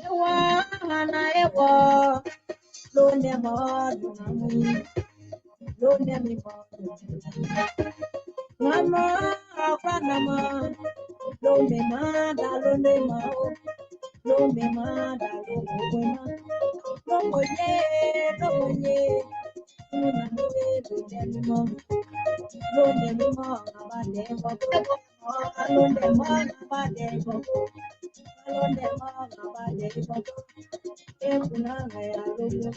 Ewa hana ewa londe ma dunami londe mi ma mama afana ma londe ma da londe ma londe ma da londe ma lomoye una londe mi ma abade babo londe ma abade babo londe ma abade babo ekuna ngaya londe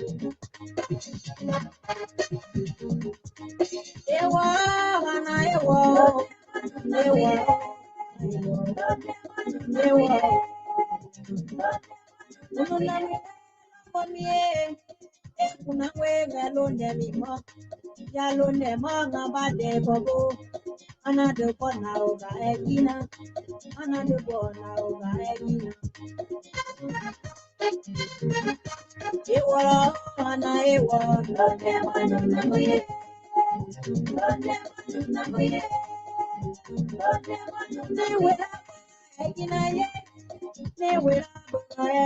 ewa hana ewa ununami komie ekuna ngwe londe mi ma ya londe ma abade babo another one now egina another one now egina ewa ana ewa londe ma namoye newera egina ye newera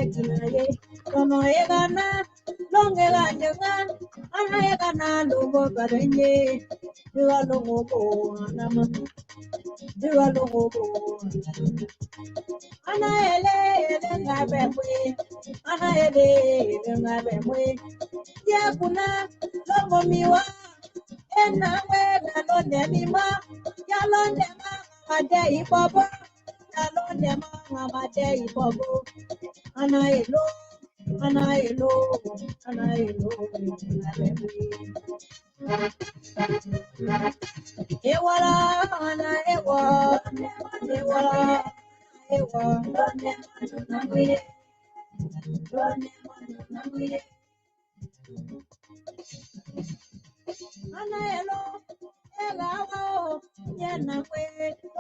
egina ye kono egana longe ganyanga ana egana lobo barenye diwa lobo anama diwa lobo ana ele ngabe mwe ana ele ngabe mwe ya kuna lobo miwa ena we londe mima ya londe ma ade ibobo ya londe ma ade ibobo ana elo ewala ana ewa ana elo elawo yana kwe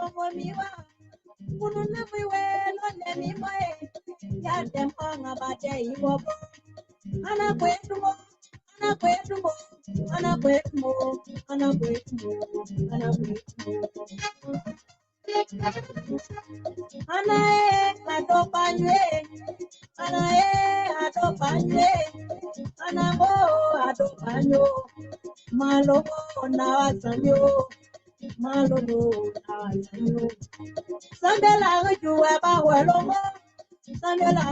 omo miwa kunu na mwiwe londe mima ya dempa bade ibobo ana kwetumo Anae adopanywe anamo adopanyo malo na wasanyo sandela juwa ba walongo engana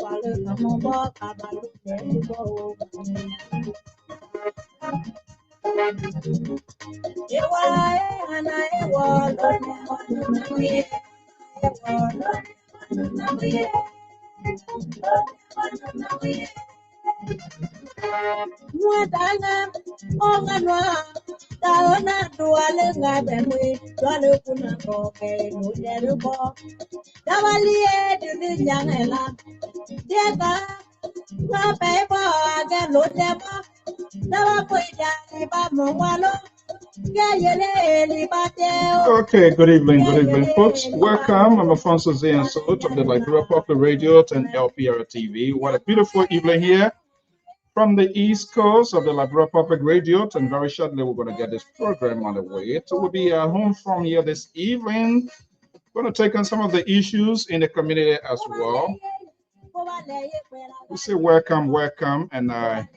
bale kamobo kabalu debo ewa ana ewa Muadana onganwa taona duale ngabemwe duale kuna koke no derubo dawalie dili nyangela deka ngabeba aga lo deba dawa koida liba mongwalo Okay, good evening, folks. Welcome. I'm Alfonso Zianso of the Liberia Public Radio and LPR-TV. What a beautiful evening here from the East Coast of the Liberia Public Radio. And very shortly, we're going to get this program on the way. So we'll be home from here this evening. We're going to take on some of the issues in the community as well. We say welcome, and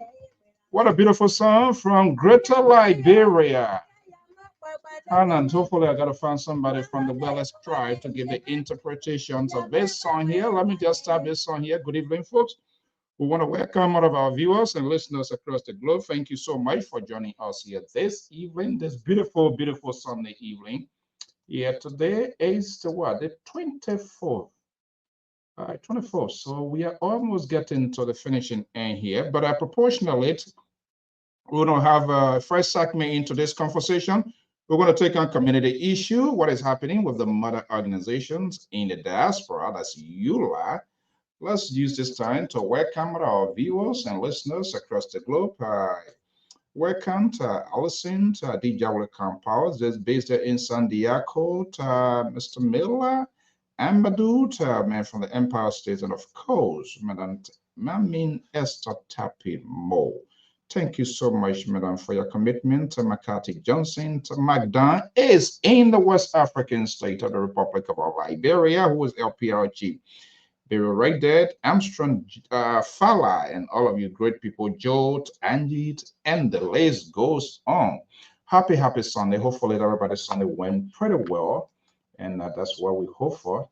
what a beautiful song from Greater Liberia. And hopefully I got to find somebody from the Wellers tribe to give the interpretations of this song here. Let me just start this song here. Good evening, folks. We want to welcome all of our viewers and listeners across the globe. Thank you so much for joining us here this evening, this beautiful, beautiful Sunday evening. Yeah, today is the 24th. 24th. So we are almost getting to the finishing end here, but proportionally, we're going to have a first segment into this conversation. We're going to take on community issue, what is happening with the mother organizations in the diaspora, that's ULAA. Let's use this time to welcome our viewers and listeners across the globe. Welcome to Allison, to DJ Powers, that's based in San Diego, to Mr. Miller, Amadou, man from the Empire State, and of course, Madam Mamin Esther Tapi Mo. Thank you so much, madam, for your commitment. McCarthy Johnson McDonald is in the West African state of the Republic of Liberia, who is LPR-TV. They were right there. Armstrong, Fala, and all of you great people, Joe, Angie, and the list goes on. Happy Sunday. Hopefully, everybody's Sunday went pretty well. And that's what we hope for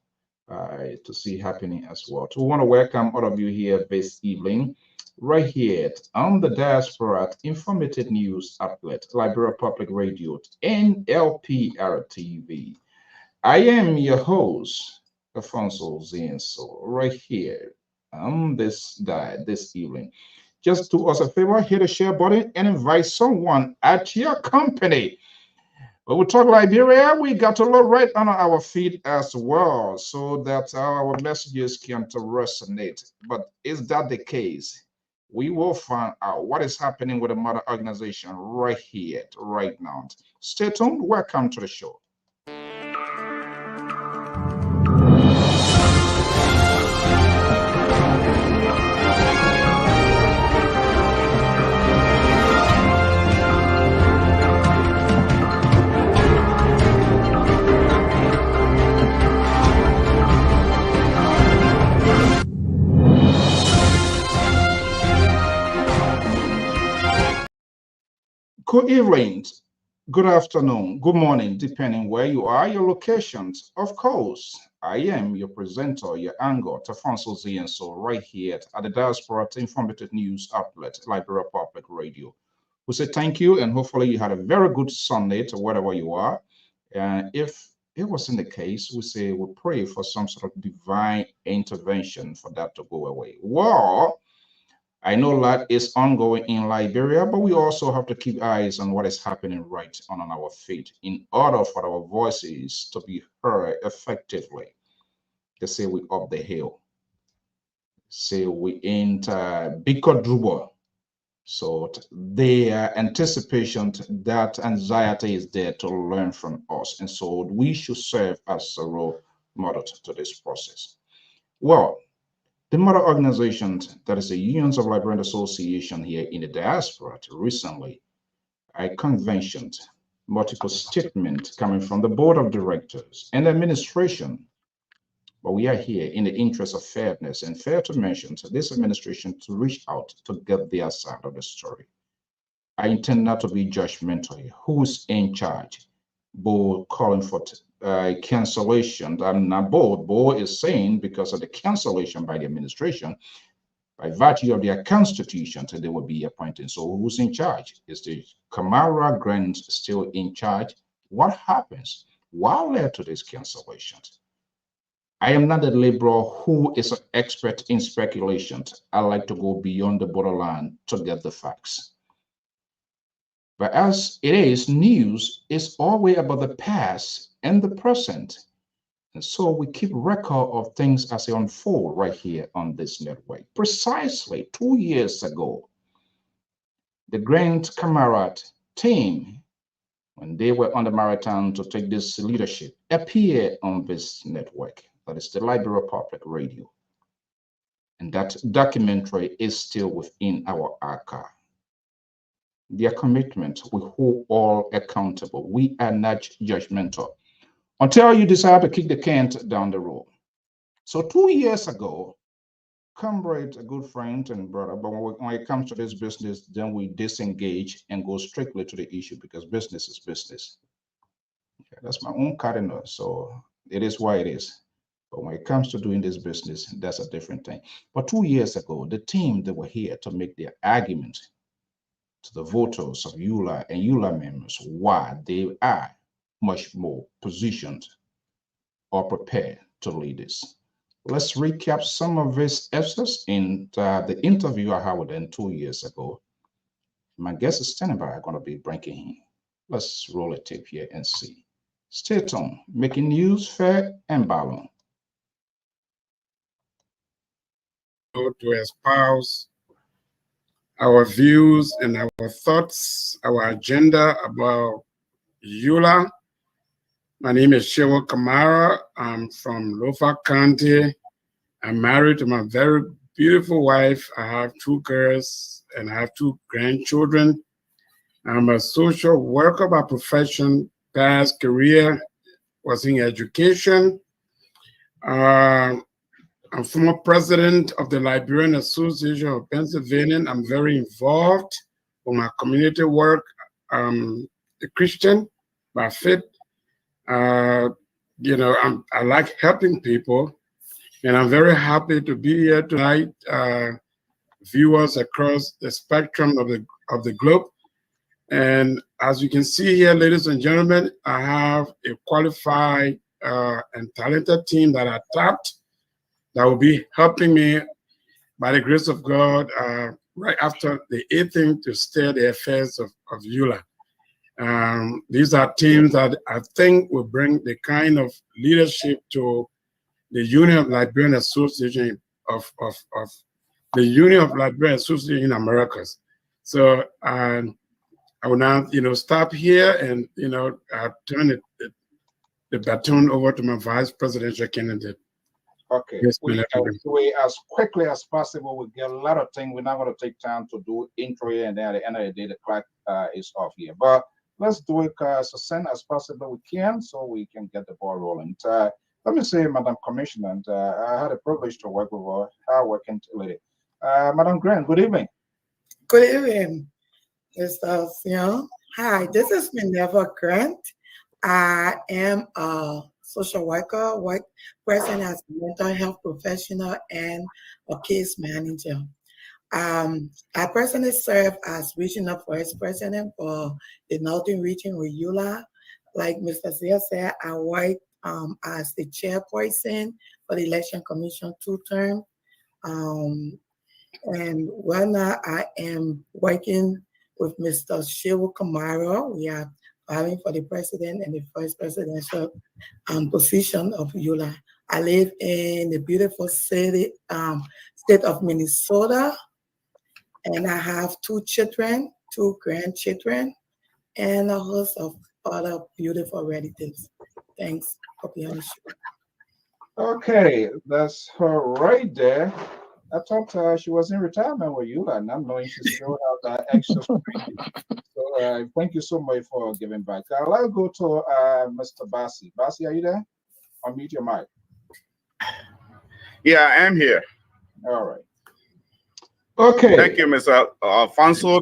to see happening as well. So we want to welcome all of you here this evening, right here on the Diaspora Informative News Outlet, Liberia Public Radio, and LPR-TV. I am your host, Alfonso Zienso, right here on this evening. Just do us a favor, hit the share button and invite someone at your company. When we talk Liberia, we got to look right on our feet as well so that our messages can resonate. But is that the case? We will find out what is happening with the mother organization right here, right now. Stay tuned. Welcome to the show. Good evening, good afternoon, good morning, depending where you are, your locations. Of course, I am your presenter, your anchor, Alfonso Zienso, right here at the Diaspora Informative News Outlet, Liberia Public Radio. We say thank you, and hopefully you had a very good Sunday to wherever you are. And if it wasn't the case, we pray for some sort of divine intervention for that to go away. Well, I know that is ongoing in Liberia, but we also have to keep eyes on what is happening right on our feet in order for our voices to be heard effectively. They say we up the hill. Say we ain't Bikodrubo. So their anticipation, that anxiety is there to learn from us. And so we should serve as a role model to this process. Well, the mother organization, that is the Unions of Liberian Association here in the diaspora, recently, a convention, multiple statements coming from the board of directors and administration. But we are here in the interest of fairness and fair to mention to this administration to reach out to get their side of the story. I intend not to be judgmental here. Who's in charge? Board calling for cancellation. I'm not bold. Board is saying because of the cancellation by the administration, by virtue of their constitution, they will be appointed. So who's in charge? Is the Kamara Grant still in charge? What happens? What led to this cancellation? I am not a liberal who is an expert in speculation. I like to go beyond the borderline to get the facts. But as it is, news is always about the past and the present. And so we keep record of things as they unfold right here on this network. Precisely 2 years ago, the Grand Camarade team, when they were on the marathon to take this leadership, appeared on this network. That is the Liberia Public Radio. And that documentary is still within our archive. Their commitment, we hold all accountable. We are not judgmental until you decide to kick the can down the road. So 2 years ago, comrade, a good friend and brother, but when it comes to this business, then we disengage and go strictly to the issue because business is business. Okay, that's my own cardinal, so it is why it is. But when it comes to doing this business, that's a different thing. But 2 years ago, the team that were here to make their argument to the voters of ULAA and ULAA members why they are much more positioned or prepared to lead this. Let's recap some of these efforts in the interview I had with them 2 years ago. My guest is standing by. I'm going to be bringing him. Let's roll a tape here and see. Stay tuned, making news fair and balanced. To espouse our views and our thoughts, our agenda about ULAA. My name is Shewa Kamara. I'm from Lofa County. I'm married to my very beautiful wife. I have 2 girls and I have 2 grandchildren. I'm a social worker by profession. Past career was in education. I'm former president of the Liberian Association of Pennsylvania. I'm very involved with my community work. I'm a Christian by faith. You know, I like helping people, and I'm very happy to be here tonight. Viewers across the spectrum of the globe. And as you can see here, ladies and gentlemen, I have a qualified and talented team that I tapped that will be helping me, by the grace of God, right after the 18th to steer the affairs of ULAA. These are teams that I think will bring the kind of leadership to the Union of Liberian Association of the Union of Liberian Association in Americas. So I will now, stop here and, turn the baton over to my vice presidential candidate. Okay, we as quickly as possible. We get a lot of things. We're not going to take time to do intro here, and then at the end of the day, the clock is off here. But let's do it as succinct as possible we can, so we can get the ball rolling. Let me say, Madam Commissioner, I had a privilege to work with her, hard-working lady. Madam Grant, good evening. Good evening, Mr. Sion. Hi, this is Minerva Grant. I am a social worker, person as a mental health professional and a case manager. I personally serve as regional vice president for the Northern region with ULAA. Like Mr. Zia said, I work as the chairperson for the Election Commission 2 term. And right now I am working with Mr. Shehu Kamara. We are fighting for the president and the vice presidential position of ULAA. I live in the beautiful state of Minnesota, and I have 2 children, 2 grandchildren, and a host of other beautiful relatives. Thanks for being on the show. Okay, that's her right there. I thought she was in retirement with ULAA, and I'm knowing she still has that extra streak. So thank you so much for giving back. I'd like to go to Mr. Bassi. Bassi, are you there? Unmute your mic. Yeah, I am here. All right. Okay. Thank you, Mr. Alfonso,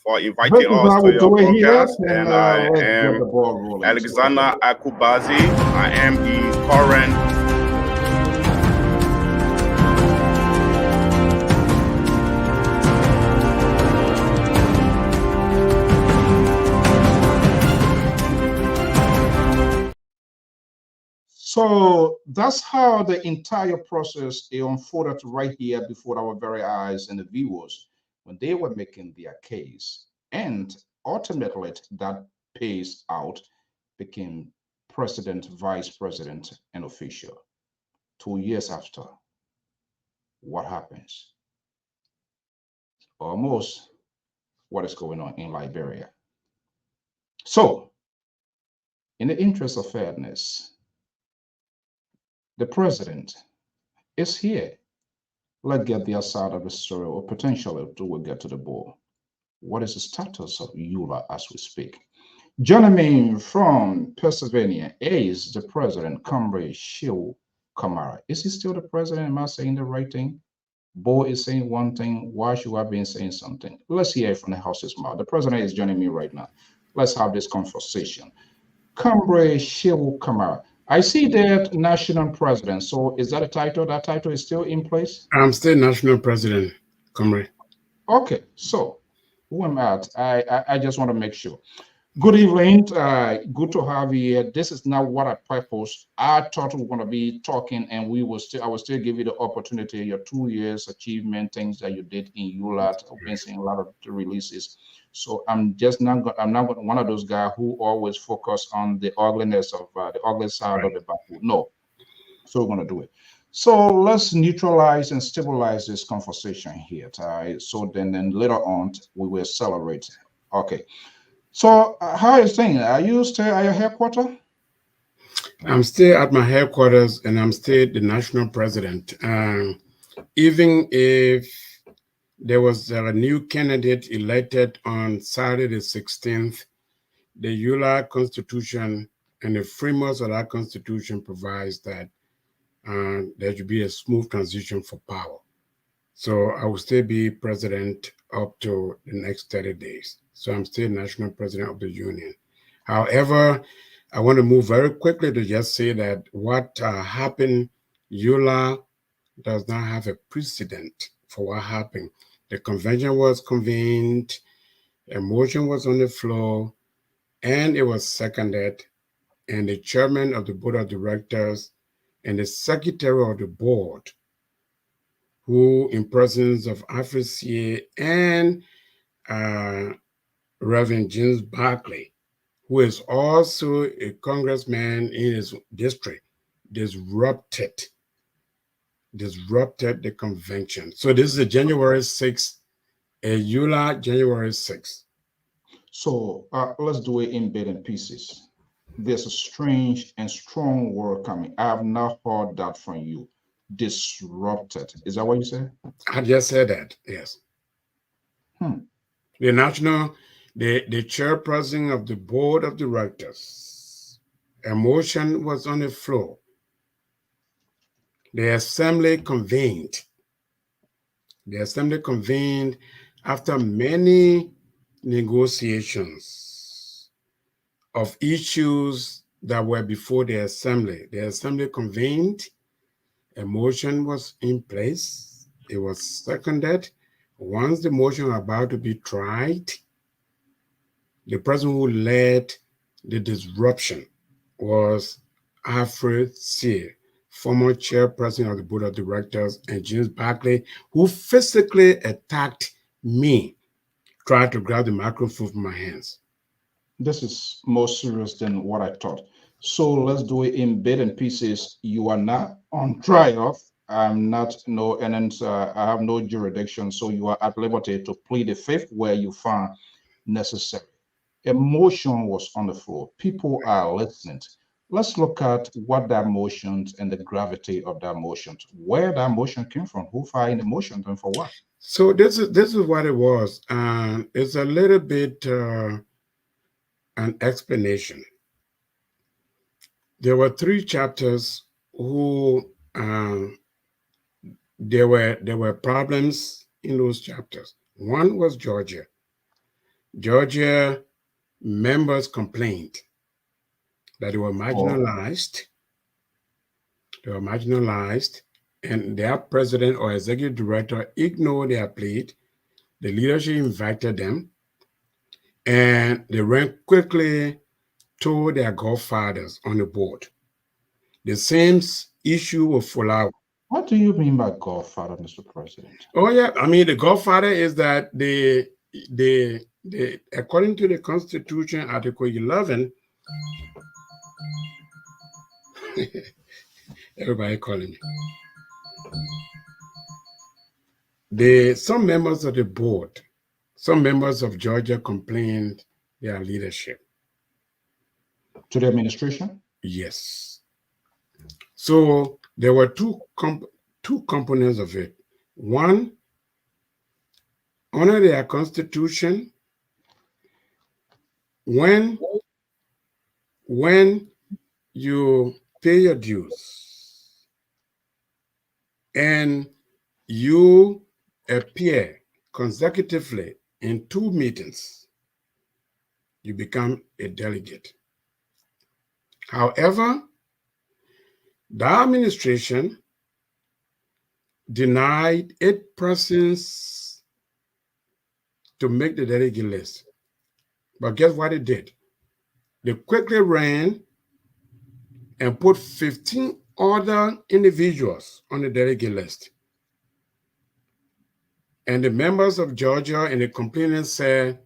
for inviting us to your podcast. And I am Alexander Akubazi. I am the current So that's how the entire process unfolded right here before our very eyes and the viewers when they were making their case. And ultimately, that pays out became president, vice president, and official. 2 years after, what happens? Almost what is going on in Liberia. So, in the interest of fairness, the president is here. Let's get the other side of the story, or potentially we'll get to the ball. What is the status of ULAA as we speak? Joining me from Pennsylvania is the president, Comrade Shehu Kamara. Is he still the president? Am I saying the right thing? Bo is saying one thing. Why should I be saying something? Let's hear it from the house's mouth. The president is joining me right now. Let's have this conversation. Comrade Shehu Kamara. I see that national president. So is that a title? That title is still in place? I'm still national president, Comrade. Okay, so who am I just want to make sure. Good evening. Good to have you here. This is not what I proposed. I thought we were going to be talking, and I will still give you the opportunity, your 2 years achievement, things that you did in ULAA. I've been seeing a lot of the releases. So I'm not one of those guys who always focus on the ugliness of the ugly side of the battle. No. So we're going to do it. So let's neutralize and stabilize this conversation here. So then later on we will celebrate. Okay. So how is things? Are you still at your headquarters? I'm still at my headquarters, and I'm still the national president. even if there was a new candidate elected on Saturday the 16th, the ULAA Constitution and the framework of that Constitution provides that there should be a smooth transition for power. So I will still be president up to the next 30 days. So I'm still national president of the union. However, I want to move very quickly to just say that what happened, ULAA does not have a precedent for what happened. The convention was convened, a motion was on the floor, and it was seconded, and the chairman of the board of directors and the secretary of the board, who in presence of Africier and Reverend James Barkley, who is also a congressman in his district, disrupted the convention. So this is a January 6th, a ULAA January 6th. So let's do it in bits and pieces. There's a strange and strong word coming. I have not heard that from you. Disrupted. Is that what you said? I just said that, yes. The chairperson of the board of directors, a motion was on the floor. The assembly convened. The assembly convened after many negotiations of issues that were before the assembly. The assembly convened. A motion was in place. It was seconded. Once the motion was about to be tried, the person who led the disruption was Africier, former chairperson of the board of directors, and James Barkley, who physically attacked me, tried to grab the microphone from my hands. This is more serious than what I thought. So let's do it in bits and pieces. You are not on trial. I'm not, no, and then I have no jurisdiction. So you are at liberty to plead the fifth where you find necessary. A motion was on the floor. People are listening. Let's look at what that motion and the gravity of that motion, where that motion came from, who filed the motion, and for what. So this is what it was. It's a little bit an explanation. There were 3 chapters who there were problems in those chapters. One was Georgia. Georgia members complained that they were marginalized. They were marginalized, and their president or executive director ignored their plea. The leadership invited them, and they ran quickly to their godfathers on the board. The same issue with Fulao. What do you mean by godfather, Mr. President? Oh yeah, I mean the godfather is that the according to the Constitution, Article 11. Everybody calling me. Some members of the board, some members of Georgia complained their leadership. To the administration? Yes. So there were two components of it. One, honor their constitution. When you pay your dues and you appear consecutively in 2 meetings, you become a delegate. However, the administration denied 8 persons to make the delegate list. But guess what it did? They quickly ran and put 15 other individuals on the delegate list. And the members of Georgia and the complainants said,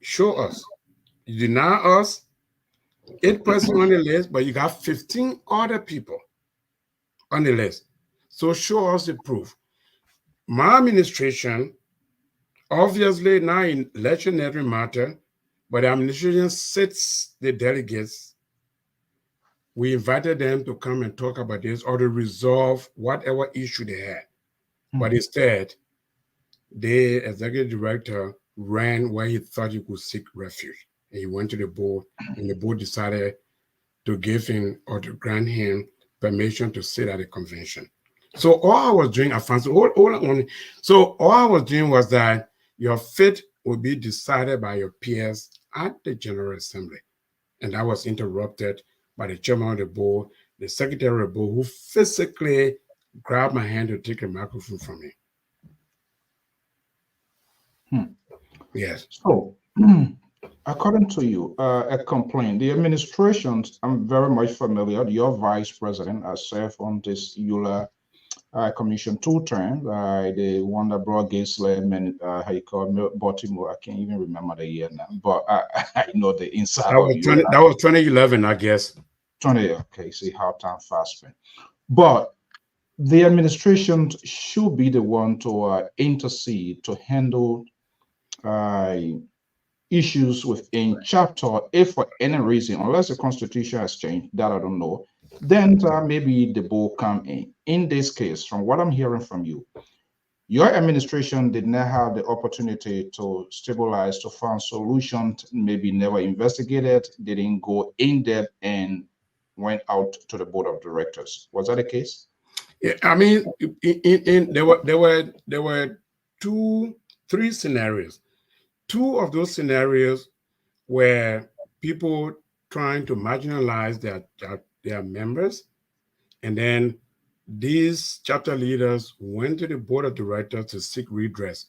show us. You deny us 8 persons on the list, but you got 15 other people on the list. So show us the proof. My administration, obviously not in electionary matter, but the administration sits the delegates we invited them to come and talk about this or to resolve whatever issue they had. But instead, the executive director ran where he thought he could seek refuge. And he went to the board, and the board decided to give him or to grant him permission to sit at the convention. So all I was doing, Alfonso, so all I was doing was that your fate would be decided by your peers at the General Assembly. And that was interrupted by the chairman of the board, the secretary of the board, who physically grabbed my hand to take the microphone from me. Yes. So, according to you, a complaint, the administration, I'm very much familiar, your vice president has served on this ULAA commission 2 terms, the one that brought Gisler, how you call it, Baltimore, I can't even remember the year now, but I know the inside that was 2011, I guess. 20, okay, see how time fast spent. But the administration should be the one to intercede, to handle issues within chapter if for any reason, unless the constitution has changed, that I don't know, then maybe the board come in. In this case, from what I'm hearing from you, your administration did not have the opportunity to stabilize, to find solutions, maybe never investigated, didn't go in depth and went out to the board of directors. Was that the case? Yeah, I mean, there were 3 scenarios. 2 of those scenarios were people trying to marginalize their members, and then these chapter leaders went to the board of directors to seek redress.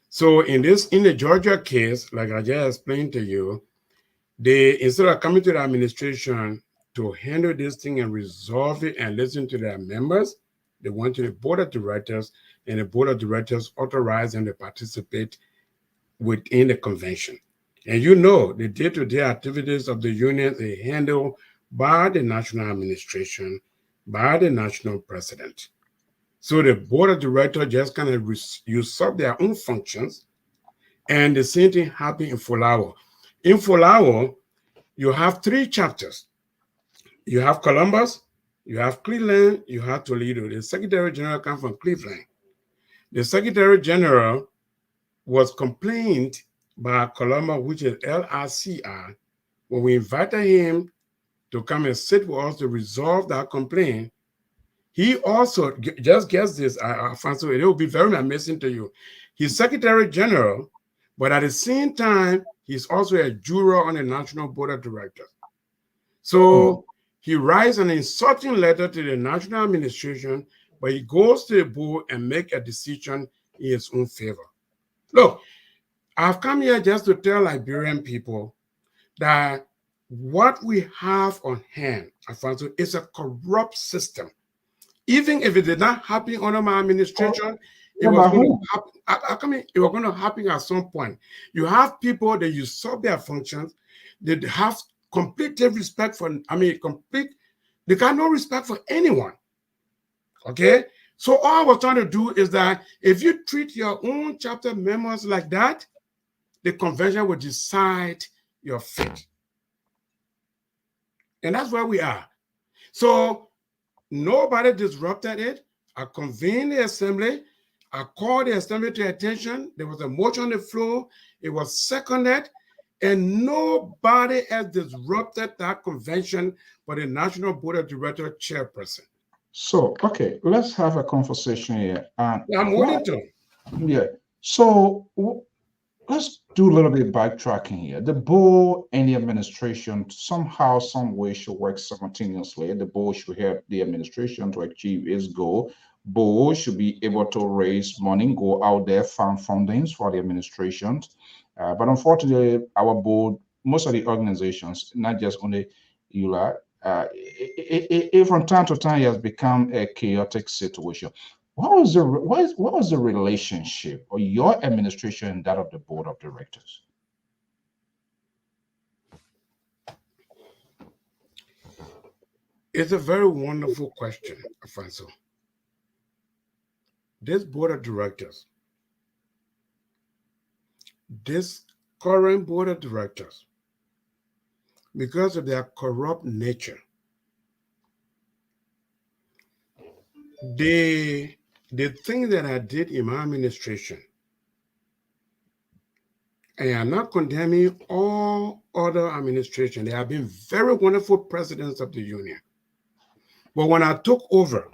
So in the Georgia case, like I just explained to you, they, instead of coming to the administration to handle this thing and resolve it and listen to their members, they went to the board of directors, and the board of directors authorized them to participate within the convention. And you know, the day-to-day activities of the union are handled by the national administration, by the national president. So the board of directors just kind of usurp their own functions, and the same thing happened in Fulawo. In Fulawo, you have 3 chapters. You have Columbus, you have Cleveland, you have Toledo. The Secretary General comes from Cleveland. The Secretary General was complained by Columbus, which is LRCR. When we invited him to come and sit with us to resolve that complaint, he also, just guess this, Alfonso, it will be very amazing to you. He's Secretary General, but at the same time, he's also a juror on the National Board of Directors. So he writes an insulting letter to the national administration, but he goes to the board and make a decision in his own favor. Look, I've come here just to tell Liberian people that what we have on hand, Alfonso, is a corrupt system. Even if it did not happen under my administration, it was going to happen. It was going to happen at some point. You have people that usurp their functions, they have complete respect for, they got no respect for anyone. Okay? So all I was trying to do is that if you treat your own chapter members like that, the convention will decide your fate. And that's where we are. So nobody disrupted it. I convened the assembly. I called the assembly to attention. There was a motion on the floor. It was seconded. And nobody has disrupted that convention but the National Board of Directors chairperson. So, okay, let's have a conversation here. I'm willing to. Yeah. So let's do a little bit of backtracking here. The board and the administration somehow, some way should work simultaneously. The board should help the administration to achieve its goal. Board should be able to raise money, go out there, find fundings for the administration. But unfortunately, our board, most of the organizations, not just only ULAA, from time to time, it has become a chaotic situation. What was the relationship of your administration and that of the board of directors? It's a very wonderful question, Alfonso. This board of directors, this current board of directors, because of their corrupt nature, the thing that I did in my administration, and I'm not condemning all other administration. There have been very wonderful presidents of the union. But when I took over,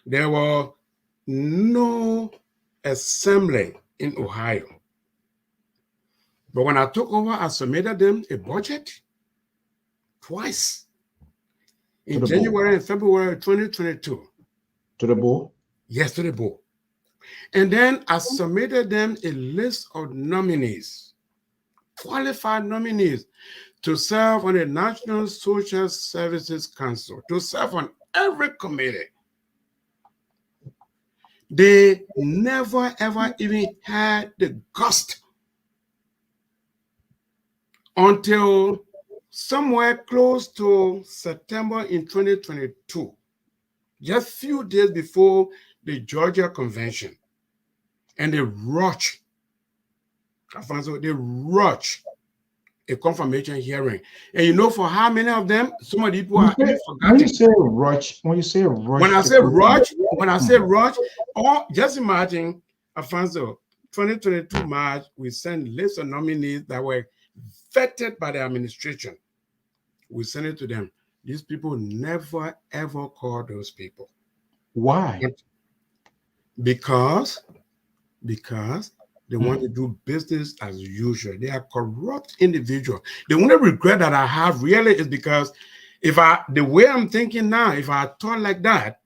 there were no assembly in Ohio. But when I took over, I submitted them a budget twice. In January and February 2022. To the board? Yes, to the board. And then I submitted them a list of nominees, qualified nominees, to serve on the National Social Services Council, to serve on every committee. They never, ever even had the gust until somewhere close to September in 2022, just a few days before the Georgia Convention. And they rushed, Alfonso, they rushed a confirmation hearing. And you know for how many of them? Some of the people are even forgotten. When you say rush, when I say rush, or just imagine, Alfonso, 2022 March, we sent lists of nominees that were vetted by the administration. We sent it to them. These people never, ever called those people. Why? Because they want to do business as usual. They are corrupt individuals. The only regret that I have really is because the way I'm thinking now, if I talk like that,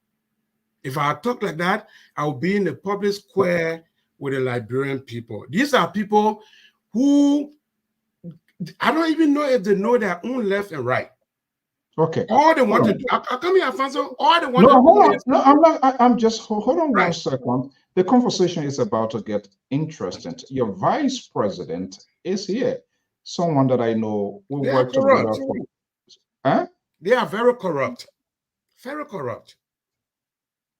I will be in the public square with the Liberian people. These are people who, I don't even know if they know their own left and right. Okay. All they want to do, I come here, Alfonso, all they want to do is... No, I'm not, I'm just, hold on 1 second. The conversation is about to get interesting. Your vice president is here. Someone that I know we work together. Huh? They are very corrupt. Very corrupt.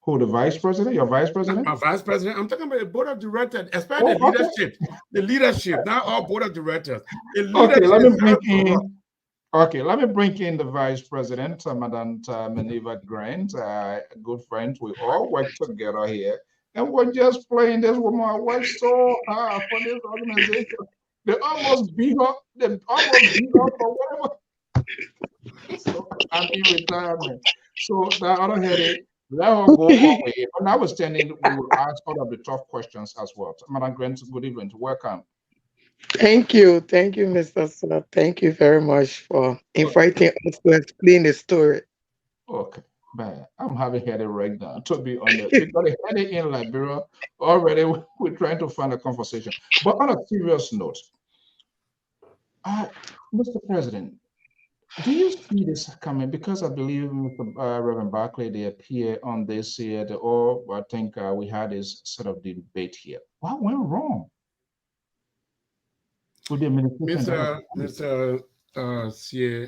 Who, the vice president? Your vice president? My vice president. I'm talking about the board of directors, especially the leadership. The leadership, not all board of directors. Okay, let me bring in. Okay, let me bring in the vice president, Madam Maniva Grant, a good friend. We all work together here, and we're just playing this woman. I work so hard for this organization. They almost beat up. They almost beat up or whatever. So I'm in retirement. So the other headache, let her go away. When I was standing, we will ask all of the tough questions as well. Madam Grant, good evening. Welcome. Thank you, Mr. Sir. Thank you very much for inviting us to explain the story. Okay, man, I'm having headache right now, to be honest. We got a headache in Liberia already. We're trying to find a conversation. But on a serious note, Mr. President, do you see this coming? Because I believe Mr. Reverend Barclay, they appear on this here. I think we had this sort of debate here. What went wrong? Mr. C,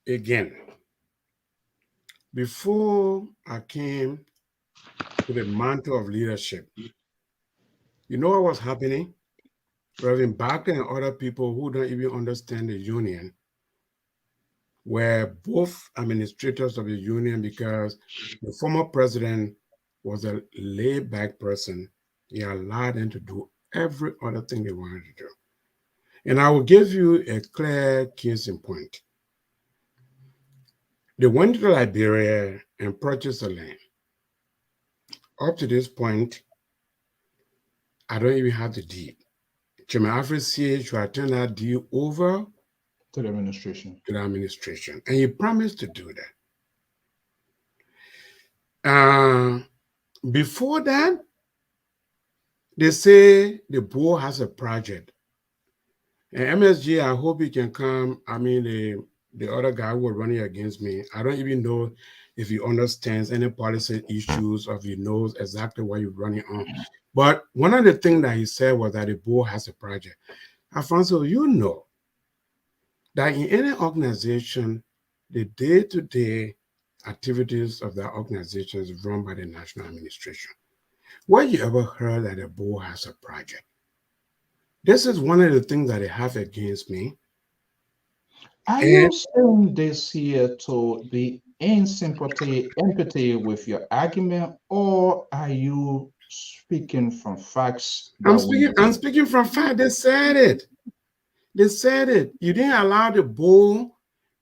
again, before I came to the mantle of leadership, you know what was happening? Reverend Barker and other people who don't even understand the union were both administrators of the union, because the former president was a laid-back person. He allowed them to do every other thing they wanted to do. And I will give you a clear case in point. They went to Liberia and purchased the land. Up to this point, I don't even have the deed. Chairman Alfred C.H. will turn that deal over to the administration. And he promised to do that. Before that, they say the board has a project. And MSG, I hope he can come. I mean, the other guy who was running against me, I don't even know if he understands any policy issues or if he knows exactly what you're running on. But one of the things that he said was that the board has a project. Alfonso, you know that in any organization, the day-to-day activities of that organization is run by the national administration. When you ever heard that the board has a project? This is one of the things that they have against me. Are you saying this here to be in sympathy, empathy with your argument, or are you speaking from facts? I'm speaking from fact. They said it. They said it. You didn't allow the board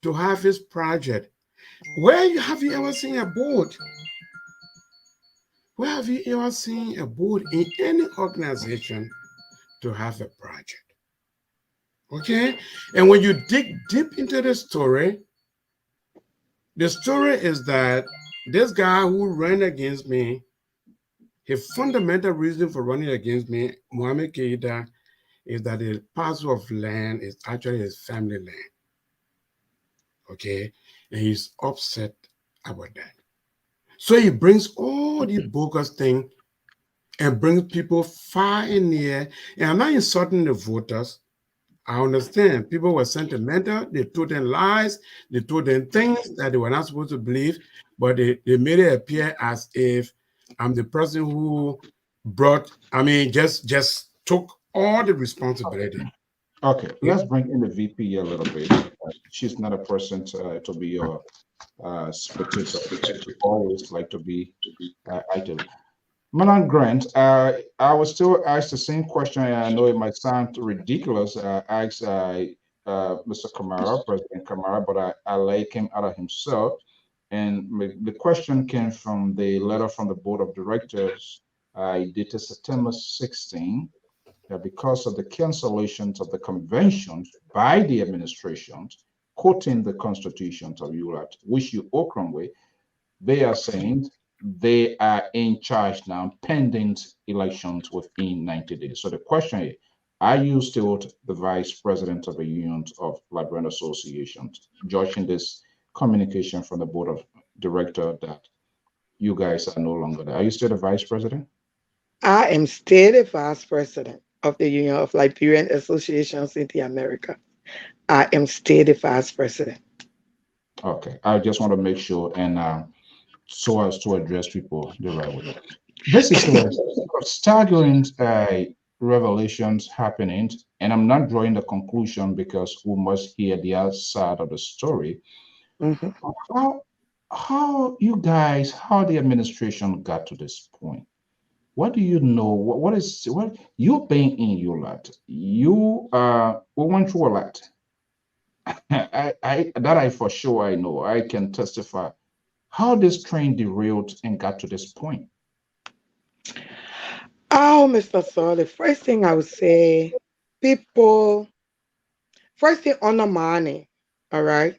to have his project. Where have you ever seen a board? Where have you ever seen a board in any organization to have a project? Okay? And when you dig deep into the story is that this guy who ran against me, his fundamental reason for running against me, Mohammed Keita, is that the parcel of land is actually his family land. Okay? And he's upset about that. So he brings all these bogus things and brings people far and near. And I'm not insulting the voters. I understand people were sentimental. They told them lies. They told them things that they were not supposed to believe, but they made it appear as if I'm the person who just took all the responsibility. Okay, let's bring in the VP a little bit. She's not a person to be your spectator. She always like to be idle. Manan Grant, I was still asked the same question. I know it might sound ridiculous. I asked Mr. Kamara, President Kamara, but I like him out of himself. And the question came from the letter from the Board of Directors dated September 16, that because of the cancellations of the conventions by the administrations, quoting the constitutions of ULAA, which you Okranwe, they are saying they are in charge now, pending elections within 90 days. So the question is, are you still the vice president of the Union of Liberian Associations, judging this communication from the board of director that you guys are no longer there? Are you still the vice president? I am still the vice president of the Union of Liberian Associations in the America. I am still the vice president. Okay, I just want to make sure, and so as to address people the right way. This is a staggering revelations happening, and I'm not drawing the conclusion because we must hear the other side of the story. How you guys, how the administration got to this point? What do you know? What you've been in ULAA? You we went through a lot. I for sure I know. I can testify how this train derailed and got to this point. Oh, Mr. Saul, the first thing I would say, people, first thing undermining, all right?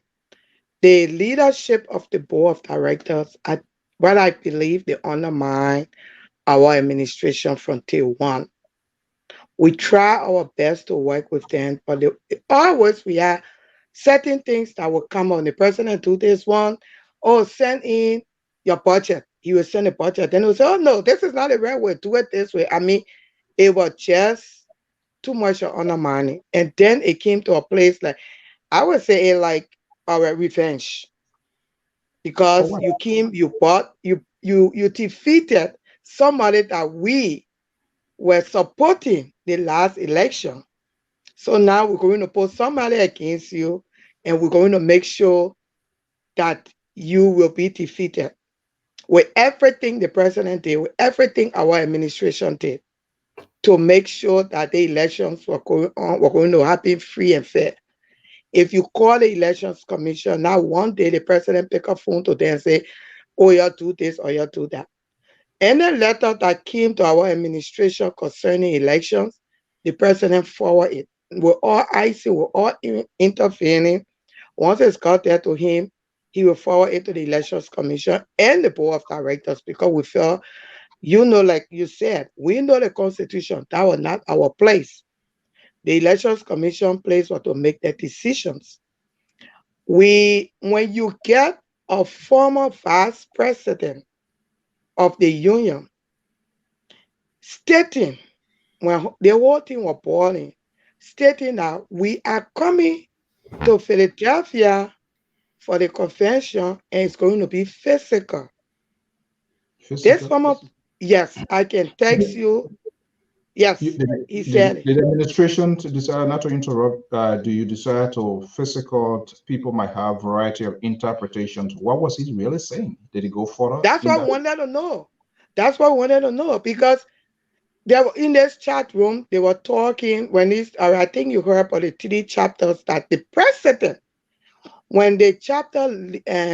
The leadership of the board of directors, what I believe they undermine our administration from day one. We try our best to work with them, but always we have certain things that will come on. The president do this one, oh, send in your budget. He will send a budget. Then he will say, oh, no, this is not the right way. Do it this way. I mean, it was just too much of undermining. And then it came to a place like, I would say it like our revenge. Because you came, you bought, you defeated somebody that we were supporting the last election. So now we're going to put somebody against you, and we're going to make sure that you will be defeated. With everything the president did, with everything our administration did, to make sure that the elections were going to happen free and fair. If you call the elections commission, now one day the president pick a phone to them and say, oh, you do this or you do that. Any letter that came to our administration concerning elections, the president forward it. We're all icy, we're all intervening. Once it's got there to him, he will forward it to the elections commission and the board of directors, because we felt, like you said, we know the constitution. That was not our place. The elections commission place was to make the decisions. When you get a former vice president of the union stating, when the whole thing was boiling, stating that we are coming to Philadelphia for the convention and it's going to be physical. This former, yes, I can text you Yes, he said it. Did the administration to desire, not to interrupt, do you desire to physical people might have variety of interpretations? What was he really saying? Did he go further? That's what I wanted to know. That's what I wanted to know, because they were in this chat room, they were talking when I think you heard about the 3 chapters that the president, when the chapter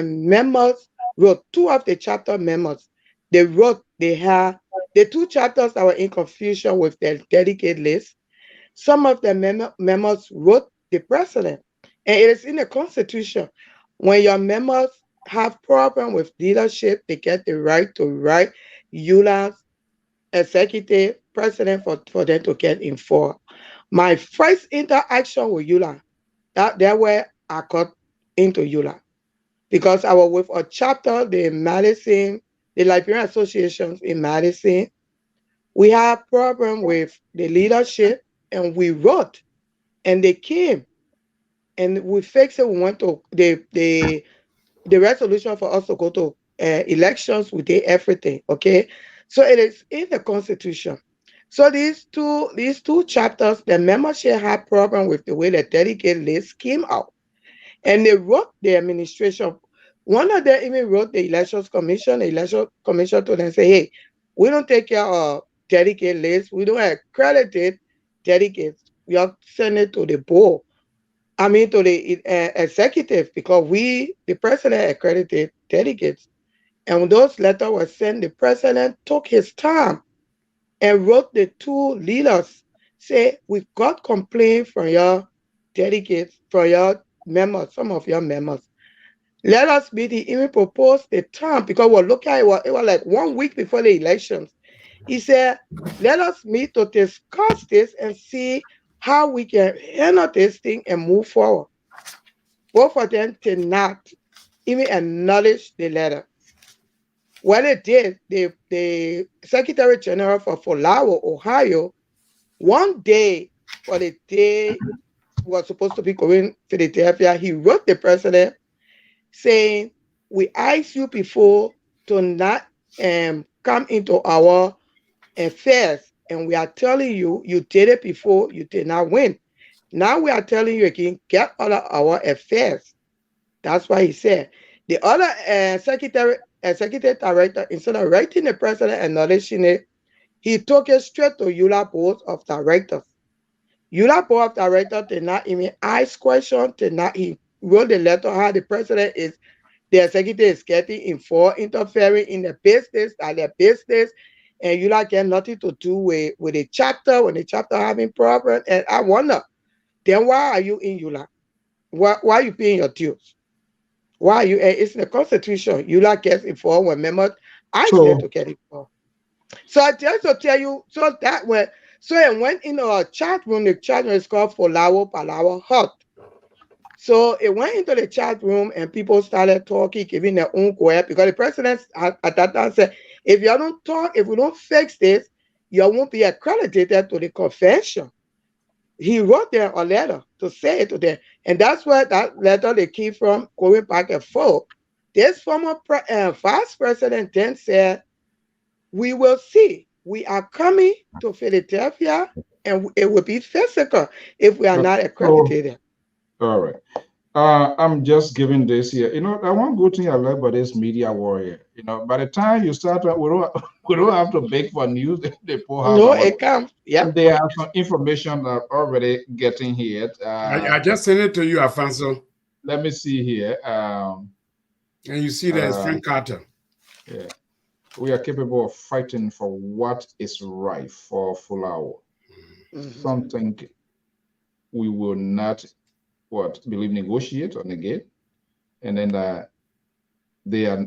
members wrote, 2 of the chapter members, they had the 2 chapters that were in confusion with their delegate list. Some of the members wrote the president, and it is in the Constitution. When your members have problem with leadership, they get the right to write ULAA's executive president for them to get informed. My first interaction with ULAA, that where I got into ULAA, because I was with a chapter, the Liberian Associations in Madison. We had problem with the leadership, and we wrote, and they came, and we fixed it. We went to the resolution for us to go to elections. We did everything, okay? So it is in the Constitution. So these two chapters, the membership had problem with the way the delegate list came out, and they wrote the administration. One of them even wrote the Elections Commission. The Election Commission told them, say, hey, we don't take care of delegate list. We don't accredit delegates. We are sending it to the board. I mean, to the executive, because the president accredited delegates. And when those letters were sent, the president took his time and wrote the 2 leaders, say, we've got complaints from your delegates, from your members, some of your members. Let us meet. He even proposed the time, because we're looking at it was like 1 week before the elections. He said, let us meet to discuss this and see how we can handle this thing and move forward. Both of them did not even acknowledge the letter. What it did, the Secretary General for FOLAO, Ohio, one day for the day was supposed to be going to Philadelphia, he wrote the president saying, we asked you before to not come into our affairs, and we are telling you, you did it before, you did not win. Now we are telling you again, get out of our affairs. That's why he said. The other executive director, instead of writing the president acknowledging it, he took it straight to ULAA board of directors. ULAA board of directors did not even ask questions, he wrote the letter how the president is, the executive is getting involved, interfering in the business, their business, and ULAA get nothing to do with the chapter, when the chapter having problems. And I wonder, then why are you in ULAA? Why are you paying your dues? Why are you? It's in the Constitution. ULAA gets involved when members ask them to get involved. So I just to tell you, so that when, so it went in a chat room. The chat room is called FOLAO Palawa Hut. So it went into the chat room and people started talking, giving their own query, because the president at that time said, if you don't talk, if we don't fix this, you won't be accredited to the convention. He wrote them a letter to say it to them. And that's where that letter they came from, going back and forth. This former vice president then said, we will see. We are coming to Philadelphia, and it will be physical if we are not accredited. All right. I'm just giving this here. You know, I want good thing I like about this media warrior. You know, by the time you start, we don't have to beg for news. They pull out. No, it comes. Yeah. They have some information that are already getting here. I just sent it to you, Afonso. Let me see here. And you see there's Frank Carter. Yeah. We are capable of fighting for what is right for FOLAO. Something we will not believe negotiate or negate, and then they are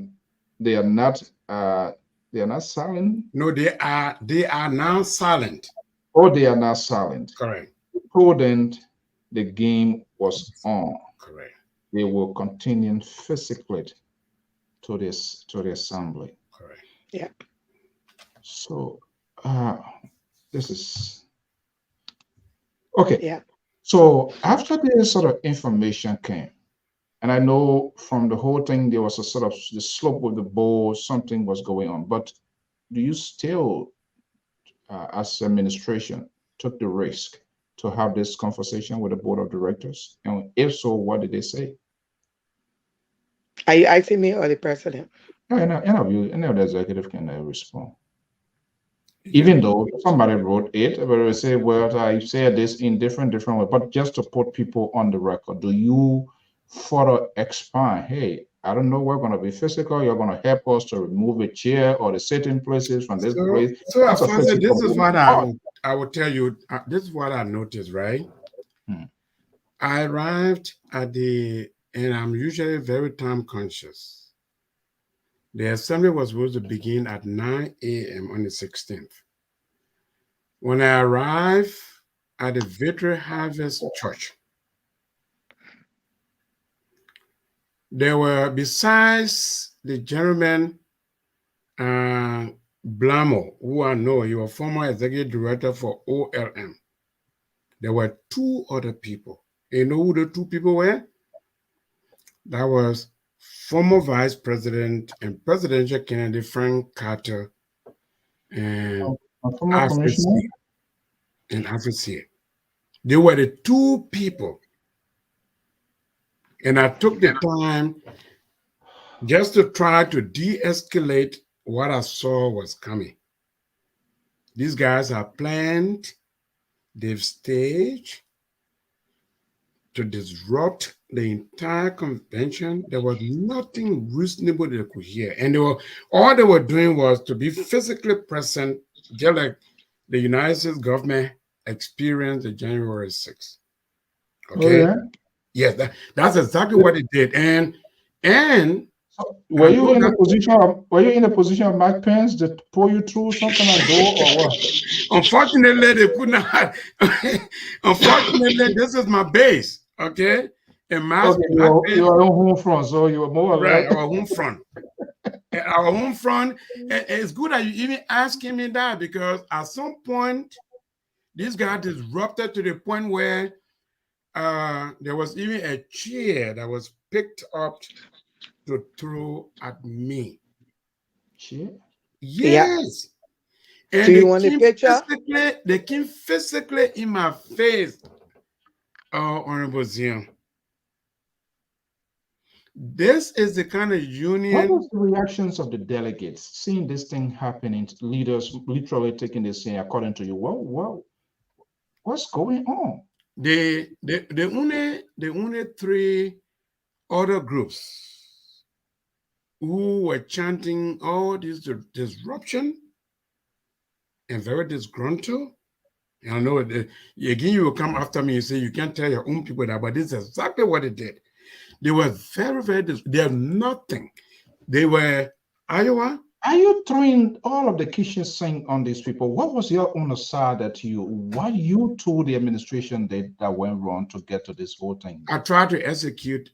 not silent. No, they are now silent. Oh, they are now silent. Correct. Prudent, the game was on. Correct. They will continue physically to the assembly. Correct. Yeah. So this is okay. Yeah. So after this sort of information came, and I know from the whole thing, there was a sort of the slope with the bowl, something was going on. But do you still as administration, took the risk to have this conversation with the board of directors? And if so, what did they say? I see me or the president? No, any of the executive can respond. Even though somebody wrote it, but they say, well, I said this in different ways, but just to put people on the record, do you further expand? Hey, I don't know, we're going to be physical. You're going to help us to remove a chair or the sitting places from this place. So, Alfonso, this is what I will tell you. This is what I noticed, right? I arrived at and I'm usually very time conscious. The assembly was supposed to begin at 9 a.m. on the 16th. When I arrived at the Victory Harvest Church, there were, besides the gentleman Blamo, who I know, he was former executive director for OLM, there were 2 other people. You know who the 2 people were? That was former Vice President and Presidential candidate Frank Carter and former commissioner and Africa. They were the 2 people. And I took the time just to try to de-escalate what I saw was coming. These guys are planned, they've staged to disrupt the entire convention. There was nothing reasonable they could hear. And all they were doing was to be physically present, just like the United States government experienced the January 6th. Okay? Oh, yeah? Yes, that's exactly what it did. And were you in a position of Mike Pence to pull you through something like that, or what? Unfortunately, they could not. Unfortunately, this is my base. Okay, and you are on home front, so you were more right. Our home front. Our home front. And it's good that you even asking me that, because at some point, this guy disrupted to the point where there was even a chair that was picked up to throw at me. Chair? Yes. Yeah. And do you want a picture? They came physically in my face. Oh, Honorable Zion. This is the kind of union. What was the reactions of the delegates seeing this thing happening? Leaders literally taking this thing, according to you. Well, what's going on? The only 3 other groups who were chanting all this disruption and very disgruntled. And I know again you will come after me and say you can't tell your own people that, but this is exactly what it did. They were very, very they have nothing. They were Iowa. Are you throwing all of the kitchen sink on these people? What was your own aside what you told the administration that went wrong to get to this whole thing? I tried to execute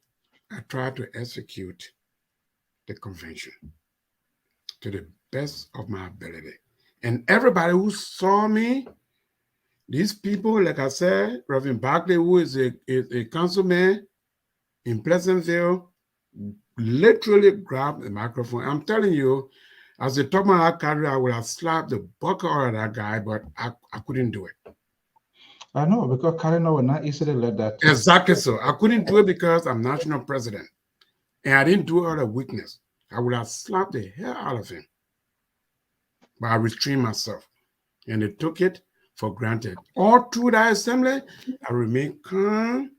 the convention to the best of my ability. And everybody who saw me, these people, like I said, Reverend Barkley, who is a councilman in Pleasantville, literally grabbed the microphone. I'm telling you, as the top of my career, I would have slapped the bucket out of that guy, but I couldn't do it. I know, because Karina would not easily let that. Exactly so. I couldn't do it because I'm national president. And I didn't do it out of weakness. I would have slapped the hell out of him. But I restrained myself. And they took it for granted. All through that assembly, I remained calm.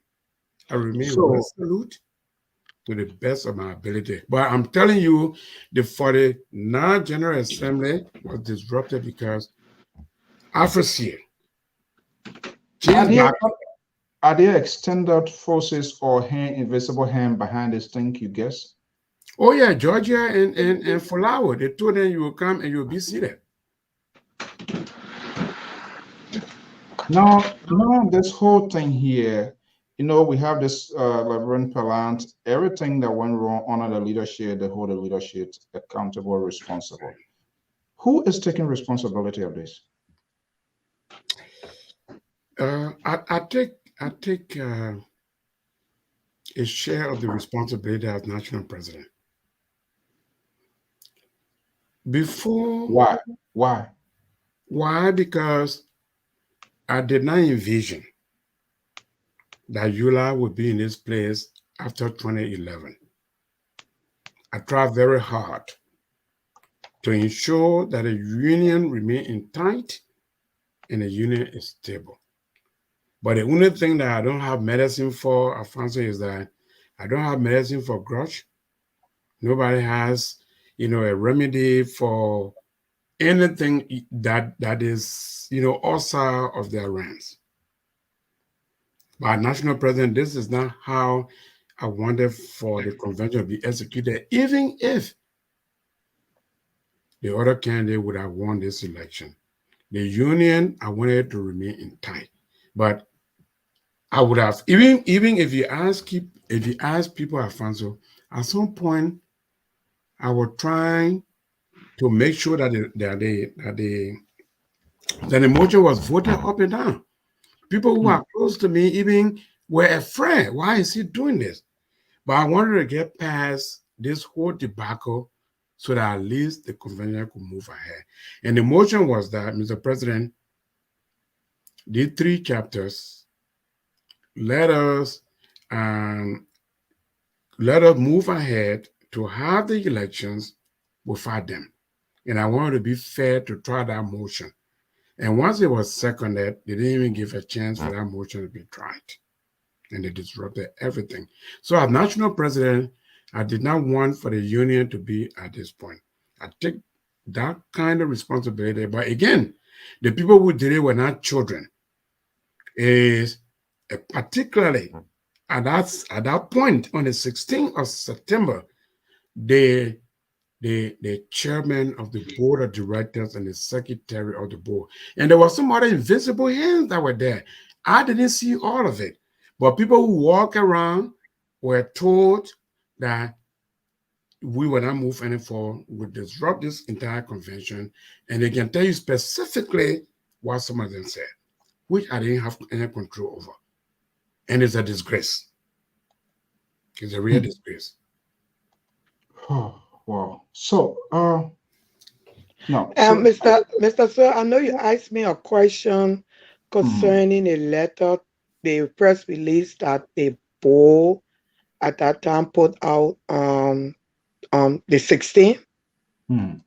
I remained resolute to the best of my ability. But I'm telling you, the 49th General Assembly was disrupted because Africa. Are there extended forces or invisible hand behind this thing, you guess? Oh yeah, Georgia and Fulawa. They told them you will come and you'll be seated. Now, this whole thing here, we have this Reverend Palant, everything that went wrong under the leadership, they hold the leadership accountable, responsible. Who is taking responsibility of this? I take a share of the responsibility as national president. Before why? Why? Because I did not envision that ULAA would be in this place after 2011. I tried very hard to ensure that the union remain intact and the union is stable. But the only thing that I don't have medicine for, Alfonso, is that I don't have medicine for grudge. Nobody has, a remedy for anything that is, outside of their ranks. But national president, this is not how I wanted for the convention to be executed, even if the other candidate would have won this election. The union, I wanted to remain intact. But I would have, even if you ask people, Alfonso, at some point, I was trying to make sure that the motion was voted up and down. People who are close to me even were afraid. Why is he doing this? But I wanted to get past this whole debacle so that at least the convention could move ahead. And the motion was that, Mr. President, these 3 chapters, let us move ahead to have the elections without them. And I wanted to be fair to try that motion. And once it was seconded, they didn't even give a chance for that motion to be tried. And they disrupted everything. So as national president, I did not want for the union to be at this point. I take that kind of responsibility. But again, the people who did it were not children. Is particularly at that point on the 16th of September, the chairman of the board of directors and the secretary of the board. And there were some other invisible hands that were there. I didn't see all of it. But people who walk around were told that we will not move any forward, would disrupt this entire convention, and they can tell you specifically what some of them said, which I didn't have any control over. And it's a disgrace. It's a real disgrace. Oh, wow. So, no. Mr. Sir, I know you asked me a question concerning a letter, the press release that the board at that time put out the 16th,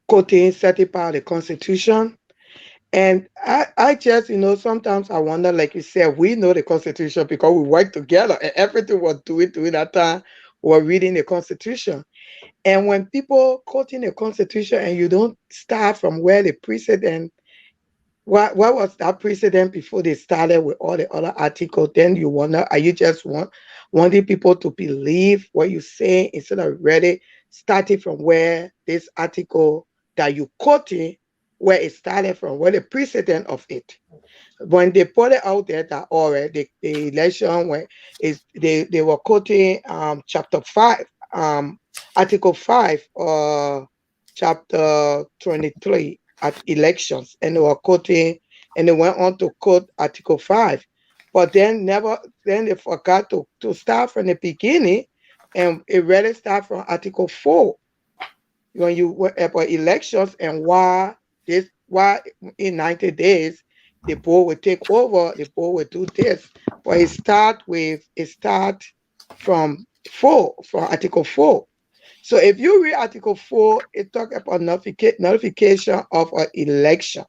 quoting certified the Constitution. And I just, sometimes I wonder, like you said, we know the Constitution because we work together, and everything we're doing during that time, we're reading the Constitution. And when people quoting the Constitution and you don't start from where the precedent, what was that precedent before they started with all the other articles, then you wonder, are you just wanting people to believe what you say instead of really starting from where this article that you quoting, where it started from, where the precedent of it. When they put it out there that already the election, when they were quoting chapter 5, article 5, chapter 23 at elections, and they were quoting, and they went on to quote article 5, but then they forgot to start from the beginning, and it really start from article 4 when you were about elections and why in 90 days the board would take over, the board would do this. But it start from article 4. So if you read article 4, it talks about notification of an election.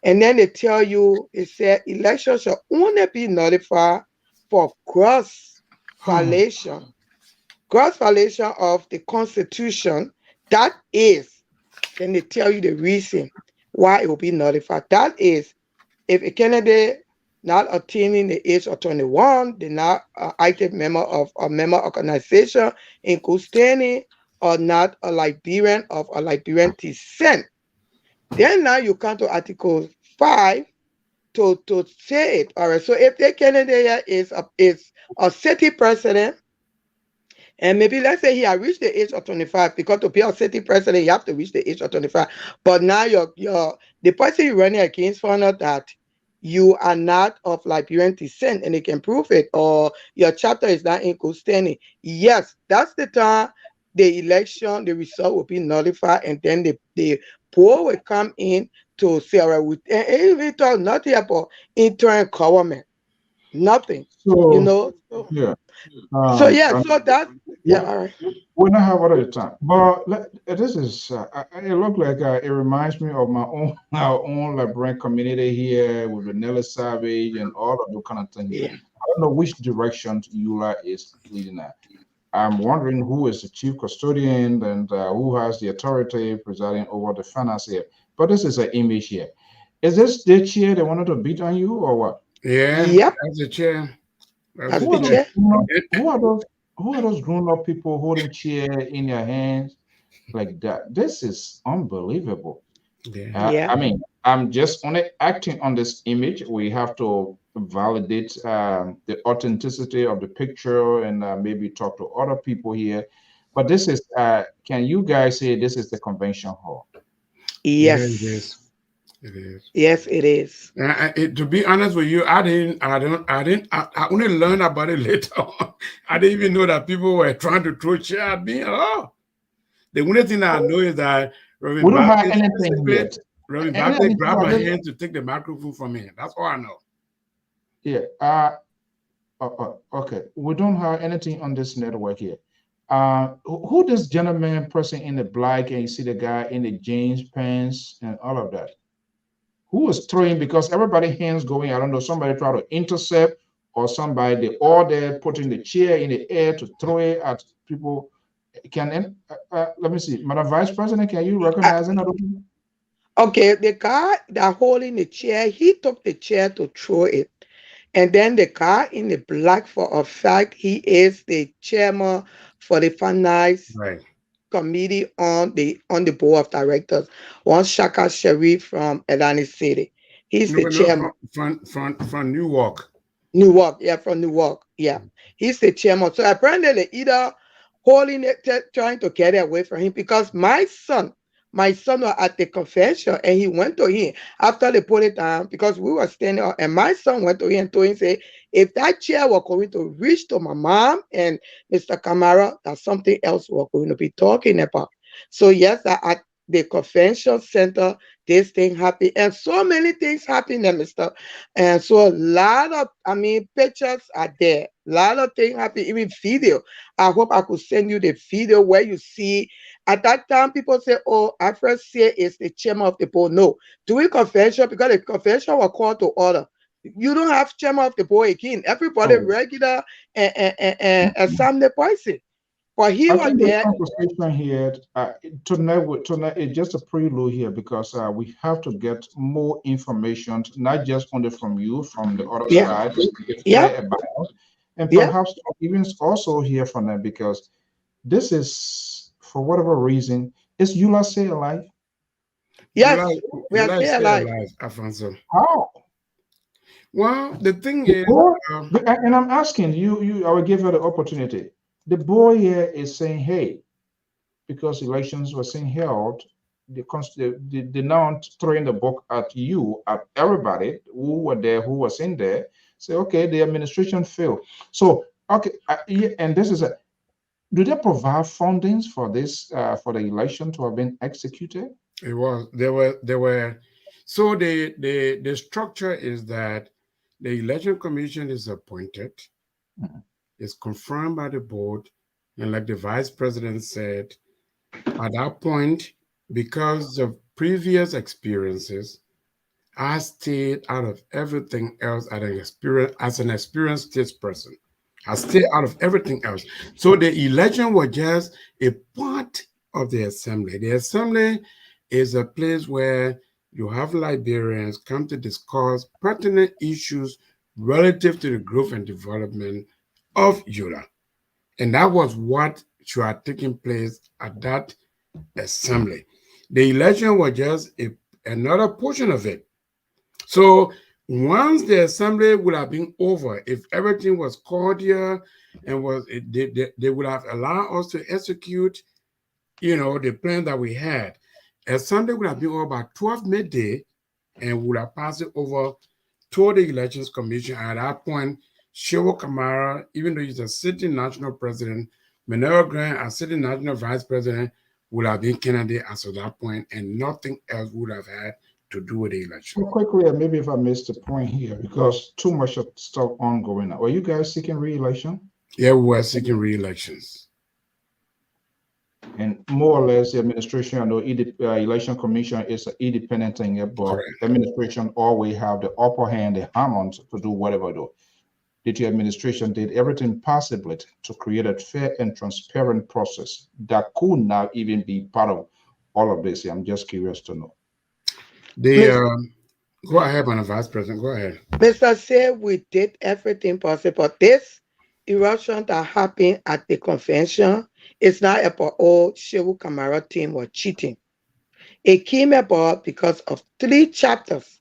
And then they tell you, it said election shall only be notified for gross violation of the Constitution. That is, then they tell you the reason why it will be notified. That is, if a candidate not attaining the age of 21, they're not an active member of a member organization in good standing, or not a Liberian of a Liberian descent. Then now you come to Article 5 to say it. All right. So if the candidate is a city president, and maybe let's say he has reached the age of 25, because to be a city president, you have to reach the age of 25. But now the person you're running against found out that you are not of Liberian descent, and they can prove it, or your chapter is not in good standing. Yes, that's the time the election, the result will be nullified, and then the poll will come in to say, all right, and even talk nothing about interim government, nothing, So, you know. yeah. So yeah, so that, yeah, all right. We don't have other time, but this is it look like it reminds me of my own our own Liberian community here with Vanilla Savage and all of those kind of things. Yeah. I don't know which direction ULAA is leading at. I'm wondering who is the chief custodian and who has the authority presiding over the finance here. But this is an image here. Is this the chair they wanted to beat on you or what? Yeah, Yep. that's the chair. That's the chair. Who are those grown-up people holding chair in their hands like that? This is unbelievable. Yeah. I mean, I'm just only acting on this image. We have to validate the authenticity of the picture and maybe talk to other people here. But this is, can you guys say this is the convention hall? Yes. Yeah, it is. It is. Yes, it is. To be honest with you, I only learned about it later on. I didn't even know that people were trying to throw chairs at me. Oh, the only thing I know is that We don't have anything yet. Reverend Baptist grabbed my hand to take the microphone from me. That's all I know. Yeah. Okay. We don't have anything on this network here. Who this gentleman person in the black and you see the guy in the jeans pants and all of that? Who was throwing, because everybody hands going, I don't know, somebody try to intercept or somebody, they all there putting the chair in the air to throw it at people. Can let me see, Madam Vice President, can you recognize another one? Okay, the guy that holding the chair, he took the chair to throw it. And then the guy in the black, for a fact, he is the chairman for the finance committee on the board of directors. One Shaka Sharif from Atlantic City. He's the chairman. From Newark. Newark, yeah, from Newark, yeah. He's the chairman. So apparently they either holding it, trying to get it away from him, because my son was at the convention and he went to him after they put it down, because we were standing up, and my son went to him and told him, say, if that chair were going to reach to my mom and Mr. Kamara, that's something else we're going to be talking about. So yes, at the convention center, this thing happened, and so many things happened there, Mr. And so a lot of, pictures are there. A lot of things happen, even video. I hope I could send you the video where you see, at that time, people say, oh, I first say it's the chairman of the board. No, doing convention, because the convention was called to order. You don't have chairman of the board again. Everybody regular and Sam the person. But he was there. Conversation here tonight is just a prelude here, because we have to get more information, not just only from you, from the other side, about, and perhaps even also hear from them, because this is, for whatever reason, is ULAA alive? Yes, we are still alive. Alfonso. How? Well, the thing is, and I'm asking you, I will give you the opportunity. The boy here is saying, hey, because elections were being held, they're now throwing the book at you, at everybody who were there, who was in there, say, okay, the administration failed. So, okay, and this is do they provide fundings for this, for the election to have been executed? It was, there were, so the structure is that the election commission is appointed, is confirmed by the board, and like the vice president said, at that point, because of previous experiences, I stayed out of everything else as an experienced statesperson. I stayed out of everything else. So the election was just a part of the assembly. The assembly is a place where you have Liberians come to discuss pertinent issues relative to the growth and development of ULAA. And that was what should have taken place at that assembly. The election was just another portion of it. So once the assembly would have been over, if everything was cordial and they would have allowed us to execute, the plan that we had. Assembly would have been over by 12 midday and would have passed it over to the Elections Commission. At that point, Shewo Kamara, even though he's a sitting national president, Manuel Grant, as sitting national vice president, would have been candidate as of that point, and nothing else would have had to do with the election. Well, quickly, maybe if I missed the point here, because too much of stuff ongoing now. Are you guys seeking re-election? Yeah, we were seeking re-elections. And more or less, the administration, I know election commission is an independent thing, but correct. Administration always have the upper hand, the hammer to do whatever do. Did your administration did everything possible to create a fair and transparent process that could not even be part of all of this? I'm just curious to know. Go ahead, Madam Vice President. Go ahead. Mr. Say we did everything possible. This eruption that happened at the convention is not about all Shehu Kamara team were cheating. It came about because of 3 chapters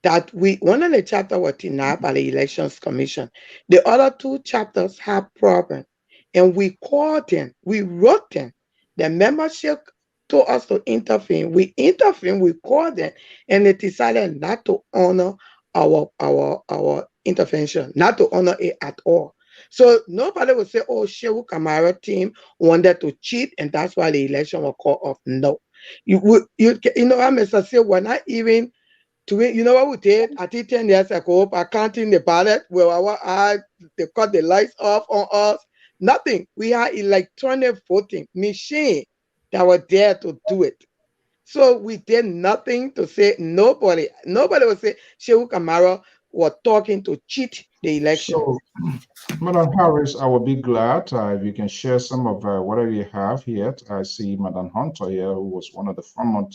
that one of the chapters was denied by the Elections Commission. The other 2 chapters had problems. And we called them, we wrote them. The membership told us to intervene. We intervened, we called them, and they decided not to honor our intervention, not to honor it at all. So nobody would say, oh, Shehu Kamara team wanted to cheat, and that's why the election was called off. No. You know what, Mr. Say, we're not even you know what we did? I think 10 years ago, by counting the ballot, where they cut the lights off on us. Nothing. We had electronic voting machine that were there to do it. So we did nothing to say nobody would say Shehu Kamara was talking to cheat the election. So, Madam Harris, I would be glad if you can share some of whatever you have here. I see Madam Hunter here, who was one of the former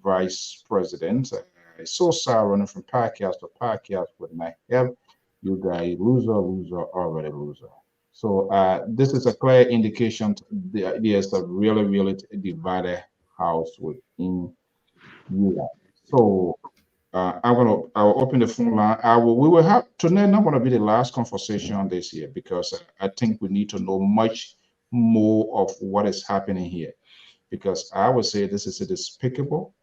vice presidents. I saw Sarah running from podcast to podcast with my help. You guys, loser, already loser. So this is a clear indication there's a really, really divided house within ULAA. So I'll open the phone line. We will have tonight. Not going to be the last conversation on this here because I think we need to know much more of what is happening here. Because I would say this is despicable.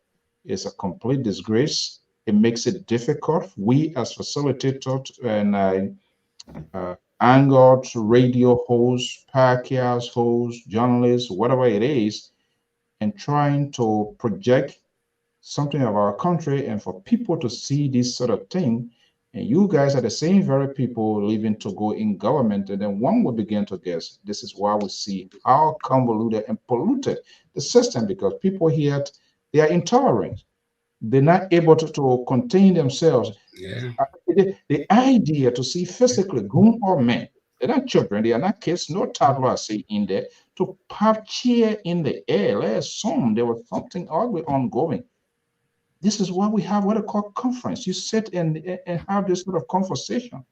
It's a complete disgrace. It makes it difficult. We as facilitators and angered radio hosts, podcast hosts, journalists, whatever it is, and trying to project something of our country and for people to see this sort of thing. And you guys are the same very people leaving to go in government. And then one will begin to guess this is why we see how convoluted and polluted the system, because people here, they are intolerant. They're not able to contain themselves. Yeah. The idea to see physically grown or men, they're not children, they are not kids, no toddlers see in there, to pop cheer in the air. Let's assume there was something ugly ongoing. This is why we have what I call conference. You sit and have this sort of conversation.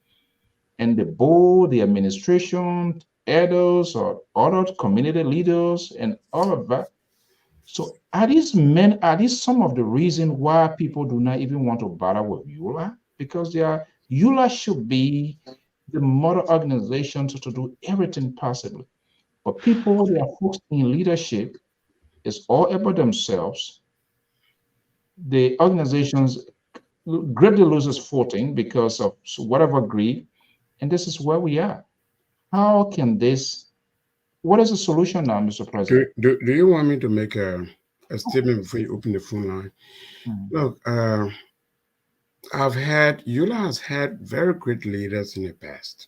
And the board, the administration, elders, or other community leaders, and all of that. So are these some of the reasons why people do not even want to bother with ULAA? Because ULAA should be the mother organization to do everything possible. But people, they are folks in leadership, it's all about themselves. The organizations greatly loses footing because of whatever greed, and this is where we are. How can this? What is the solution now, Mr. President? Do you want me to make a statement before you open the phone line? Look, ULAA has had very great leaders in the past.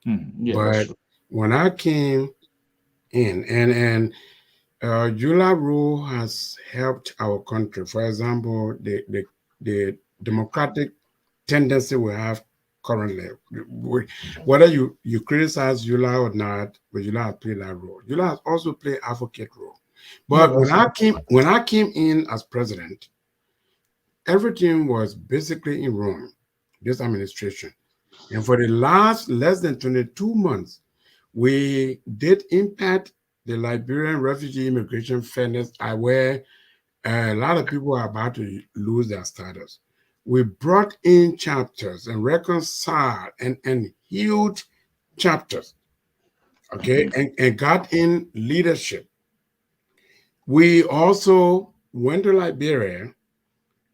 Yeah, but when I came in, and ULAA rule has helped our country. For example, the democratic tendency we have currently, whether you criticize ULAA or not, but ULAA has played that role. ULAA has also played advocate role. But when I came in as president, everything was basically in ruin, this administration. And for the last less than 22 months, we did impact the Liberian refugee immigration fairness, where a lot of people are about to lose their status. We brought in chapters and reconciled and healed chapters, okay, and got in leadership. We also went to Liberia,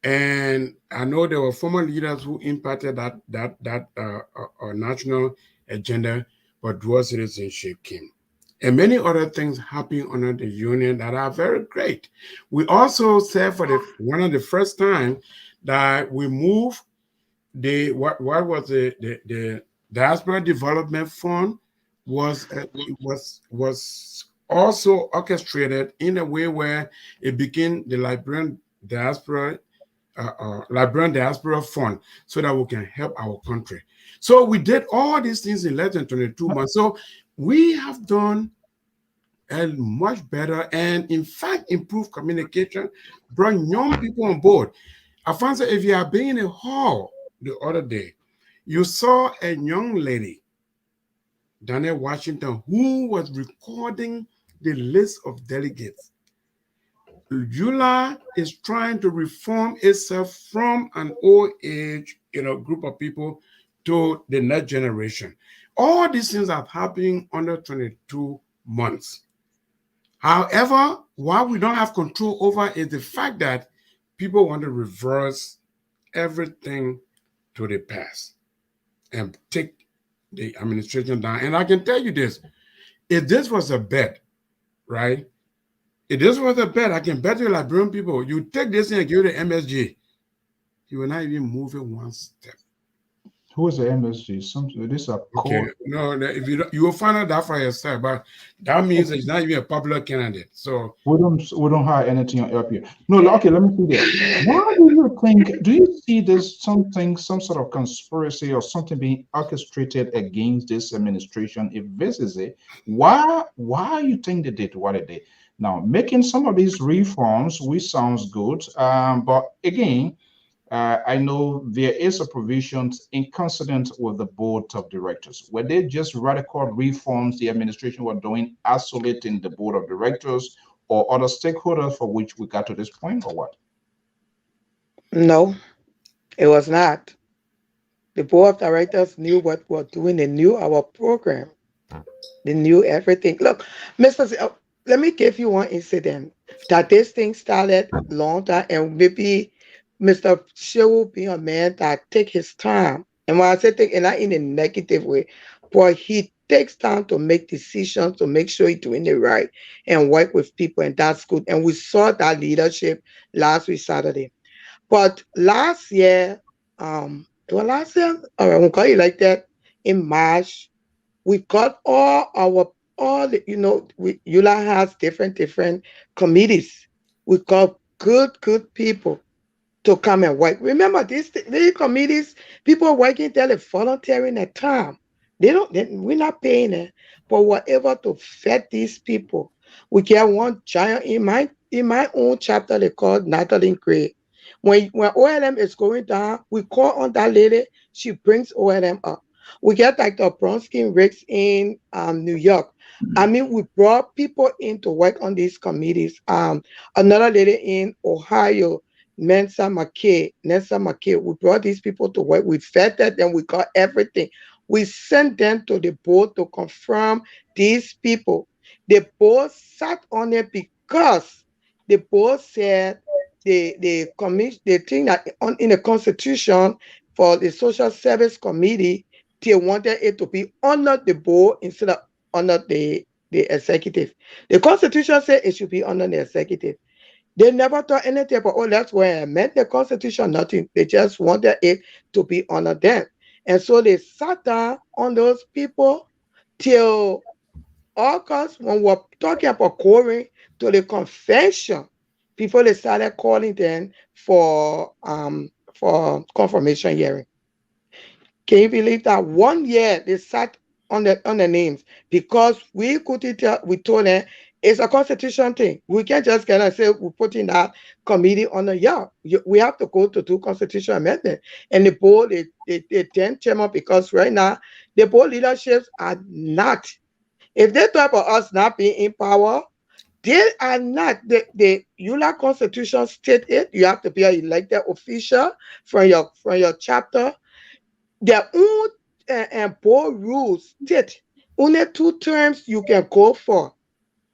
and I know there were former leaders who impacted that national agenda, but dual citizenship came. and many other things happening under the union that are very great. We also said for one of the first time that we moved what was the Diaspora Development Fund was also orchestrated in a way where it became the Liberian Diaspora Fund, so that we can help our country. So we did all these things in less than 22 months. So we have done much better, and in fact improved communication, brought young people on board. Alfonso, if you have been in a hall the other day, you saw a young lady, Danielle Washington, who was recording the list of delegates. ULAA is trying to reform itself from an old age, group of people to the next generation. All these things are happening under 22 months. However, what we don't have control over is the fact that people want to reverse everything to the past and take the administration down. And I can tell you this, if this was a bet, right? If this was a bet, I can bet you Liberian people, you take this thing and give it to MSG, you will not even move it one step. Who is the MSG? This are okay. No, if you will find out that for yourself, but that means it's not even a popular candidate. So we don't hire anything on LPR. No, okay, let me see that. Why do you think? Do you see there's some sort of conspiracy or something being orchestrated against this administration? If this is it, why you think they did what they did? Now, making some of these reforms, which sounds good, but again. I know there is a provision inconsistent with the board of directors. Were they just radical reforms the administration were doing, isolating the board of directors or other stakeholders for which we got to this point, or what? No, it was not. The board of directors knew what we were doing. They knew our program. They knew everything. Look, let me give you one incident that this thing started long time, and maybe Mr. Shehu being a man that take his time. And when I say take, and not in a negative way, but he takes time to make decisions, to make sure he's doing it right and work with people, and that's good. And we saw that leadership last week, Saturday. But last year, all right, we'll call it like that, in March, we got ULAA has different committees. We got good people to come and work. Remember, these committees, people working there, they're volunteering their time. We're not paying it, but whatever to vet these people. We get one giant in my own chapter they called Natalie Gray. When OLM is going down, we call on that lady, she brings OLM up. We get like the brown skin rigs in New York. I mean, we brought people in to work on these committees. Another lady in Ohio, Nancy McKay, we brought these people to work. We vetted them. We got everything. We sent them to the board to confirm these people. The board sat on it because the board said the thing that in the Constitution for the Social Service Committee, they wanted it to be under the board instead of under the executive. The Constitution said it should be under the executive. They never thought anything about, that's why I amend the Constitution, nothing. They just wanted it to be under them. And so they sat down on those people till August, when we're talking about going to the convention, people they started calling them for confirmation hearing. Can you believe that 1 year they sat on the names because we couldn't tell, we told them it's a constitution thing. We can't just get and say we're putting that committee on a year. We have to go to do constitutional amendment. And the board, they tend chairman because right now the board leaderships are not. If they talk about us not being in power, they are not. The ULAA Constitution state it. You have to be an elected official from your chapter. Their own board rules state only 2 terms you can go for.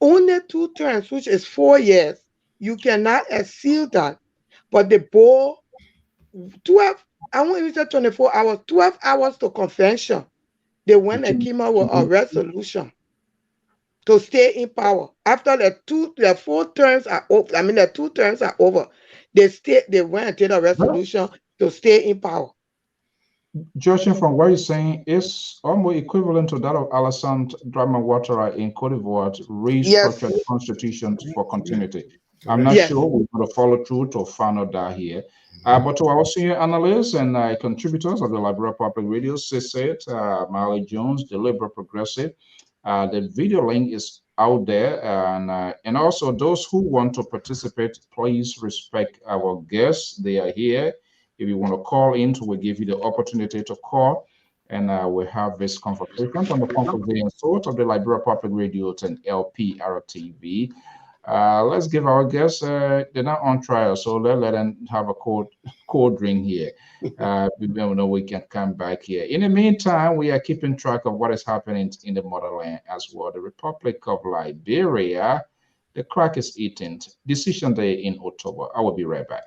Only 2 terms, which is 4 years. You cannot exceed that. But the board, 12, I won't even say 24 hours, 12 hours to convention. They went and came out with a resolution to stay in power. After the 4 terms are over, I mean the 2 terms are over, they went and did a resolution to stay in power. Judging from what you're saying, is almost equivalent to that of Alassane Dramane Ouattara in Cote d'Ivoire to restructure the constitution for continuity. I'm not sure we're going to follow through to find out that here. But to our senior analysts and contributors of the Liberia Public Radio, Sisset, Marley Jones, the Liberal Progressive, the video link is out there. And also those who want to participate, please respect our guests. They are here. If you want to call in, we'll give you the opportunity to call, and we'll have this conversation on the conversation sort of the Liberia Public Radio and LPR-TV. Let's give our guests, they're not on trial, so let them have a cold drink here. We know we can come back here. In the meantime, we are keeping track of what is happening in the motherland as well. The Republic of Liberia, the crack is eaten. Decision day in October. I will be right back.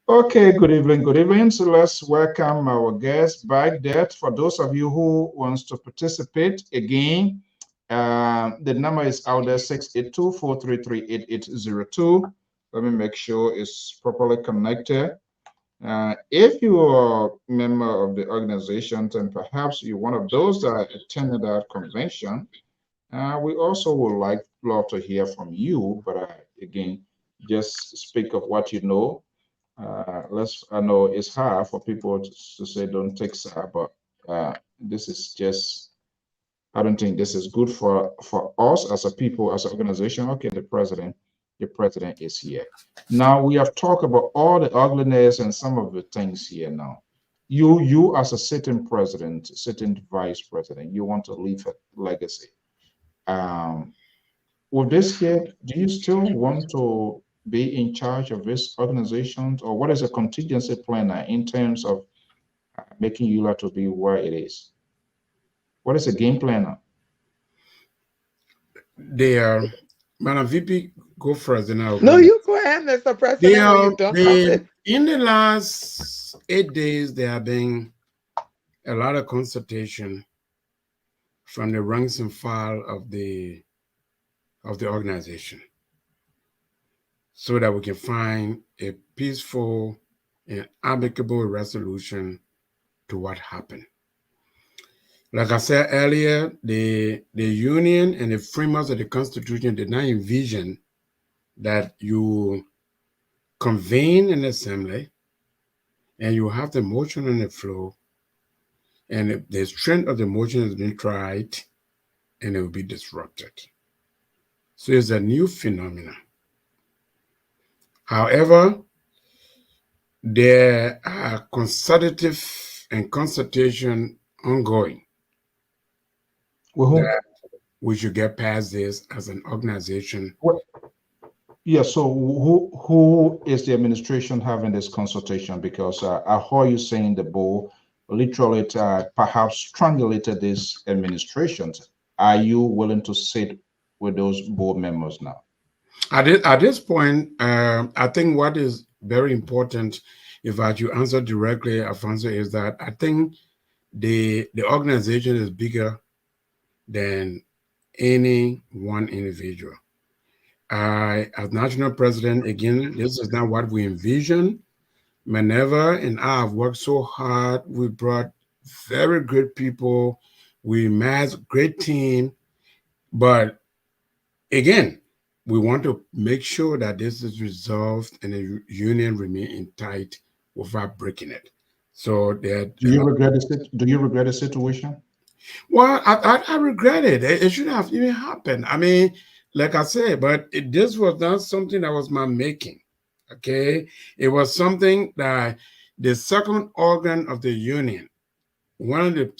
Okay, good evening, good evening. So let's welcome our guests back there. For those of you who wants to participate again, the number is out there, 682-433-8802. Let me make sure it's properly connected. If you are a member of the organization and perhaps you're one of those that attended that convention, we also would love to hear from you, but again, just speak of what you know. I know it's hard for people to say don't take SAR, but this is just, I don't think this is good for us as a people, as an organization. Okay, the president is here. Now we have talked about all the ugliness and some of the things here now. You as a sitting president, sitting vice president, you want to leave a legacy. With this here, do you still want to be in charge of this organization, or what is a contingency plan in terms of making ULAA to be where it is? What is a game plan now? They are, Madam VP, go first. No, you go ahead, Mr. President. In the last 8 days, there have been a lot of consultation from the ranks and file of the organization, so that we can find a peaceful and amicable resolution to what happened. Like I said earlier, the union and the framers of the Constitution did not envision that you convene an assembly and you have the motion on the floor, and the strength of the motion has been tried and it will be disrupted. So it's a new phenomenon. However, there are consultative and consultation ongoing that we should get past this as an organization. Yeah, so who is the administration having this consultation? Because I heard you saying the board literally perhaps strangulated this administration. Are you willing to sit with those board members now? At this point, I think what is very important, if I should answer directly, Alfonso, is that I think the organization is bigger than any one individual. As national president, again, this is not what we envision. Maneuver and I have worked so hard. We brought very good people. We amassed a great team. But again, we want to make sure that this is resolved and the union remain tight without breaking it. So that do you regret the situation? Well, I regret it. It shouldn't have even happened. I mean, like I said, but this was not something that was my making. Okay, it was something that the second organ of the union, one of the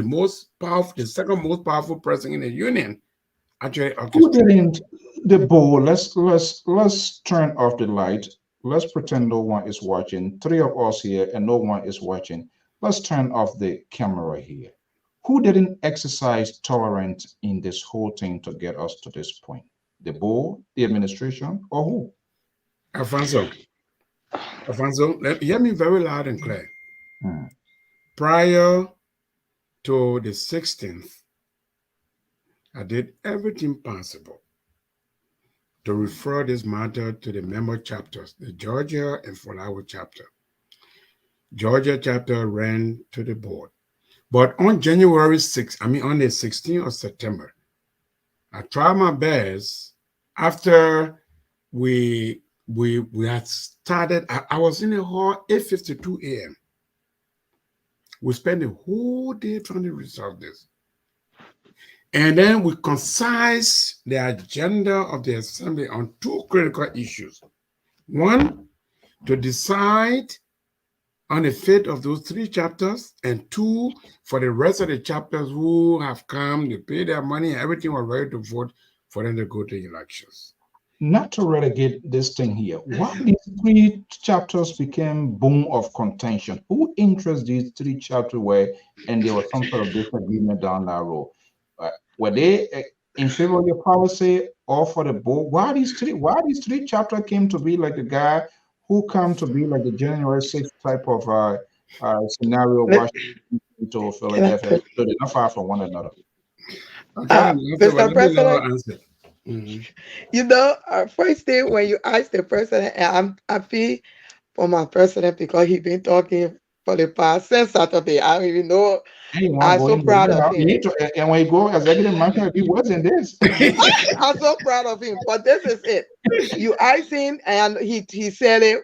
most powerful, the second most powerful person in the union, actually. Who didn't the board? Let's turn off the light. Let's pretend no one is watching. 3 of us here and no one is watching. let's turn off the camera here. Who didn't exercise tolerance in this whole thing to get us to this point? The board, the administration, or who? Alfonso, hear me very loud and clear. Prior to the 16th, I did everything possible to refer this matter to the member chapters, the Georgia and Flower chapter. Georgia chapter ran to the board. But on January 6th, on the 16th of September, I tried my best. After we had started, I was in the hall 8:52 a.m. We spent the whole day trying to resolve this. And then we concise the agenda of the assembly on two critical issues. One, to decide on the fate of those three chapters, and two, for the rest of the chapters who have come, they pay their money, and everything was ready to vote for them to go to elections. Not to relegate this thing here, why these three chapters became bone of contention? Who interests these three chapters were, and there was some sort of disagreement down that road? Were they in favor of your policy or for the board? Why these three chapters came to be like the guy who come to be like the January 6th type of scenario, Washington to Philadelphia? So they're not far from one another. Mr. President, you know, first thing when you ask the president, and I'm happy for my president because he's been talking for the past since Saturday. I don't even know. I'm so proud of him. And when you go executive mansion, he wasn't this. I'm so proud of him. But this is it. You ask him, and he said it.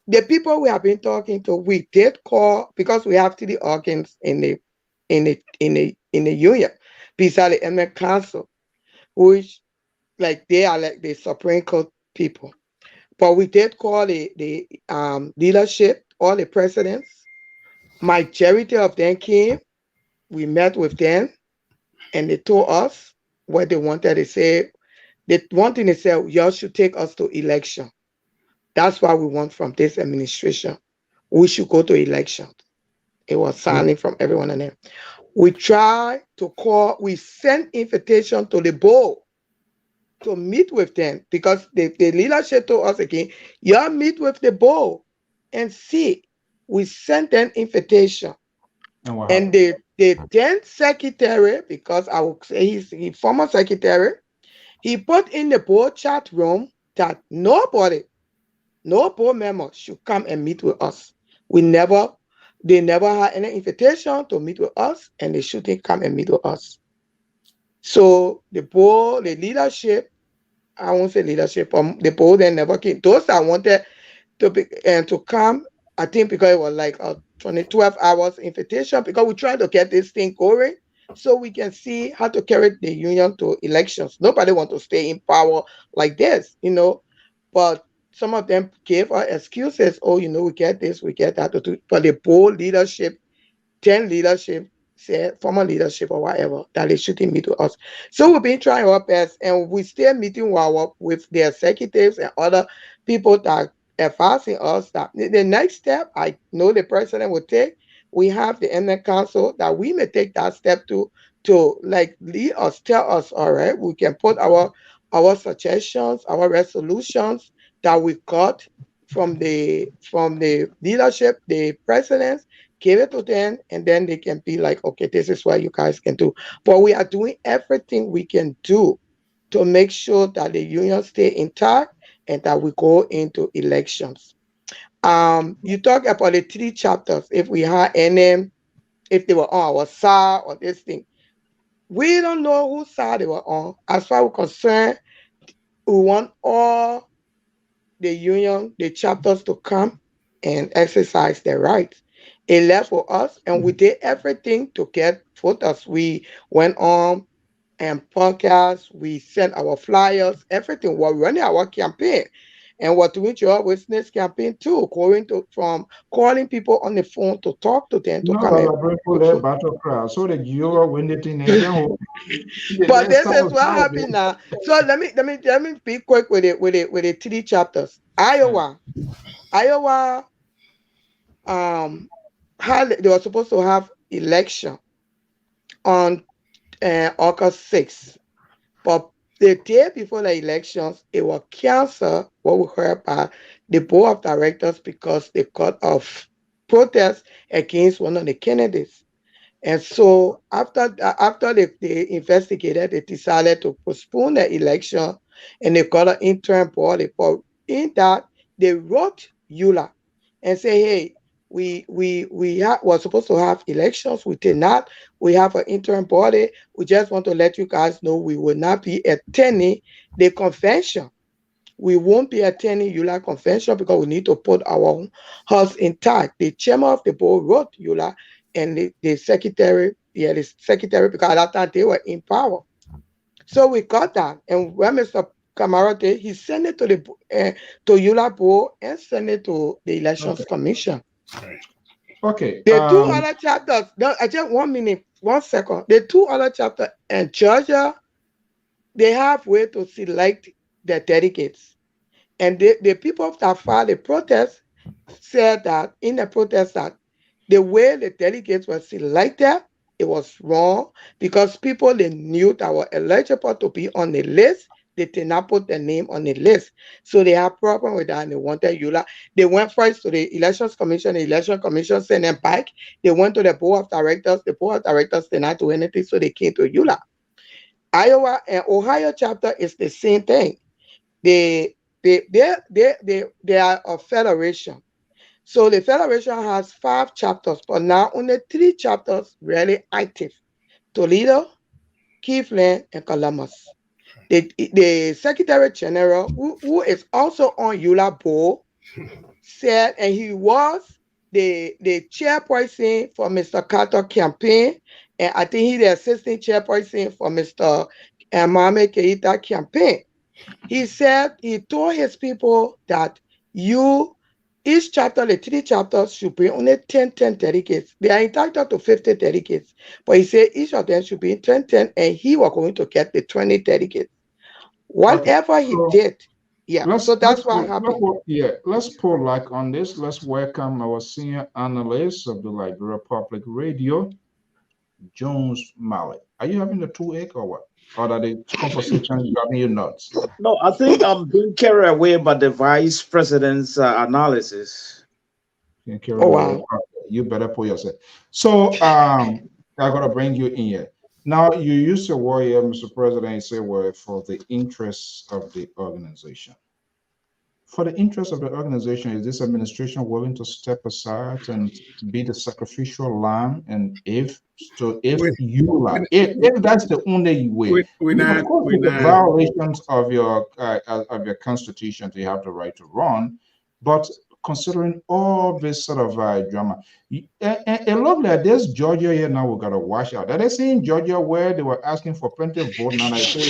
The people we have been talking to, we did call because we have 3 organs in the union, besides the eminent council, which like they are like the Supreme Court people. But we did call the leadership, all the presidents. Majority of them came. We met with them, and they told us what they wanted. They said, one thing they said, y'all should take us to election. That's what we want from this administration. We should go to election. It was signing from everyone in there. We tried to call, we sent invitation to the board to meet with them because the leadership told us again, y'all meet with the board and see. We sent them invitation. And the then secretary, because I would say he's former secretary, he put in the board chat room that no board member should come and meet with us. They never had any invitation to meet with us, and they shouldn't come and meet with us. So the board, the leadership, I won't say leadership, the board then never came. Those that wanted to come, I think because it was like a 12 hours invitation, because we tried to get this thing going so we can see how to carry the union to elections. Nobody wants to stay in power like this, you know, but some of them gave us excuses. Oh, you know, we get this, we get that. But the board leadership, 10 leadership, said, former leadership or whatever, that they shouldn't meet with us. So we've been trying our best, and we still meeting with the executives and other people that advising us that the next step, I know the president will take. We have the eminent council that we may take that step to like lead us, tell us, all right, we can put our suggestions, our resolutions that we got from the leadership, the presidents, give it to them, and then they can be like, okay, this is what you guys can do. But we are doing everything we can do to make sure that the union stay intact and that we go into elections. You talk about the 3 chapters. If we had any, if they were on our side or this thing, we don't know whose side they were on. As far as we're concerned, we want all the union, the chapters to come and exercise their rights. It left for us, and we did everything to get voters. We went on and podcasts, we sent our flyers, everything. We're running our campaign. And we're doing your witness campaign too, from calling people on the phone to talk to them to come in. So the Jehovah when the teenager. But this is what happened now. So let me be quick with the 3 chapters. Iowa, they were supposed to have election on August 6th, but the day before the elections, it was canceled, what we heard by the board of directors, because they cut off protests against one of the candidates. And so after they investigated, they decided to postpone the election, and they got an interim body. But in that, they wrote ULAA and say, hey, we were supposed to have elections. We did not. We have an interim body. We just want to let you guys know we will not be attending the convention. We won't be attending ULAA convention because we need to put our house intact. The chairman of the board wrote ULAA, and the secretary, the secretary, because at that time they were in power. So we got that. And when Mr. Kamara did, he sent it to the to ULAA board and sent it to the Elections Commission. Okay. The two other chapters, I just 1 minute, 1 second. The two other chapters in Georgia, they have way to select the delegates. And the people that filed the protest said that in the protest that the way the delegates were selected, it was wrong, because people they knew that were eligible to be on the list, they did not put their name on the list. So they had problem with that, and they wanted ULAA. They went first to the Elections Commission. The Election Commission sent them back. They went to the board of directors. The board of directors did not do anything, so they came to ULAA. Iowa and Ohio chapter is the same thing. They are a federation. So the federation has 5 chapters, but now only 3 chapters really active: Toledo, Cleveland, and Columbus. The Secretary General, who is also on ULAA board, said, and he was the chairperson for Mr. Carter campaign, and I think he's the assistant chairperson for Mr. Mohamed Keita campaign. He said, he told his people that each chapter, the 3 chapters, should be only 10 delegates. They are entitled to 50 delegates. But he said each of them should be 10, and he was going to get the 20 delegates. Whatever he did, yeah. So that's what happened. Let's pull like on this. Let's welcome our senior analyst of the Liberia Public Radio, Jones Mallett. Are you having the 2-egg or what? Or that the conversation is driving you nuts? No, I think I'm being carried away by the vice president's analysis. Wow. You better pull yourself. So I gotta bring you in here. Now you use your word here, Mr. President, you say, well, for the interests of the organization. For the interest of the organization, is this administration willing to step aside and be the sacrificial lamb? And if that's the only way, the violations of your constitution, you have the right to run, but considering all this sort of drama, it looked like this Georgia here now we got to watch out. That they see in Georgia where they were asking for plenty of vote, and I say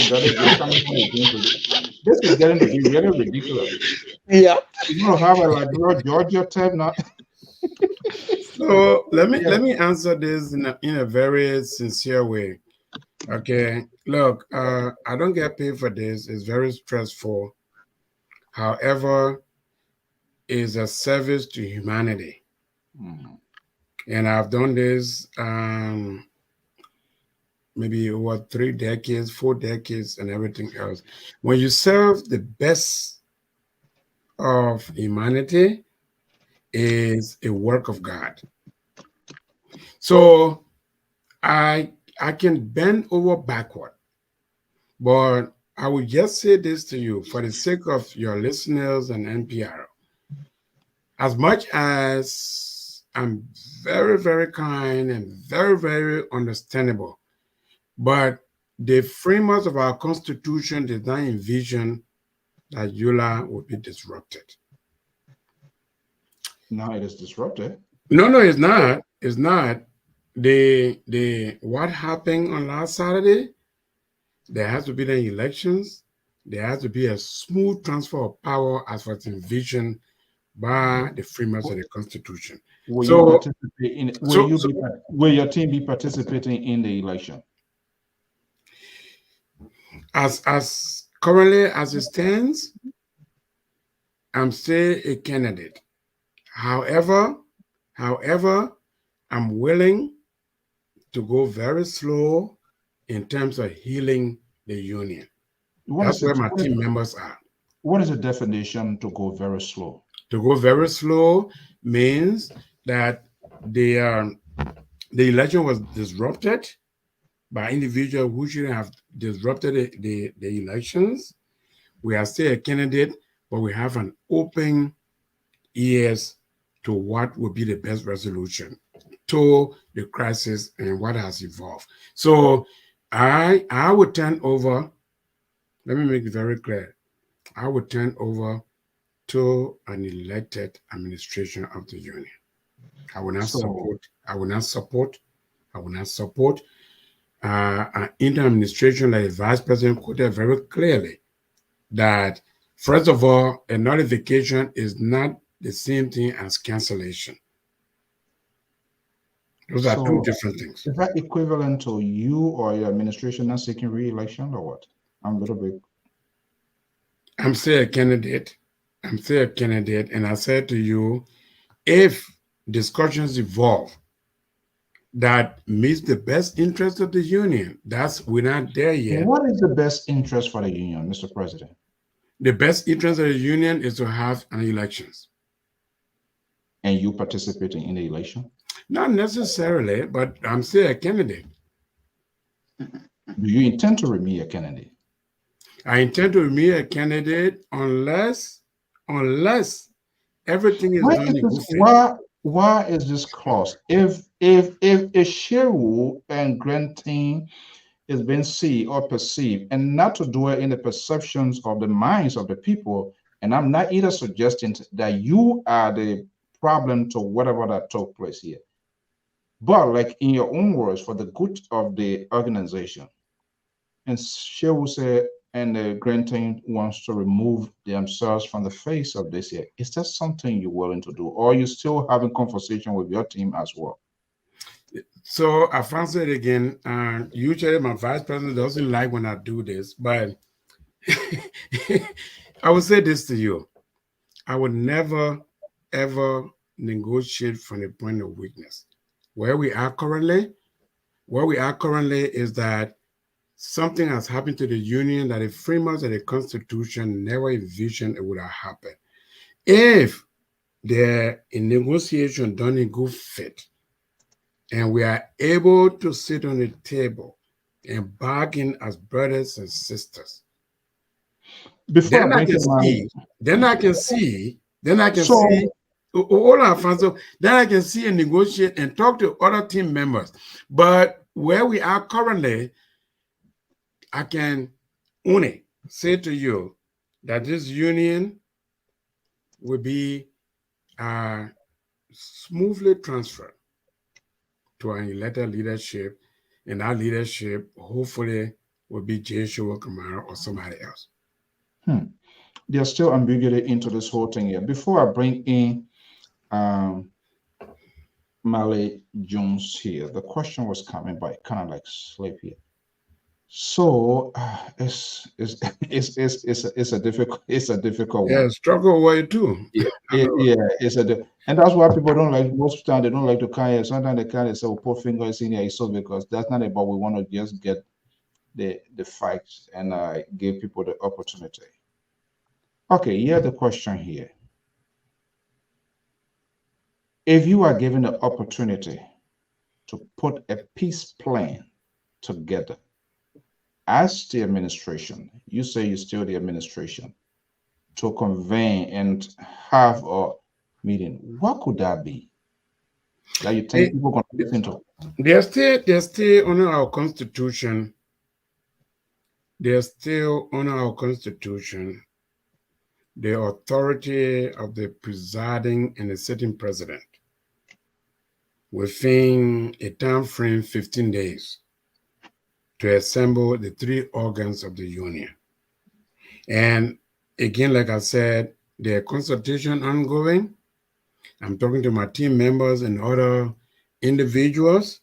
this is getting to be really ridiculous. Yeah, you don't have a like Georgia type now. So let me answer this in a very sincere way. Okay, look, I don't get paid for this. It's very stressful. However, it's a service to humanity. And I've done this maybe over 3 decades, 4 decades, and everything else. When you serve the best of humanity, is a work of God. So I can bend over backward, but I will just say this to you for the sake of your listeners and NPR. As much as I'm very, very kind and very, very understandable, but the framers of our Constitution did not envision that ULAA would be disrupted. Now it is disrupted. No, it's not. It's not. What happened on last Saturday, there has to be the elections. There has to be a smooth transfer of power as was envisioned by the framers of the Constitution. Will your team be participating in the election? As currently as it stands, I'm still a candidate. However, I'm willing to go very slow in terms of healing the union. That's where my team members are. What is the definition to go very slow? To go very slow means that the election was disrupted by individuals who shouldn't have disrupted the elections. We are still a candidate, but we have an open ears to what would be the best resolution to the crisis and what has evolved. So I would turn over, let me make it very clear, I would turn over to an elected administration of the union. I will not support an interim administration like the vice president quoted very clearly that, first of all, a nullification is not the same thing as cancellation. Those are two different things. Is that equivalent to you or your administration not seeking re-election or what? I'm a little bit. I'm still a candidate. And I said to you, if discussions evolve that meets the best interest of the union, we're not there yet. What is the best interest for the union, Mr. President? The best interest of the union is to have an elections. And you participating in the election? Not necessarily, but I'm still a candidate. Do you intend to remain a candidate? I intend to remain a candidate unless everything is done in good faith. Why is this clause? If Shehu and granting is being seen or perceived, and not to dwell in the perceptions of the minds of the people, and I'm not either suggesting that you are the problem to whatever that took place here, but like in your own words, for the good of the organization. And Shehu said, and the granting wants to remove themselves from the face of this year. Is that something you're willing to do, or are you still having conversation with your team as well? So I've answered again. Usually my vice president doesn't like when I do this, but I will say this to you. I would never, ever negotiate from the point of weakness. Where we are currently is that something has happened to the union that the framers of the Constitution never envisioned it would have happened. If there is negotiation done in good faith, and we are able to sit on the table and bargain as brothers and sisters, then I can see and negotiate and talk to other team members. But where we are currently, I can only say to you that this union will be smoothly transferred to an elected leadership, and that leadership hopefully will be Joshua Kamara or somebody else. There's still ambiguity into this whole thing here. Before I bring in Mally Jones here, the question was coming by kind of like sleep here. So it's a difficult one. Yeah, struggle way too. And that's why people don't like, most of the time they don't like to kind of, sometimes they kind of say, well, put fingers in here, so because that's not about, we want to just get the facts and give people the opportunity. Okay, here's the question here. If you are given the opportunity to put a peace plan together as the administration, you say you're still the administration, to convene and have a meeting, what could that be that you think people are going to listen to? They're still under our constitution. They're still under our constitution the authority of the presiding and the sitting president within a time frame 15 days to assemble the three organs of the union. And again, like I said, the consultation ongoing. I'm talking to my team members and other individuals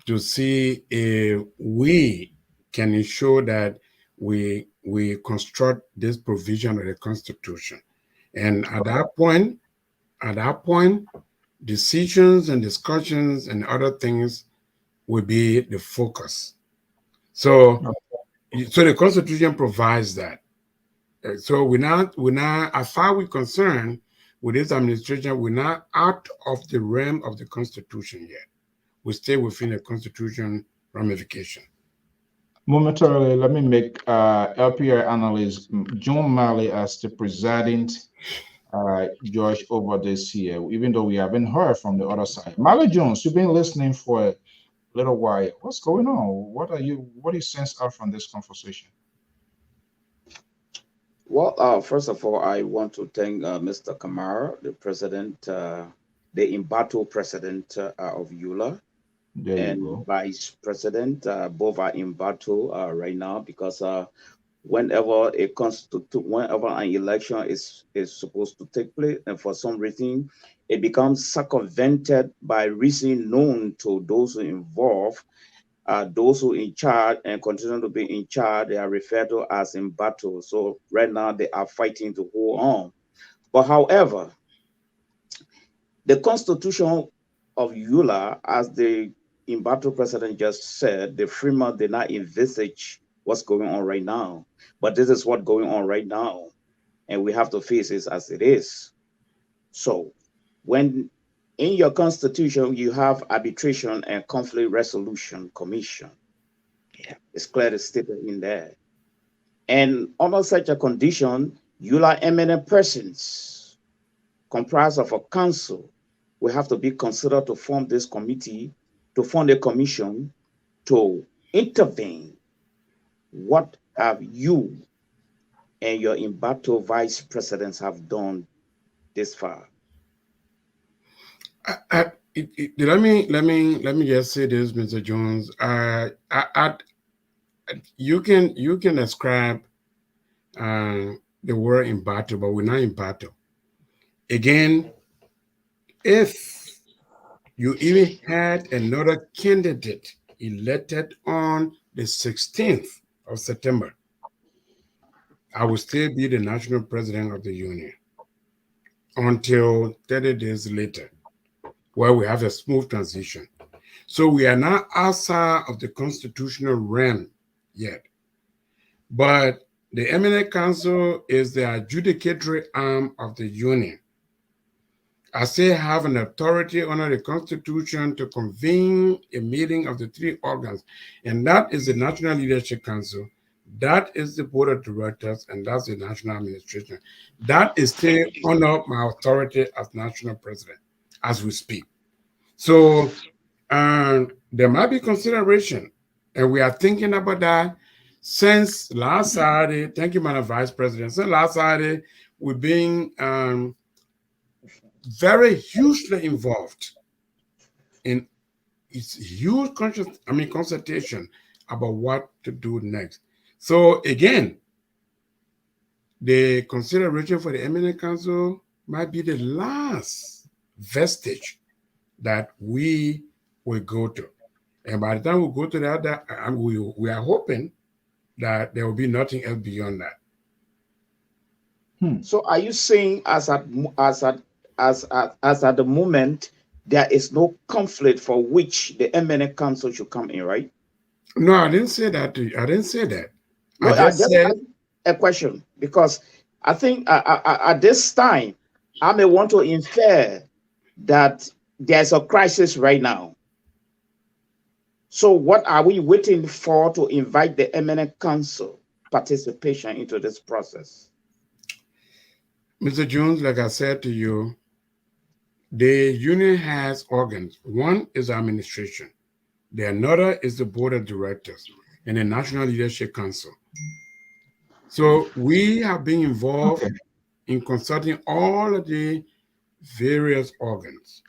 to see if we can ensure that we construct this provision of the Constitution. And at that point, decisions and discussions and other things will be the focus. So the Constitution provides that. So we're not, as far as we're concerned with this administration, we're not out of the realm of the Constitution yet. We stay within the Constitution ramification. Momentarily, let me make LPR analyst John Malley as the presiding judge over this here, even though we haven't heard from the other side. Malley Jones, you've been listening for a little while. What's going on? What do you sense out from this conversation? Well, first of all, I want to thank Mr. Kamara, the president, the in-battle president of ULAA, and vice president. Both are in battle right now because whenever an election is supposed to take place, and for some reason it becomes circumvented by reason known to those who involved. Those who in charge and continue to be in charge, they are referred to as in battle. So right now they are fighting to hold on. But however, the Constitution of ULAA, as the in battle president just said, the Fremont did not envisage what's going on right now. But this is what's going on right now. And we have to face it as it is. So when in your Constitution, you have Arbitration and Conflict Resolution Commission. Yeah. It's clearly stated in there. And under such a condition, ULAA eminent persons comprised of a council will have to be considered to form this committee, to form a commission to intervene. What have you and your in-battle vice presidents have done this far? Let me just say this, Mr. Jones. You can ascribe the word in battle, but we're not in battle. Again, if you even had another candidate elected on the 16th of September, I would still be the national president of the union until 30 days later, where we have a smooth transition. So we are not outside of the constitutional realm yet. But the Eminent Council is the adjudicatory arm of the union. I still have an authority under the Constitution to convene a meeting of the three organs, and that is the National Leadership Council, that is the Board of Directors, and that's the National Administration. That is still under my authority as National President as we speak. So there might be consideration, and we are thinking about that since last Saturday. Thank you, Madam Vice President. Since last Saturday, we've been very hugely involved in its huge consultation about what to do next. So again, the consideration for the Eminent Council might be the last vestige that we will go to. And by the time we go to that, we are hoping that there will be nothing else beyond that. So are you saying as at the moment, there is no conflict for which the Eminent Council should come in, right? No, I didn't say that to you. I didn't say that. No, I just said a question, because I think at this time, I may want to infer that there's a crisis right now. So what are we waiting for to invite the Eminent Council participation into this process? Mr. Jones, like I said to you, the union has organs. One is administration. The another is the Board of Directors and the National Leadership Council. So we have been involved in consulting all of the various organs.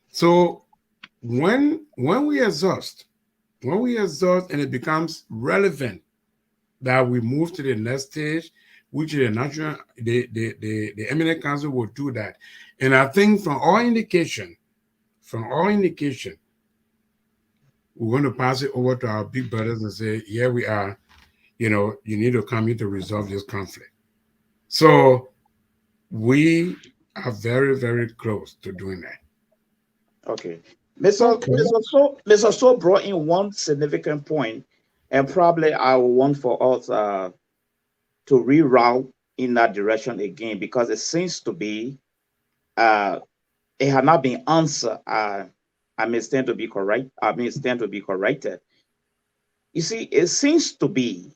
So when we exhaust and it becomes relevant that we move to the next stage, which the Eminent Council will do that. And I think from all indication, we're going to pass it over to our big brothers and say, here we are, you need to come here to resolve this conflict. So we are very, very close to doing that. Okay. Mr. So brought in one significant point, and probably I will want for us to reroute in that direction again, because it seems to be it had not been answered. I may stand to be correct. I may stand to be corrected. You see, it seems to be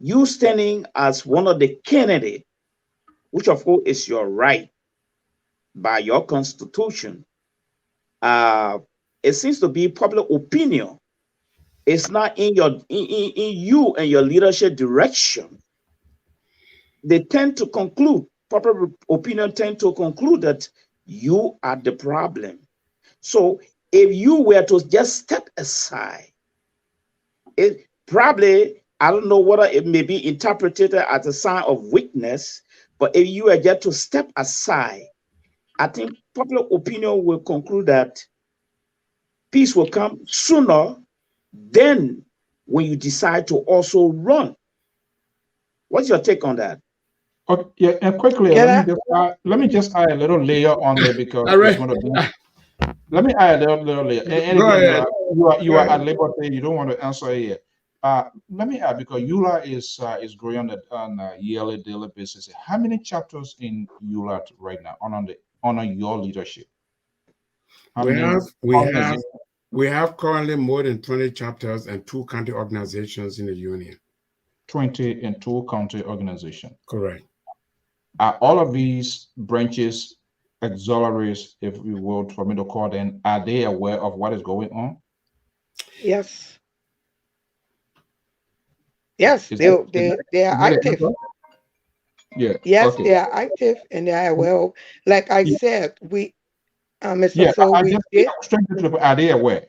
you standing as one of the candidates, which of course is your right by your constitution. It seems to be public opinion. It's not in you and your leadership direction. They tend to conclude, public opinion tend to conclude that you are the problem. So if you were to just step aside, it probably, I don't know whether it may be interpreted as a sign of weakness, but if you were just to step aside, I think public opinion will conclude that peace will come sooner than when you decide to also run. What's your take on that? Okay, yeah, and quickly, let me just add a little layer on there, because it's one of them. Let me add a little layer. And again, you are at liberty. You don't want to answer here. Let me add, because ULAA is growing on a yearly, daily basis. How many chapters in ULAA right now under your leadership? We have currently more than 20 chapters and 2 county organizations in the union. 20 and 2 county organizations. Correct. Are all of these branches, auxiliaries, if you will, for me to call them, are they aware of what is going on? Yes. Yes, they are active. Yeah. Yes, okay. They are active, and they are aware. Like I said, we, Mr. Yeah, So we did. Are they aware?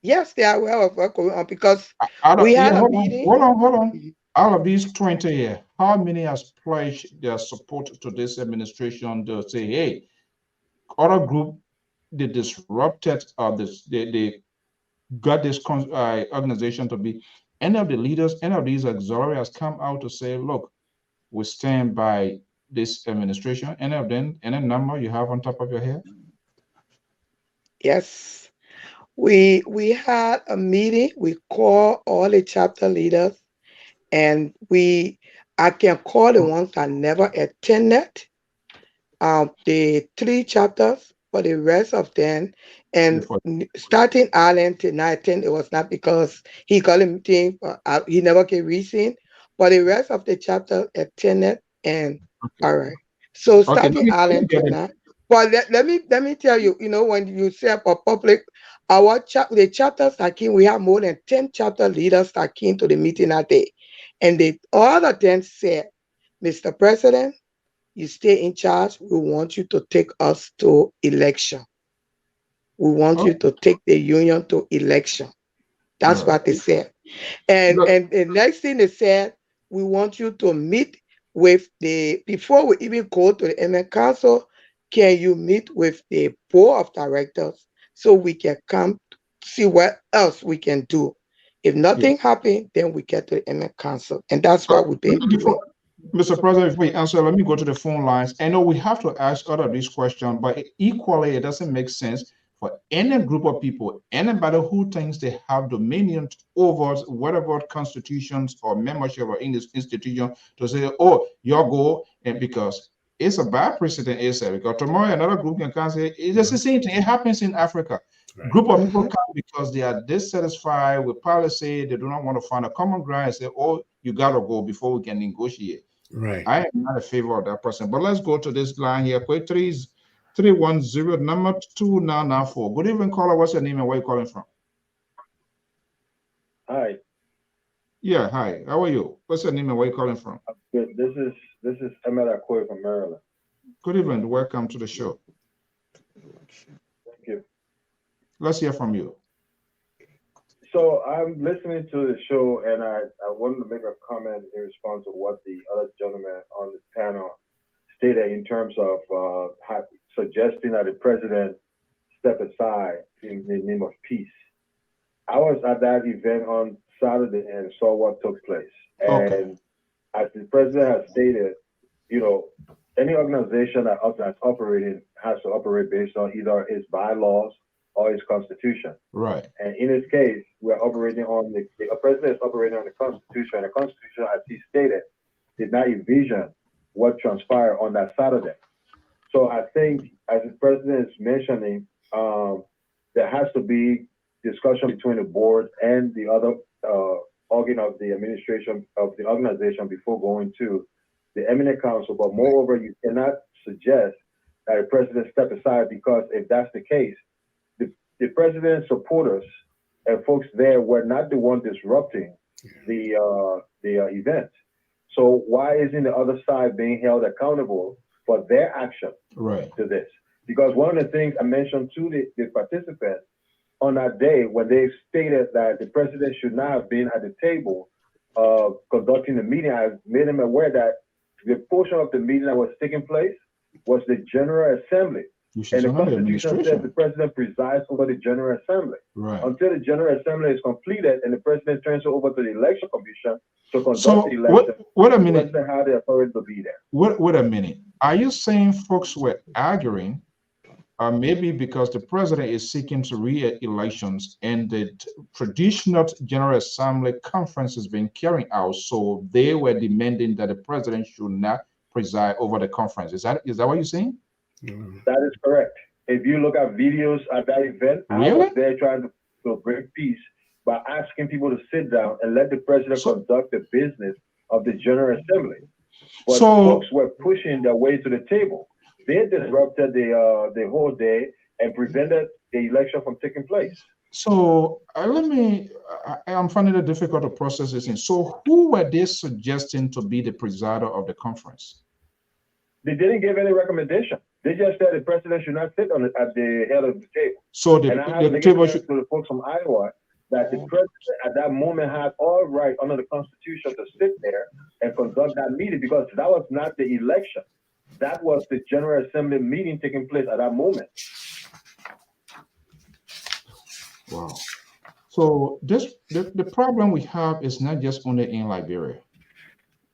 Yes, they are aware of what's going on, because we had a meeting. Hold on. Out of these 20 here, how many has pledged their support to this administration to say, hey, other group, they disrupted they got this organization to be, any of the leaders, any of these auxiliaries has come out to say, look, we stand by this administration? Any of them, any number you have on top of your head? Yes. We had a meeting. We called all the chapter leaders, and I can call the ones that never attended, the 3 chapters, for the rest of them. And starting Allen tonight, it was not because he called a meeting, he never gave reason, but the rest of the chapter attended. And all right. So starting Allen tonight. But let me tell you, when you say for public, the chapters that came, we have more than 10 chapter leaders that came to the meeting that day. And all of them said, Mr. President, you stay in charge. We want you to take us to election. We want you to take the union to election. That's what they said. And the next thing they said, we want you to meet with before we even go to the MN Council, can you meet with the board of directors so we can come see what else we can do? If nothing happens, then we get to the MN Council. And that's what we've been doing. Mr. President, if we answer, let me go to the phone lines. I know we have to ask all of these questions, but equally, it doesn't make sense for any group of people, anybody who thinks they have dominion over whatever constitutions or membership or in this institution, to say, oh, your goal, and because it's a bad precedent, because tomorrow another group can come say, it's the same thing. It happens in Africa. Right. Group of people come because they are dissatisfied with policy. They do not want to find a common ground and say, oh, you got to go before we can negotiate. Right. I am not in favor of that person. But let's go to this line here. Quick, 310, number 2994. Good evening, caller. What's your name and where are you calling from? Hi. Yeah, hi. How are you? What's your name and where are you calling from? Good. This is Ahmed Akoy from Maryland. Good evening. Welcome to the show. Thank you. Let's hear from you. So I'm listening to the show, and I wanted to make a comment in response to what the other gentleman on this panel stated in terms of suggesting that the president step aside in the name of peace. I was at that event on Saturday and saw what took place. And as the president has stated, any organization that's operating has to operate based on either its bylaws or its constitution. Right. And in this case, we're operating on the president is operating on the constitution. And the constitution, as he stated, did not envision what transpired on that Saturday. So I think, as the president is mentioning, there has to be discussion between the board and the other organ of the administration of the organization before going to the eminent council. But moreover, you cannot suggest that the president step aside, because if that's the case, the president's supporters and folks there were not the one disrupting the event. So why isn't the other side being held accountable for their action to this? Because one of the things I mentioned to the participants on that day when they stated that the president should not have been at the table conducting the meeting, I made them aware that the portion of the meeting that was taking place was the General Assembly. And the Constitution says the president presides over the General Assembly. Until the General Assembly is completed and the president turns it over to the Election Commission to conduct the election, the president had the authority to be there. Wait a minute. Are you saying folks were arguing, maybe because the president is seeking to re-elections and the traditional General Assembly conference is being carried out, so they were demanding that the president should not preside over the conference? Is that what you're saying? That is correct. If you look at videos at that event, I was there trying to bring peace by asking people to sit down and let the president conduct the business of the General Assembly. But folks were pushing their way to the table. They disrupted the whole day and prevented the election from taking place. So I'm finding it difficult to process this in. So who were they suggesting to be the presider of the conference? They didn't give any recommendation. They just said the president should not sit at the head of the table. So the table should to the folks from Iowa that the president at that moment had all right under the Constitution to sit there and conduct that meeting, because that was not the election. That was the General Assembly meeting taking place at that moment. Wow. So the problem we have is not just only in Liberia.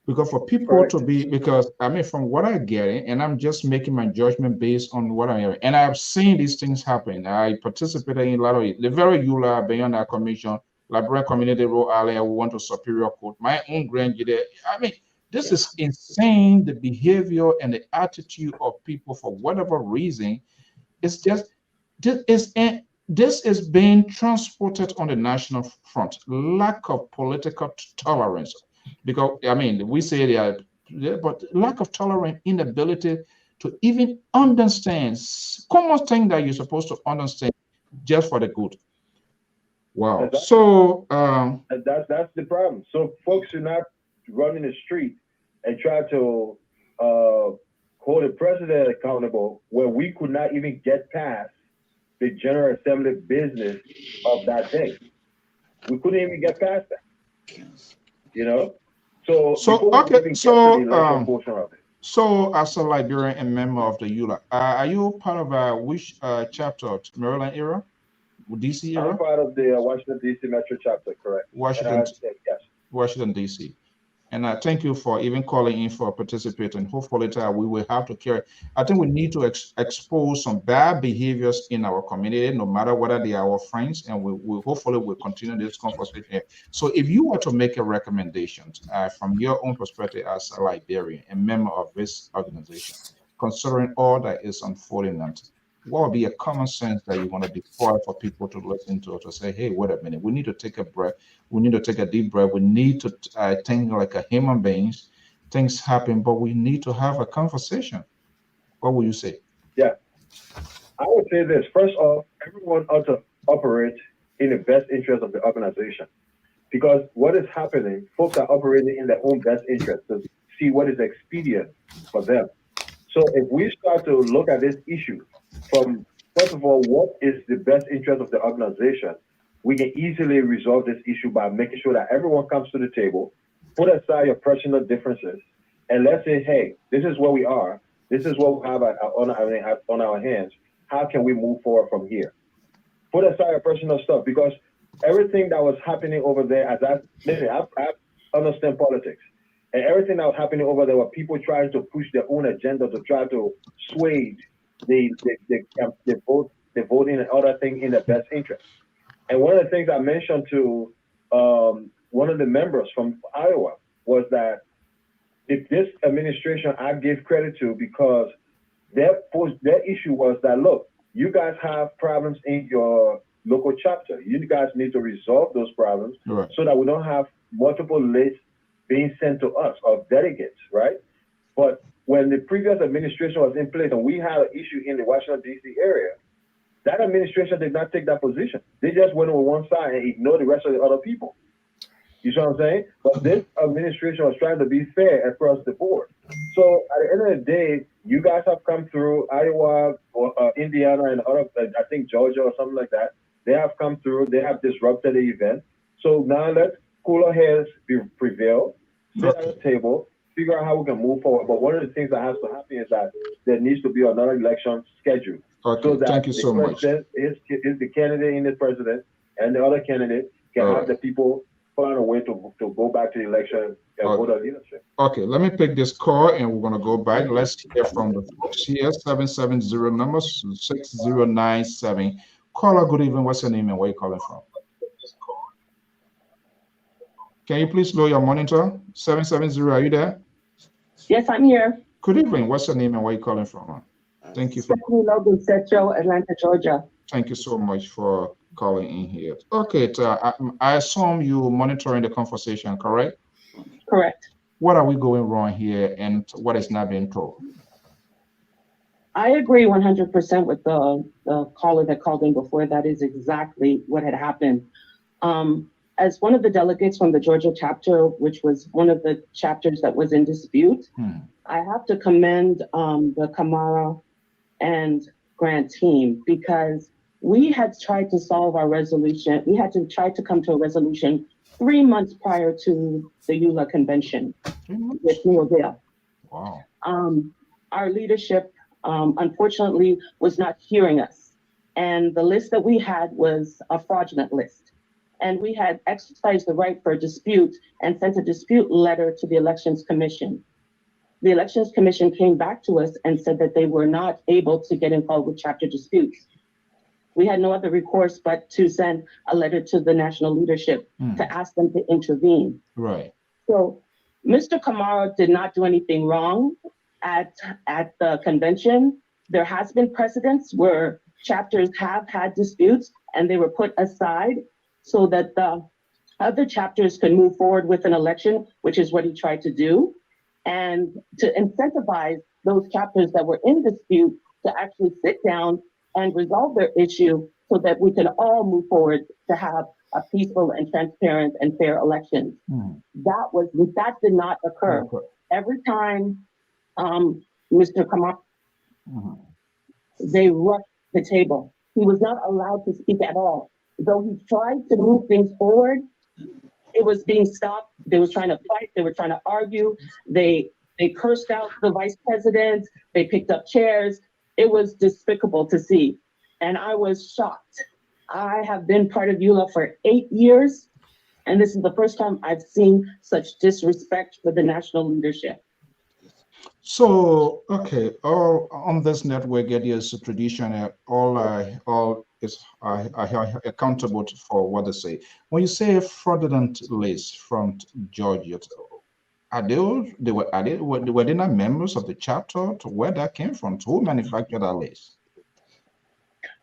Because for people to be, because I mean, from what I get, and I'm just making my judgment based on what I hear, and I've seen these things happen. I participated in a lot of it. The very ULAA, beyond our commission, Liberia Community Road Area, we went to Superior Court. My own grandmother. I mean, this is insane. The behavior and the attitude of people, for whatever reason, it's just this is being transported on the national front. Lack of political tolerance. Because I mean, we say they are, but lack of tolerance, inability to even understand common thing that you're supposed to understand just for the good. Wow. So that's the problem. So folks should not run in the street and try to hold the president accountable when we could not even get past the General Assembly business of that day. We couldn't even get past that. You know, so as a Liberian and member of the ULAA, are you part of which chapter? Maryland era, DC era? I'm part of the Washington DC Metro chapter, correct? Washington, yes. Washington DC. And I thank you for even calling in for participating. Hopefully we will have to carry. I think we need to expose some bad behaviors in our community, no matter whether they are our friends, and we hopefully will continue this conversation here. So if you were to make a recommendation from your own perspective as a Liberian and member of this organization, considering all that is unfolding, what would be a common sense that you want to deploy for people to listen to say, hey, wait a minute, we need to take a breath. We need to take a deep breath. We need to think like a human beings. Things happen, but we need to have a conversation. What would you say? Yeah, I would say this. First off, everyone ought to operate in the best interest of the organization. Because what is happening, folks are operating in their own best interest to see what is expedient for them. So if we start to look at this issue from, first of all, what is the best interest of the organization, we can easily resolve this issue by making sure that everyone comes to the table, put aside your personal differences, and let's say, hey, this is where we are. This is what we have on our hands. How can we move forward from here? Put aside your personal stuff, because everything that was happening over there, I understand politics. And everything that was happening over there were people trying to push their own agenda to try to sway the voting and other things in the best interest. And one of the things I mentioned to one of the members from Iowa was that if this administration I give credit to, because their issue was that, look, you guys have problems in your local chapter. You guys need to resolve those problems so that we don't have multiple lists being sent to us of delegates, right? But when the previous administration was in place and we had an issue in the Washington, D.C. area, that administration did not take that position. They just went on one side and ignored the rest of the other people. You see what I'm saying? But this administration was trying to be fair across the board. So at the end of the day, you guys have come through Iowa or Indiana and other, I think Georgia or something like that. They have come through. They have disrupted the event. So now let cooler heads prevail, sit at the table, figure out how we can move forward. But one of the things that has to happen is that there needs to be another election scheduled. Okay, so that thank you so much. Is the candidate in the president and the other candidate can have the people find a way to go back to the election and vote on leadership. Okay, let me pick this call and we're going to go back. Let's hear from the folks here. 770 number 6097. Caller, good evening. What's your name and where you calling from? Can you please lower your monitor? 770, are you there? Yes, I'm here. Good evening. What's your name and where you calling from? Thank you. Stephanie Logan, Central, Atlanta, Georgia. Thank you so much for calling in here. Okay, I assume you monitoring the conversation, correct? Correct. What are we going wrong here and what is not being told? I agree 100% with the caller that called in before. That is exactly what had happened. As one of the delegates from the Georgia chapter, which was one of the chapters that was in dispute, I have to commend the Kamara and Grant team, because we had tried to solve our resolution. We had to try to come to a resolution 3 months prior to the ULAA convention with Neil Dale. Wow. Our leadership, unfortunately, was not hearing us. And the list that we had was a fraudulent list. And we had exercised the right for a dispute and sent a dispute letter to the Elections Commission. The Elections Commission came back to us and said that they were not able to get involved with chapter disputes. We had no other recourse but to send a letter to the national leadership to ask them to intervene. Right. So Mr. Kamara did not do anything wrong at the convention. There has been precedents where chapters have had disputes and they were put aside so that the other chapters can move forward with an election, which is what he tried to do, and to incentivize those chapters that were in dispute to actually sit down and resolve their issue so that we can all move forward to have a peaceful and transparent and fair election. That did not occur. Every time Mr. Kamara, they rushed the table. He was not allowed to speak at all. Though he tried to move things forward, it was being stopped. They were trying to fight. They were trying to argue. They cursed out the vice president. They picked up chairs. It was despicable to see. And I was shocked. I have been part of ULAA for 8 years. And this is the first time I've seen such disrespect for the national leadership. So, okay, all on this network, it is a tradition, all is accountable for what they say. When you say a fraudulent list from Georgia, were they not members of the chapter? To where that came from? To who manufactured that list?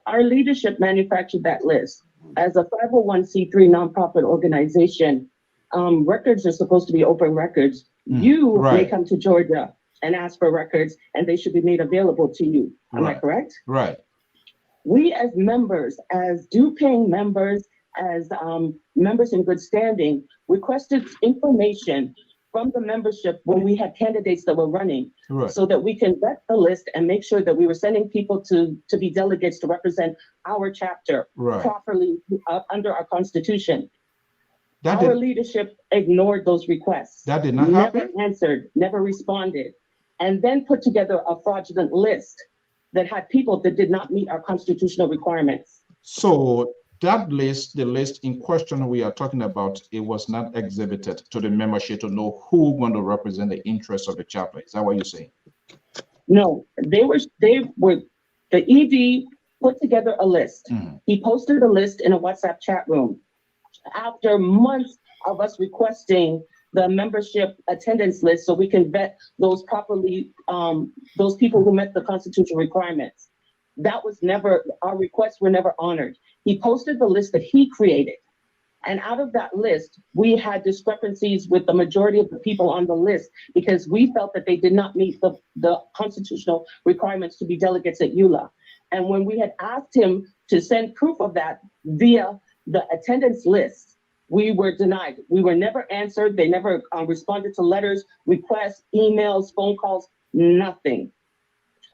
Our leadership manufactured that list. As a 501c3 nonprofit organization, records are supposed to be open records. You may come to Georgia and ask for records, and they should be made available to you. Am I correct? Right. We as members, as due-paying members, as members in good standing, requested information from the membership when we had candidates that were running, so that we can vet the list and make sure that we were sending people to be delegates to represent our chapter properly under our constitution. Our leadership ignored those requests. That did not happen? Never answered, never responded, and then put together a fraudulent list that had people that did not meet our constitutional requirements. So that list, the list in question we are talking about, it was not exhibited to the membership to know who going to represent the interests of the chapter. Is that what you're saying? No, they were, the ED put together a list. He posted a list in a WhatsApp chat room. After months of us requesting the membership attendance list so we can vet those properly, those people who met the constitutional requirements. That was never, our requests were never honored. He posted the list that he created. And out of that list, we had discrepancies with the majority of the people on the list because we felt that they did not meet the constitutional requirements to be delegates at ULAA. And when we had asked him to send proof of that via the attendance list, we were denied. We were never answered. They never responded to letters, requests, emails, phone calls, nothing.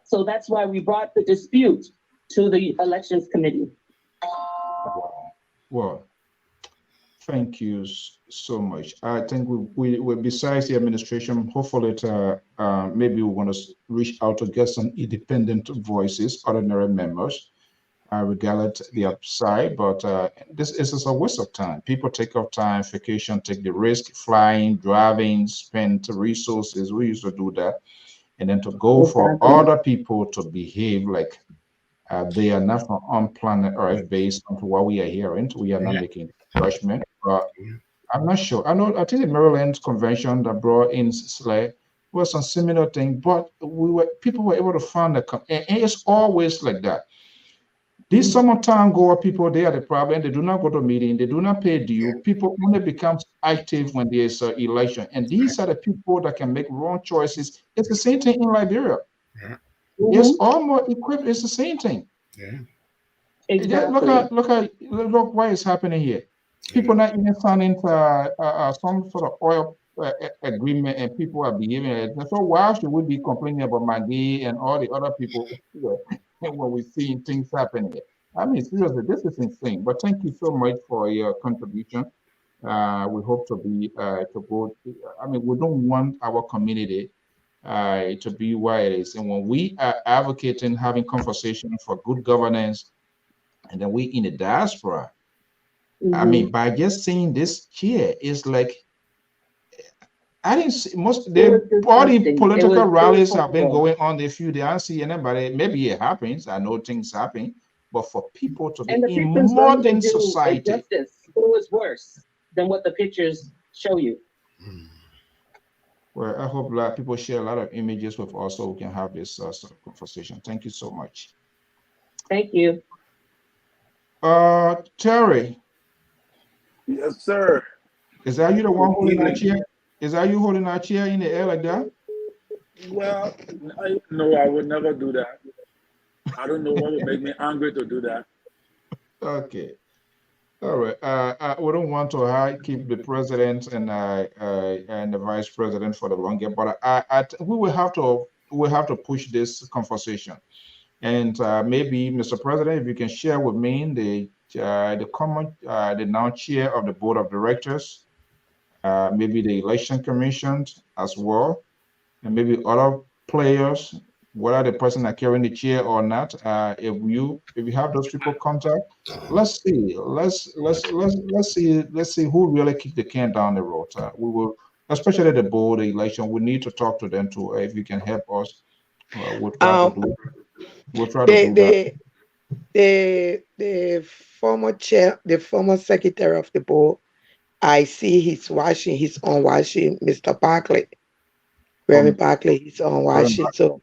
So that's why we brought the dispute to the elections committee. Well, thank you so much. I think we besides the administration, hopefully maybe we want to reach out to get some independent voices, ordinary members, regardless the upside. But this is a waste of time. People take off time, vacation, take the risk, flying, driving, spend resources. We used to do that. And then to go for other people to behave like they are not on planet Earth based on what we are hearing. We are not making judgment. But I'm not sure. I think the Maryland convention that brought in SLA was some similar thing, but people were able to find and it's always like that. These summertime goer people, they are the problem. They do not go to meeting. They do not pay due. People only become active when there's an election. And these are the people that can make wrong choices. It's the same thing in Liberia. It's almost equipped. It's the same thing. Exactly. Look what is happening here. People not even signing some sort of oil agreement, and people are behaving. So why should we be complaining about Maggie and all the other people when we see things happening? I mean, seriously, this is insane. But thank you so much for your contribution. We hope to be to go. I mean, we don't want our community to be where it is, and when we are advocating having conversation for good governance, and then we in the diaspora. I mean, by just saying this here is like, I didn't see most all the political rallies have been going on. They don't see anybody. Maybe it happens. I know things happen, but for people to be in modern society, it was worse than what the pictures show you. Well, I hope a lot of people share a lot of images with us so we can have this sort of conversation. Thank you so much. Thank you. Terry. Yes, sir. Is that you the one holding our chair? Is that you holding our chair in the air like that? Well, no, I would never do that. I don't know what would make me angry to do that. Okay. All right. We don't want to keep the president and the vice president for the longer, but we will have to push this conversation. And maybe, Mr. President, if you can share with me the now chair of the board of directors, maybe the election commission as well, and maybe other players, whether the person are carrying the chair or not. If you have those people contact, let's see who really kicked the can down the road. We will, especially the board, the election. We need to talk to them too. If you can help us, we'll try to do. We'll try to do that. The former chair, the former secretary of the board, I see he's on washing, Mr. Barkley. Reverend Barkley, he's on washing. So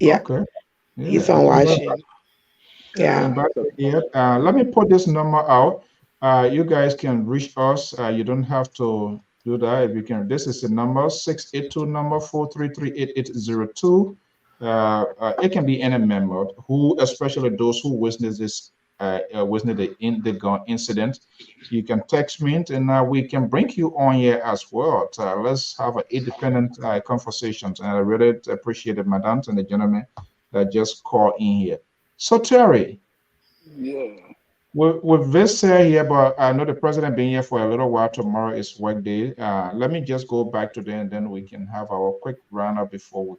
yeah, okay. Yeah, he's on washing. Yeah. Let me put this number out. You guys can reach us. You don't have to do that. If you can, this is the number 682 number 433-8802. It can be any member who, especially those who witness this, witness the gun incident. You can text me, and we can bring you on here as well. Let's have an independent conversation. And I really appreciate the madam and the gentleman that just called in here. So Terry, yeah, with this here, but I know the president being here for a little while. Tomorrow is work day. Let me just go back to there, and then we can have our quick roundup before we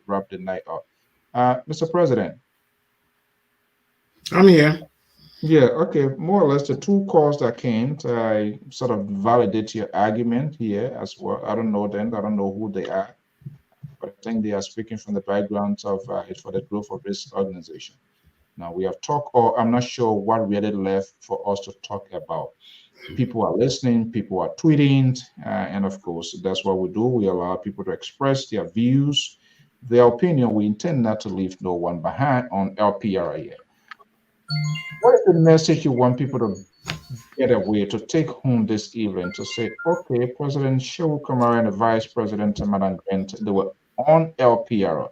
wrap the night up. Mr. President, I'm here. Yeah, okay, more or less the two calls that came, I sort of validate your argument here as well. I don't know them, I don't know who they are, but I think they are speaking from the background of it for the growth of this organization. Now we have talked, or I'm not sure what really left for us to talk about. People are listening, people are tweeting, and of course, that's what we do. We allow people to express their views, their opinion. We intend not to leave no one behind on LPR here. What is the message you want people to get away, to take home this evening, to say, okay, President Shehu Kamara and the Vice President Madam Grant, they were on LPR,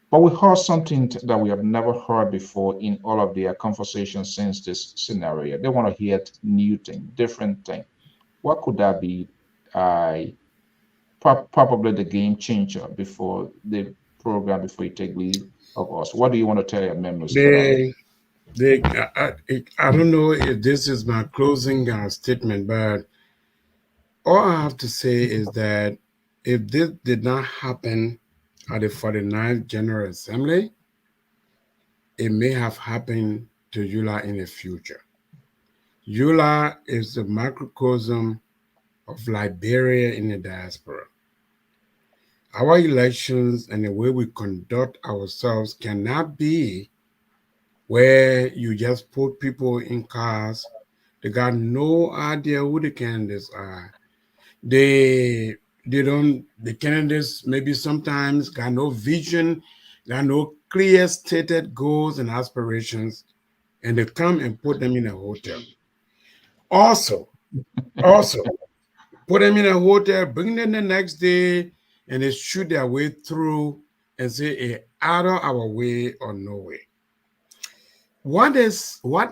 but we heard something that we have never heard before in all of their conversations since this scenario. They want to hear new thing, different thing. What could that be? Probably the game changer before the program, before you take leave of us. What do you want to tell your members? I don't know if this is my closing statement, but all I have to say is that if this did not happen at the 49th General Assembly, it may have happened to ULAA in the future. ULAA is the microcosm of Liberia in the diaspora. Our elections and the way we conduct ourselves cannot be where you just put people in cars. They got no idea who the candidates are. The candidates maybe sometimes got no vision, got no clear stated goals and aspirations, and they come and put them in a hotel. Also, put them in a hotel, bring them the next day, and they shoot their way through and say, out of our way or no way. What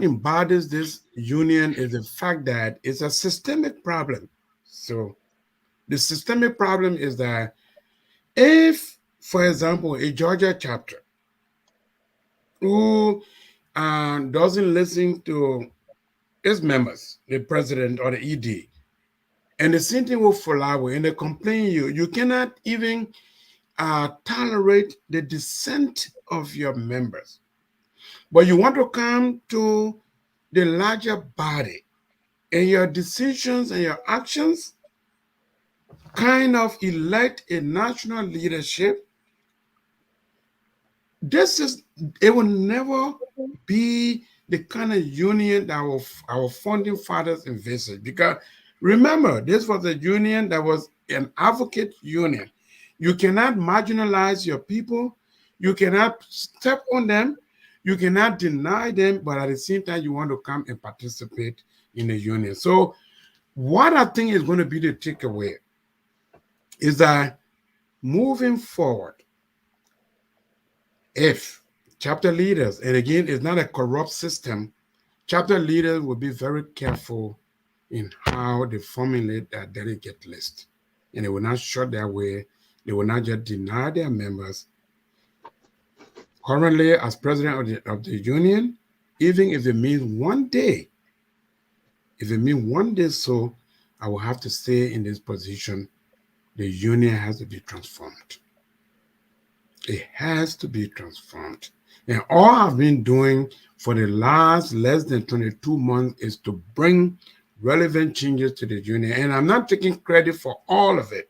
embodies this union is the fact that it's a systemic problem. So the systemic problem is that if, for example, a Georgia chapter who doesn't listen to its members, the president or the ED, and the same thing with Fulawi, and they complain you cannot even tolerate the dissent of your members. But you want to come to the larger body, and your decisions and your actions kind of elect a national leadership. It will never be the kind of union that our founding fathers envisaged. Because remember, this was a union that was an advocate union. You cannot marginalize your people. You cannot step on them. You cannot deny them, but at the same time, you want to come and participate in the union. So what I think is going to be the takeaway is that moving forward, if chapter leaders, and again, it's not a corrupt system, chapter leaders will be very careful in how they formulate their delegate list. And they will not shut their way. They will not just deny their members. Currently, as president of the union, even if it means one day, so I will have to stay in this position. The union has to be transformed. It has to be transformed. And all I've been doing for the last less than 22 months is to bring relevant changes to the union. And I'm not taking credit for all of it,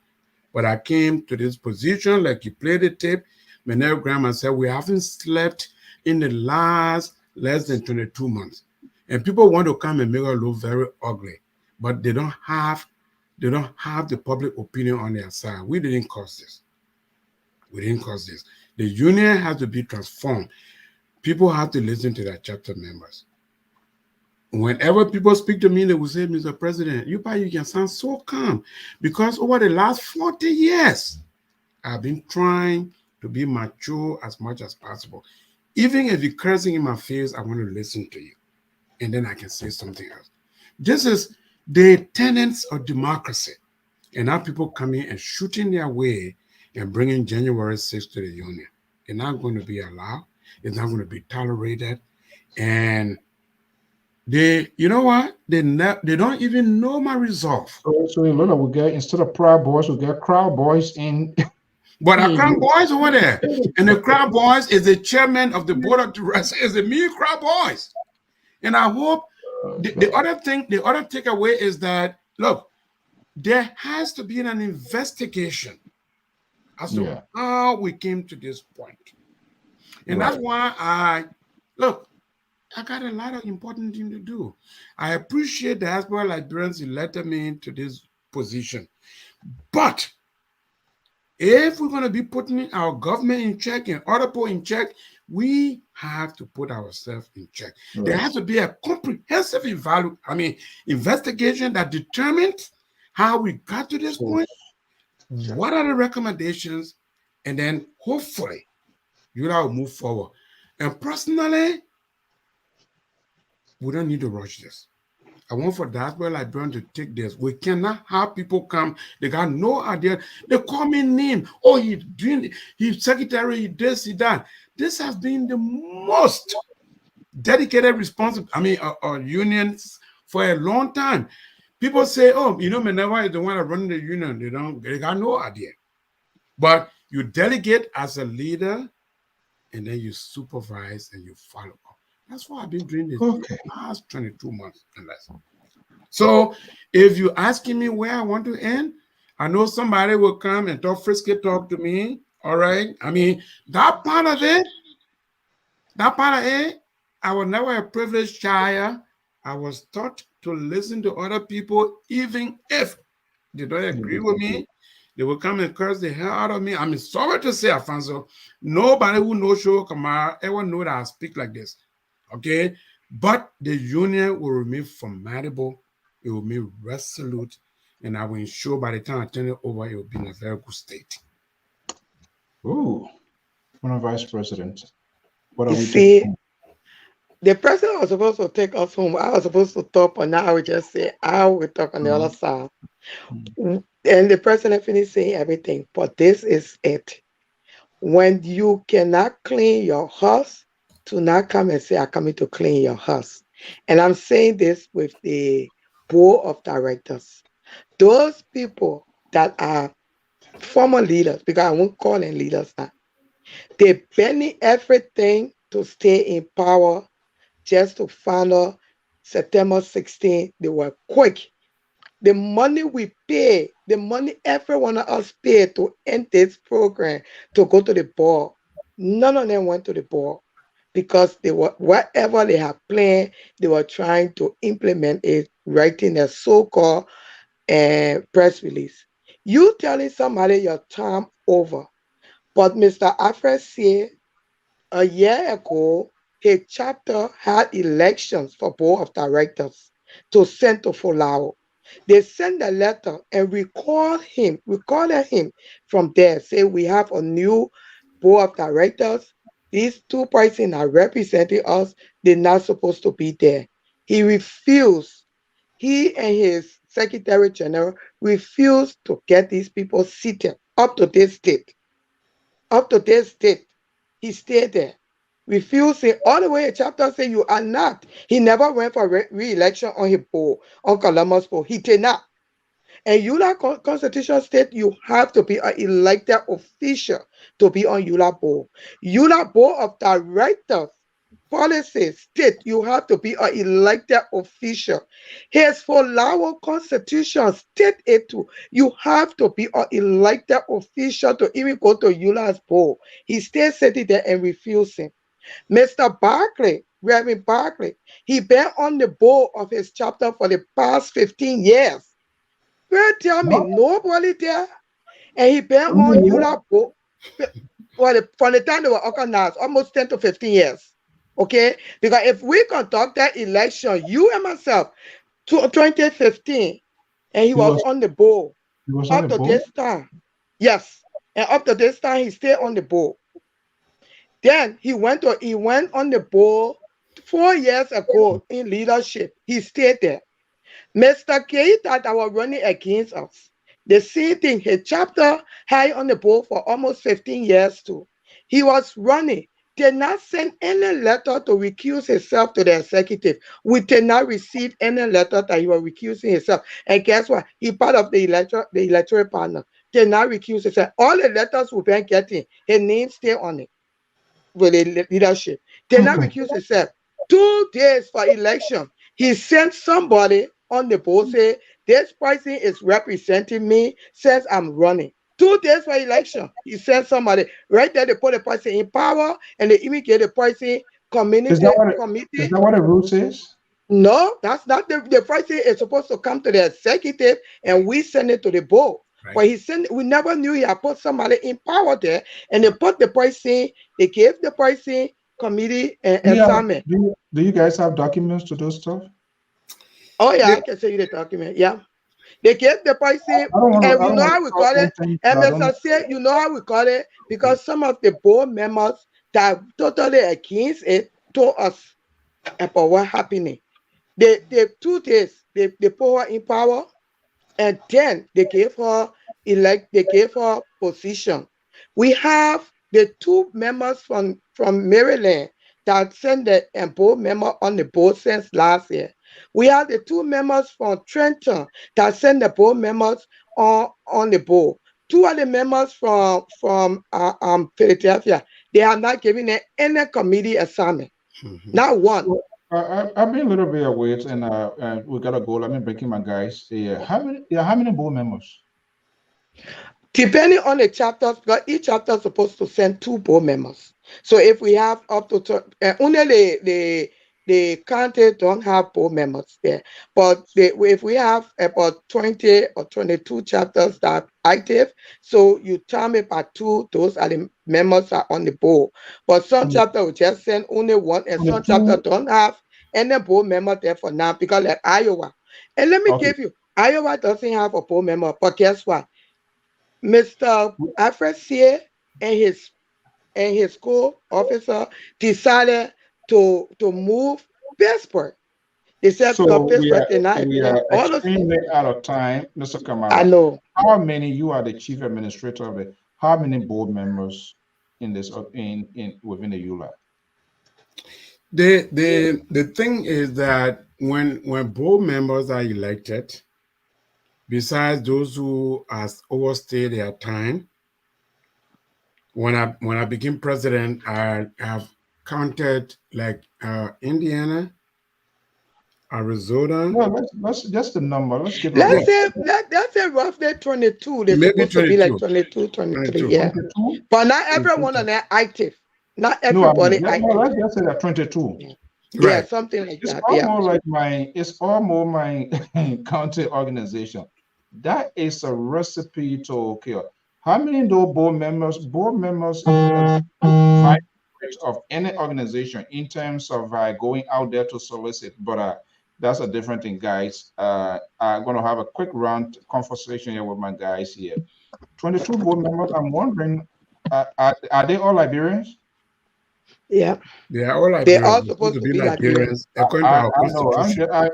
but I came to this position, like you played the tape. Manel Grandma said, we haven't slept in the last less than 22 months. And people want to come and make us look very ugly, but they don't have the public opinion on their side. We didn't cause this. The union has to be transformed. People have to listen to their chapter members. Whenever people speak to me, they will say, Mr. President, you can sound so calm, because over the last 40 years, I've been trying to be mature as much as possible. Even if you're cursing in my face, I want to listen to you. And then I can say something else. This is the tenets of democracy. And now people coming and shooting their way and bringing January 6th to the union. It's not going to be allowed. It's not going to be tolerated. And you know what? They don't even know my resolve. So we get, instead of Proud Boys, we get Crowd Boys in. But our Crown Boys over there. And the Crown Boys is the chairman of the board of directors. It's the me Crown Boys. And I hope the other takeaway is that, look, there has to be an investigation as to how we came to this point. And that's why I got a lot of important things to do. I appreciate the diaspora Liberians elected me into this position. But if we're going to be putting our government in check and other people in check, we have to put ourselves in check. There has to be a comprehensive investigation that determines how we got to this point, what are the recommendations, and then hopefully ULAA will move forward. And personally, we don't need to rush this. I want for diaspora Liberian to take this. We cannot have people come, they got no idea. They call me name. Oh, he's secretary, he this, he that. This has been the most dedicated unions for a long time. People say, oh, Menewa is the one that running the union. They got no idea. But you delegate as a leader, and then you supervise and you follow up. That's why I've been doing this for the past 22 months and less. So if you're asking me where I want to end, I know somebody will come and talk to me. All right. That part of it, I was never a privileged child. I was taught to listen to other people, even if they don't agree with me. They will come and curse the hell out of me. I'm sorry to say, Alfonso, nobody who knows Show Kamara ever know that I speak like this. Okay, but the union will remain formidable, it will be resolute, and I will ensure by the time I turn it over, it will be in a very good state. Ooh, Madam Vice President, what are you we see, doing? The president was supposed to take us home. I was supposed to talk, but now I would just say I will talk on the other side. And the president finished saying everything, but this is it. When you cannot clean your house, to not come and say, I'm coming to clean your house. And I'm saying this with the board of directors. Those people that are former leaders, because I won't call them leaders now, they bending everything to stay in power just to find out September 16, they were quick. The money we pay, the money every one of us paid to end this program, to go to the board, none of them went to the board. Because they were, whatever they had planned, they were trying to implement it, writing a so-called press release. You telling somebody your time over. But Mr. Alfred said a year ago, his chapter had elections for board of directors to send to Fulao. They sent a letter and recorded him from there, say we have a new board of directors. These two persons are representing us. They're not supposed to be there. He refused. He and his Secretary General refused to get these people seated up to this date. Up to this date, he stayed there. Refusing all the way. A chapter saying you are not. He never went for re-election on his board, on Columbus board. He did not. And ULAA Constitution state you have to be an elected official to be on ULAA board. ULAA board of directors policy state you have to be an elected official. His Fulao Constitution state it too. You have to be an elected official to even go to ULAA's board. He still sitting there and refusing. Mr. Barkley, Reverend Barkley, he been on the board of his chapter for the past 15 years. Well, tell me, nobody there. And he been on ULAA board from the time they were organized, almost 10 to 15 years. Okay? Because if we conduct that election, you and myself, 2015, and he was on the board up to this time. Yes. And up to this time, he stayed on the board. Then he went on the board 4 years ago in leadership. He stayed there. Mr. Keita that was running against us, the same thing, his chapter had on the board for almost 15 years too. He was running, did not send any letter to recuse himself to the executive. We did not receive any letter that he was recusing himself. And guess what? He part of the electoral panel. Did not recuse himself. All the letters we've been getting, his name stay on it with the leadership. Did not recuse himself. 2 days for election, he sent somebody on the board say, this person is representing me since I'm running. 2 days for election, he sent somebody. Right there, they put the person in power and they even get the person committee. Is that what the rule says? No, that's not the person is supposed to come to the executive and we send it to the board. Right. But we never knew he had put somebody in power there, and they put the person, they gave the person committee and assignment. Do you guys have documents to those stuff? Oh yeah, I can show you the document. Yeah. They gave the person, and you know how we call it? MSC, you know how we call it? Because some of the board members that are totally against it told us about what happening. They 2 days, they put her in power, and then they gave her position. We have the 2 members from Maryland that sent the board member on the board since last year. We have the 2 members from Trenton that sent the board members on the board. 2 of the members from Philadelphia, they are not giving any committee assignment. Not one. I've been a little bit away, and we gotta go. Let me bring in my guys. How many board members? Depending on the chapters, because each chapter is supposed to send 2 board members. So if we have up to only the county don't have board members there, but if we have about 20 or 22 chapters that are active, so you time it by 2, those are the members are on the board. But some chapter will just send only 1, and some chapter don't have any board member there for now, because like Iowa. And let me give you, Iowa doesn't have a board member, but guess what? Mr. Alfred Sear and his co-officer decided to move Pittsburgh. They said we are extremely out of time, Mr. Kamara. I know. How many? You are the chief administrator of it. How many board members in this within the ULAA? The thing is that when board members are elected, besides those who has overstayed their time, when I became president, I have counted like Indiana, Arizona. No, let's just the number. Let's say roughly 22. They're supposed to be like 22, 23. Yeah. 22? But not everyone on that active. Not everybody active. No, let's just say that 22. Yeah, right. Something like that. It's almost my county organization. That is a recipe to kill. How many board members of any organization in terms of going out there to solicit? But that's a different thing, guys. I'm going to have a quick round conversation here with my guys here. 22 board members. I'm wondering, are they all Liberians? Yeah, they are all Liberians. They're all supposed to be Liberians.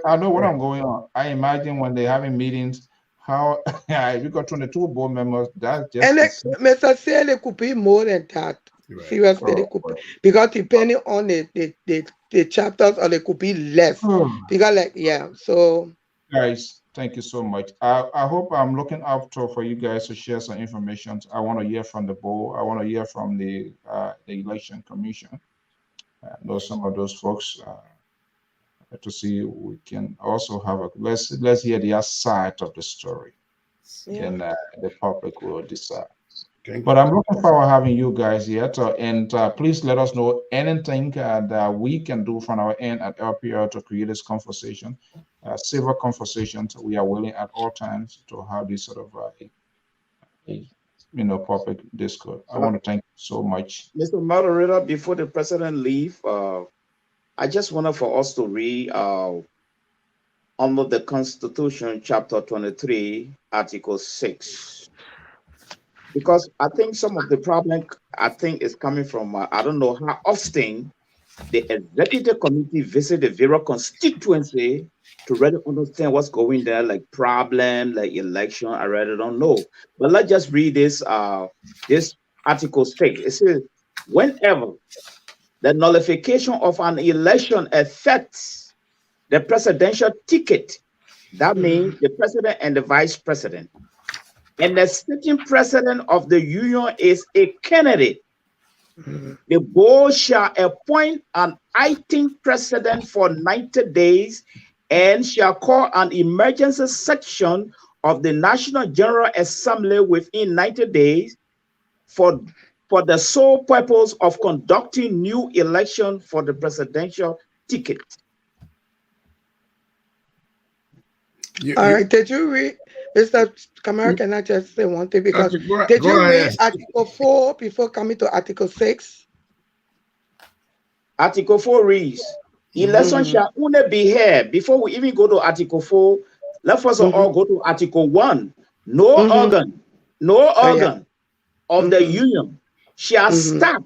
I know what I'm going on. I imagine when they're having meetings, how you got 22 board members. That's just and Mr. Sele could be more than that. Right. Seriously, they could be, because depending on the chapters, or they could be less. Because so guys, thank you so much. I hope I'm looking up for you guys to share some information. I want to hear from the board. I want to hear from the election commission. I know some of those folks. To see we can also have let's hear the other side of the story, and the public will decide. But I'm looking forward to having you guys here, and please let us know anything that we can do from our end at LPR to create this conversation, civil conversations. We are willing at all times to have this sort of public discourse. I want to thank you so much, Mr. Moderator. Before the president leave, I just wanted for us to read under the Constitution, Chapter 23, Article 6. Because I think some of the problem, is coming from, I don't know how often the executive committee visit the various constituency to really understand what's going there, like problem, like election. I really don't know. But let's just read this Article 6. It says, whenever the nullification of an election affects the presidential ticket, that means the president and the vice president, and the sitting president of the union is a candidate The board shall appoint an acting president for 90 days and shall call an emergency section of the National General Assembly within 90 days for the sole purpose of conducting new election for the presidential ticket. All right, did you read, Mr. Kamara, can I just say one thing? Because did you read Article 4 before coming to Article 6? Article 4 reads, election shall only be held. Before we even go to Article 4, let's first of all go to Article 1. No organ of the Union shall stop,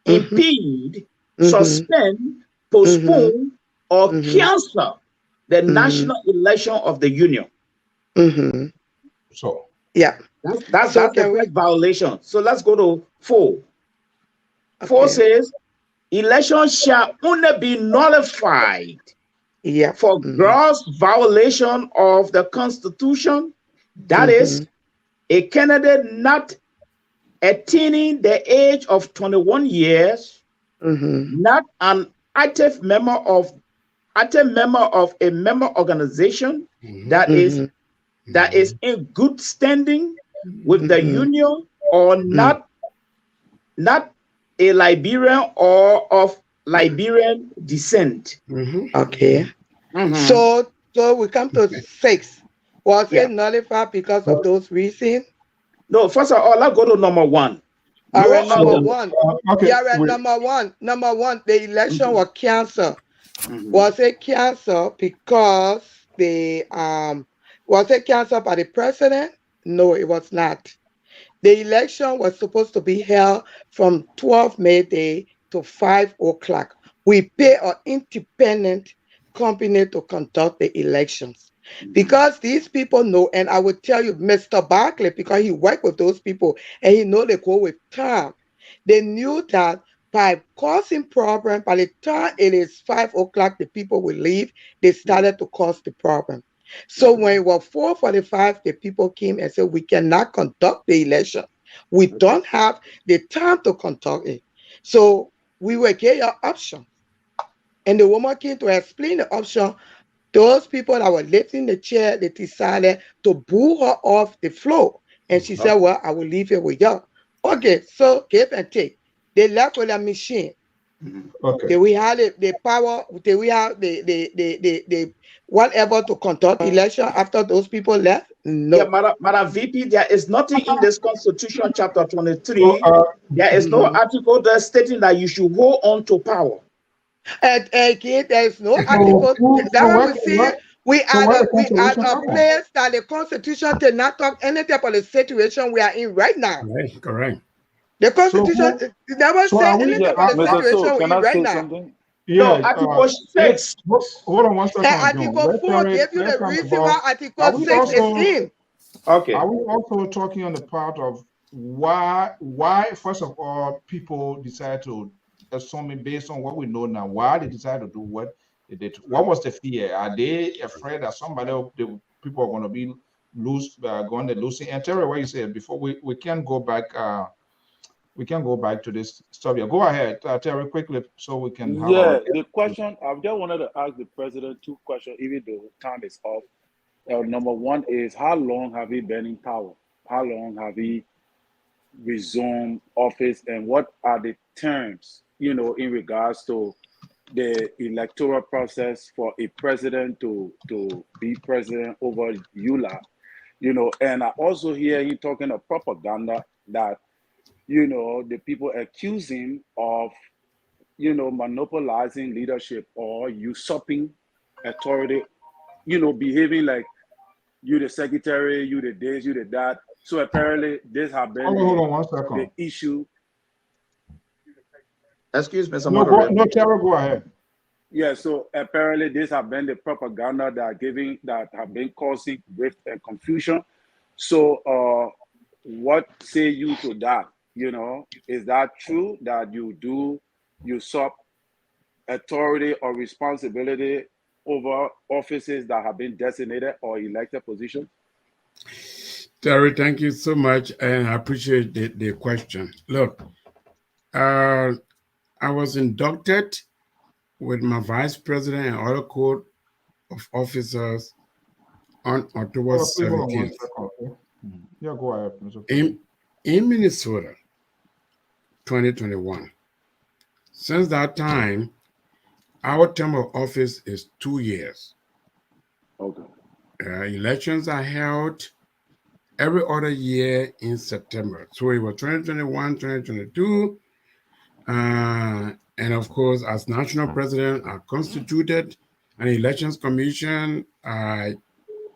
impede, suspend, postpone, or cancel the national election of the Union. So, yeah, that's the first violation. So let's go to 4. 4 says, election shall only be nullified for gross violation of the Constitution. That is, a candidate not attaining the age of 21 years, not an active member of a member organization that is in good standing with the union, or not a Liberian or of Liberian descent. Okay. So we come to 6. Was it nullified because of those reasons? No, first of all, let's go to number 1. All right, number 1. Number 1, the election was canceled. Was it canceled because was it canceled by the president? No, it was not. The election was supposed to be held from 12 May Day to 5 o'clock. We pay an independent company to conduct the elections. Because these people know, and I will tell you, Mr. Barkley, because he worked with those people and he know they go with time. They knew that by causing problem, by the time it is 5 o'clock, the people will leave. They started to cause the problem. So when it was 4:45, the people came and said, we cannot conduct the election. We don't have the time to conduct it. So we will get your option. And the woman came to explain the option. Those people that were lifting the chair, they decided to boo her off the floor. And she said, well, I will leave it with you. Okay, so give and take. They left with a machine. Okay. Did we have the power? Did we have the whatever to conduct election after those people left? No. Yeah, Madam VP, there is nothing in this Constitution, chapter 23. There is no article there stating that you should hold on to power. And again, there is no article. We are at a place that the Constitution did not talk anything about the situation we are in right now. Correct. The Constitution never said anything about the situation we're in right now. Yeah, Article 6. Hold on one second. Article 4 gave you the reason why Article 6 is in. Okay. Are we also talking on the part of why first of all, people decide to, assuming based on what we know now, why they decide to do what they did? What was the fear? Are they afraid that the people are going to be going to losing? And Terry, what you said before, we can go back. We can go back to this stuff. Go ahead, Terry, quickly, so we can have the question, I just wanted to ask the president 2 questions, even though time is off. Number 1 is, how long have he been in power? How long have he resumed office? And what are the terms, in regards to the electoral process for a president to be president over ULAA? And I also hear him talking of propaganda that the people accuse him of, monopolizing leadership or usurping authority, behaving like you the secretary, you the this, you the that. So apparently this has been hold on 1 second. The issue. Excuse me, no, Terry, go ahead. Yeah, so apparently this has been the propaganda that have been causing rift and confusion. So what say you to that? Is that true that you do usurp authority or responsibility over offices that have been designated or elected positions? Terry, thank you so much, and I appreciate the question. Look, I was inducted with my vice president and other code of officers on October 17th. Yeah, go ahead, Mr. In Minnesota, 2021. Since that time, our term of office is 2 years. Okay. Elections are held every other year in September. So it was 2021, 2022. And of course, as national president, I constituted an elections commission. I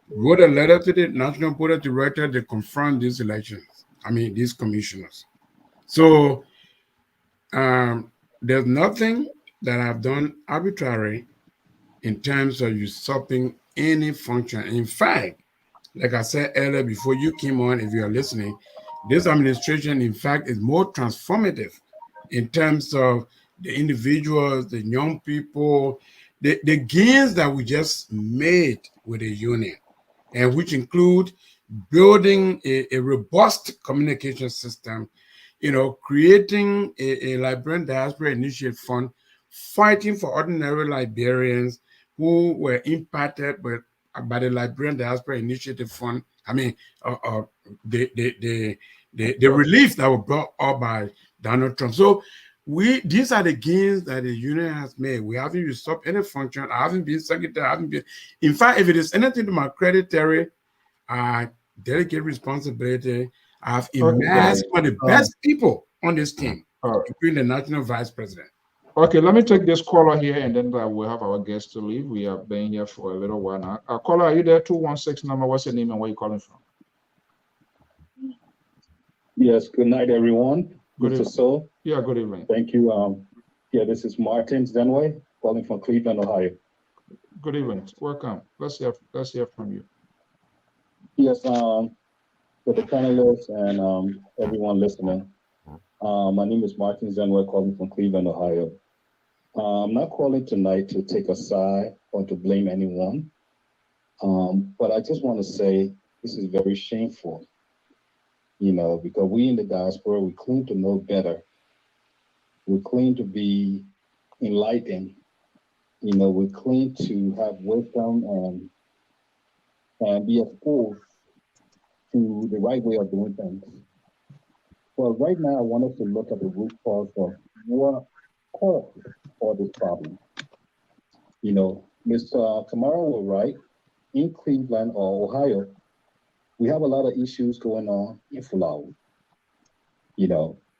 wrote a letter to the national board of directors to confront these these commissioners. So there's nothing that I've done arbitrary in terms of usurping any function. In fact, like I said earlier before you came on, if you're listening, this administration, in fact, is more transformative in terms of the individuals, the young people, the gains that we just made with the union, and which include building a robust communication system, creating a Liberian Diaspora Initiative Fund, fighting for ordinary Liberians who were impacted by the Liberian Diaspora Initiative Fund. I mean, the relief that was brought up by Donald Trump. So these are the gains that the union has made. We haven't usurped any function. I haven't been secretary. In fact, if it is anything to my credit, Terry, I delegate responsibility. I've amassed one of the best people on this team, including the national vice president. Okay, let me take this caller here, and then we'll have our guests to leave. We have been here for a little while now. Caller, are you there? 216 number. What's your name and where are you calling from? Yes. Good night, everyone. Good evening. So. Yeah. Good evening. Thank you. Yeah, this is Martin Zenway calling from Cleveland, Ohio. Good evening. Welcome. Let's hear from you. Yes. For the panelists and everyone listening, my name is Martin Zenway calling from Cleveland, Ohio. I'm not calling tonight to take a side or to blame anyone, but I just want to say this is very shameful, because we in the diaspora, we claim to know better. We claim to be enlightened. We claim to have wisdom and be exposed to the right way of doing things. Well, right now, I want us to look at the root cause of what caused all this problem. Mr. Kamara was right. In Cleveland or Ohio, we have a lot of issues going on in Fulawu.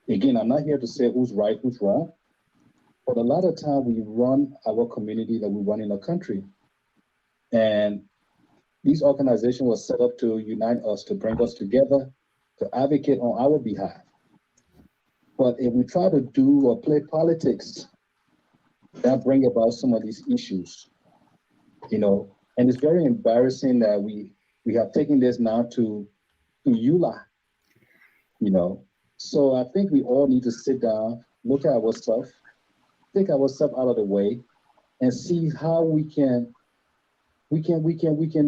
Again, I'm not here to say who's right, who's wrong, but a lot of time we run our community that we run in the country. And these organizations were set up to unite us, to bring us together, to advocate on our behalf. But if we try to do or play politics, that bring about some of these issues, and it's very embarrassing that we have taken this now to ULAA, So I think we all need to sit down, look at ourselves, take ourselves out of the way, and see how we can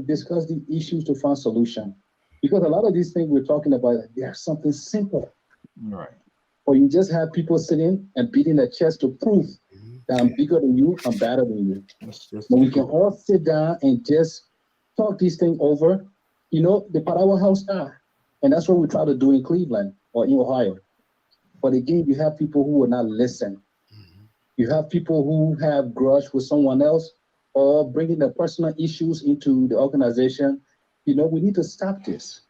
discuss the issues to find solution. Because a lot of these things we're talking about, they are something simple. Right. Or you just have people sitting and beating their chest to prove that I'm bigger than you, I'm better than you. But we can all sit down and just talk these things over. The powerhouse are. And that's what we try to do in Cleveland or in Ohio. But again, you have people who will not listen. You have people who have grudge with someone else or bringing their personal issues into the organization. We need to stop this.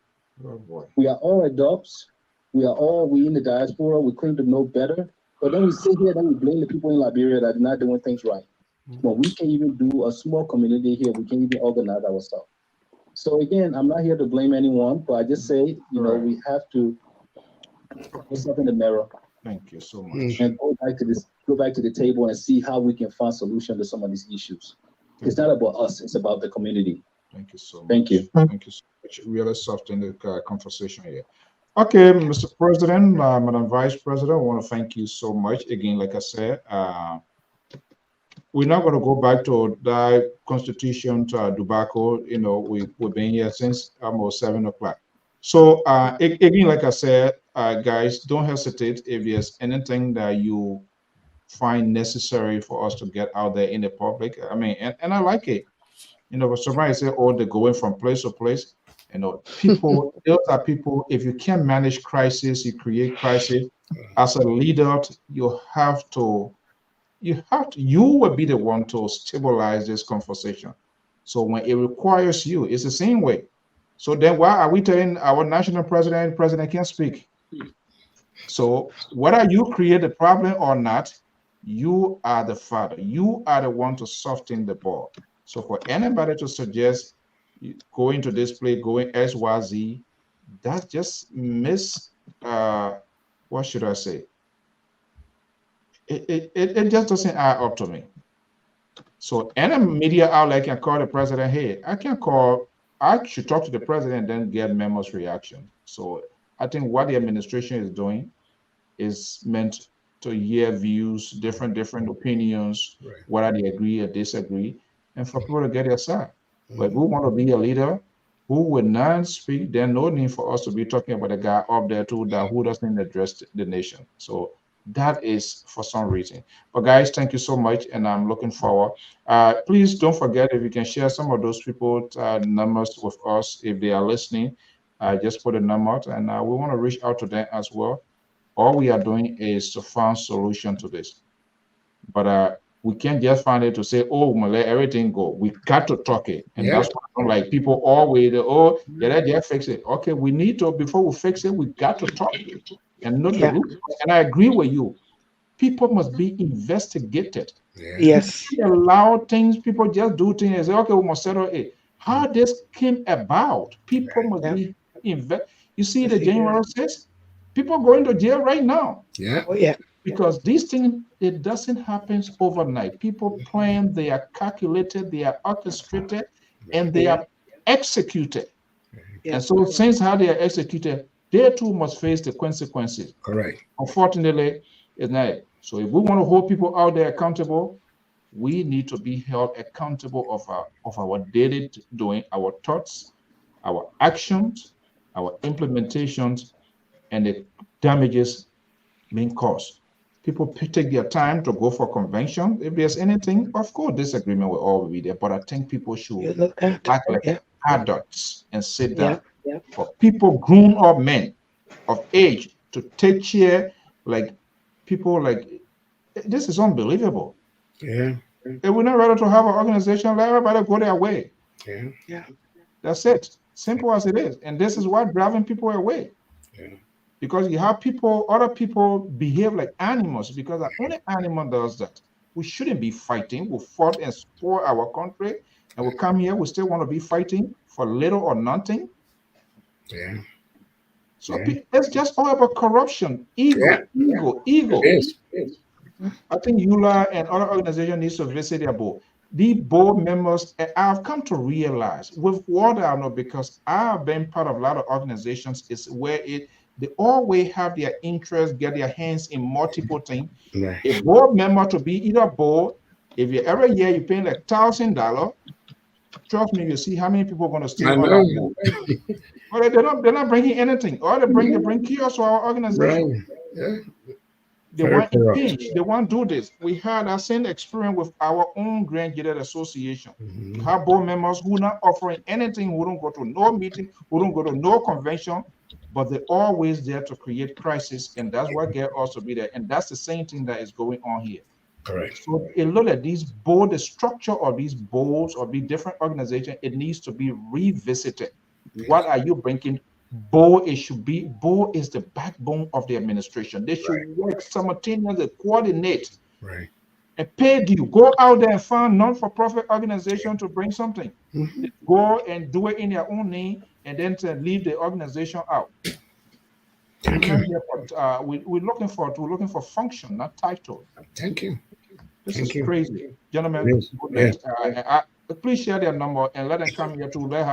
Oh boy. We are all adults. We in the diaspora. We claim to know better. But then we sit here and we blame the people in Liberia that are not doing things right. But we can even do a small community here. We can even organize ourselves. So again, I'm not here to blame anyone, but I just say, we have to put ourselves in the mirror. Thank you so much. And go back to the table and see how we can find solution to some of these issues. It's not about us, it's about the community. Thank you so much. Thank you. Thank you so much. Really soften the conversation here. Okay, Mr. President, Madam Vice President, I want to thank you so much. Again, like I said, we're not going to go back to that constitution debacle. We've been here since almost 7 o'clock. So again, like I said, guys, don't hesitate if there's anything that you find necessary for us to get out there in the public. I mean, and I like it. Somebody say, oh, they're going from place to place. People, those are people, if you can't manage crisis, you create crisis. As a leader, you will be the one to stabilize this conversation. So when it requires you, it's the same way. So then why are we telling our national president can't speak? So whether you create the problem or not, you are the father. You are the one to soften the ball. So for anybody to suggest going to this place, going XYZ, that's just what should I say? It just doesn't add up to me. So any media outlet can call the president, hey, I should talk to the president, then get Memo's reaction. So I think what the administration is doing is meant to hear views, different opinions, whether they agree or disagree, and for people to get their side. But if we want to be a leader who would not speak, there's no need for us to be talking about a guy up there too who doesn't address the nation. So that is for some reason. But guys, thank you so much, and I'm looking forward. Please don't forget, if you can share some of those people's numbers with us if they are listening. Just put a number out, and we want to reach out to them as well. All we are doing is to find solution to this. But we can't just find it to say, oh, let everything go. We got to talk it. And that's why I don't like people always, fix it. Okay, we need to, before we fix it, we got to talk it and know the root. And I agree with you. People must be investigated. Yes. Allow things, people just do things and say, okay, we must settle it. How this came about, people must be invested. You see the January 6th? People going to jail right now. Because these things, it doesn't happen overnight. People plan, they are calculated, they are orchestrated, and they are executed. And so since how they are executed, they too must face the consequences. Correct. Unfortunately, it's not. So if we want to hold people out there accountable, we need to be held accountable of our daily doing, our thoughts, our actions, our implementations, and the damages being caused. People take their time to go for convention. If there's anything, of course, disagreement will always be there. But I think people should act like adults and sit down. For people, grown-up men of age, to take care like people like this is unbelievable. If we're not ready to have an organization, let everybody go their way. That's it. Simple as it is. And this is what driving people away. Because you have other people behave like animals, because the only animal does that. We shouldn't be fighting. We fought and spoiled our country, and we come here, we still want to be fighting for little or nothing. So it's just all about corruption, ego. I think ULAA and other organizations need to visit their board. The board members, I've come to realize with what I know, because I've been part of a lot of organizations, is where they always have their interest, get their hands in multiple things. A board member to be either board, if you every year you're paying like $1,000, trust me, you see how many people are going to stay on that board. But they're not bringing anything, or they bring chaos to our organization. They want impeach, they want to do this. We had our same experience with our own graduate association. We have board members who are not offering anything, who don't go to no meeting, who don't go to no convention, but they're always there to create crisis, and that's what get us to be there. And that's the same thing that is going on here. Correct. So a lot of these board, the structure of these boards or the different organizations, it needs to be revisited. What are you bringing? Board is the backbone of the administration. They should work simultaneously, coordinate, and pay due. Go out there and find non-for-profit organization to bring something. Go and do it in their own name, and then to leave the organization out. We're looking for function, not title. Thank you. This is crazy, gentlemen. Please share their number and let them come here too. We're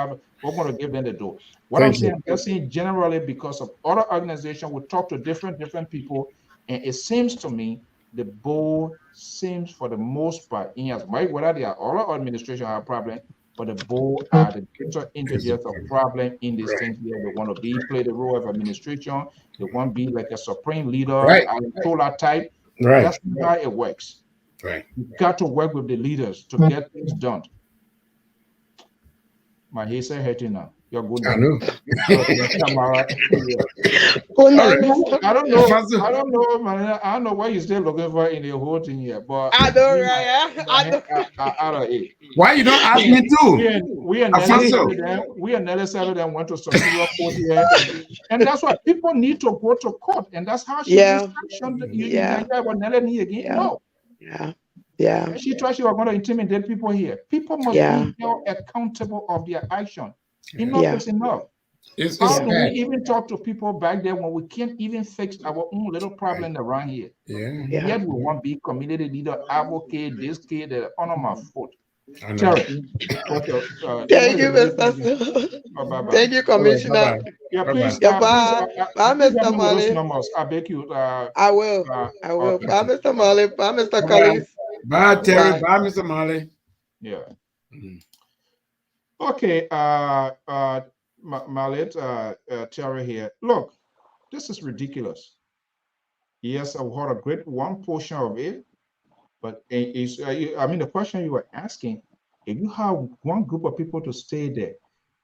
going to give them the door. I'm saying generally, because of other organizations, we talk to different people, and it seems to me the board seems, for the most part, in as much whether they are all administration have a problem, but the board are the greater entities of problem in this thing here. They want to play the role of administration. They want to be like a supreme leader, Ayatollah type. That's not how it works. You got to work with the leaders to get things done. My hair said hurting now. You're good now. I know. I don't know, man. I don't know what you're still looking for in the whole thing here, but I know, right? Out of it. Why you don't ask me too? We are nearly 7 of them went to Superior Court here, and that's why people need to go to court, and that's how she sanctioned again. No. Yeah. And she thought she was going to intimidate people here. People must be held accountable of their action. Enough is enough. How do we even talk to people back there when we can't even fix our own little problem around here? Yet we want to be community leader, advocate, this kid, on my foot. Terry. Thank you, Mr. Thank you, Commissioner. Yeah, please. Bye, Mr. Molly. I beg you. I will. Okay. Bye, Mr. Molly. Bye, Mr. Collins. Bye, Terry. Bye, Mr. Molly. Yeah. Okay. Malet, Terry here. Look, this is ridiculous. Yes, I've heard a great one portion of it, but the question you were asking, if you have one group of people to stay there,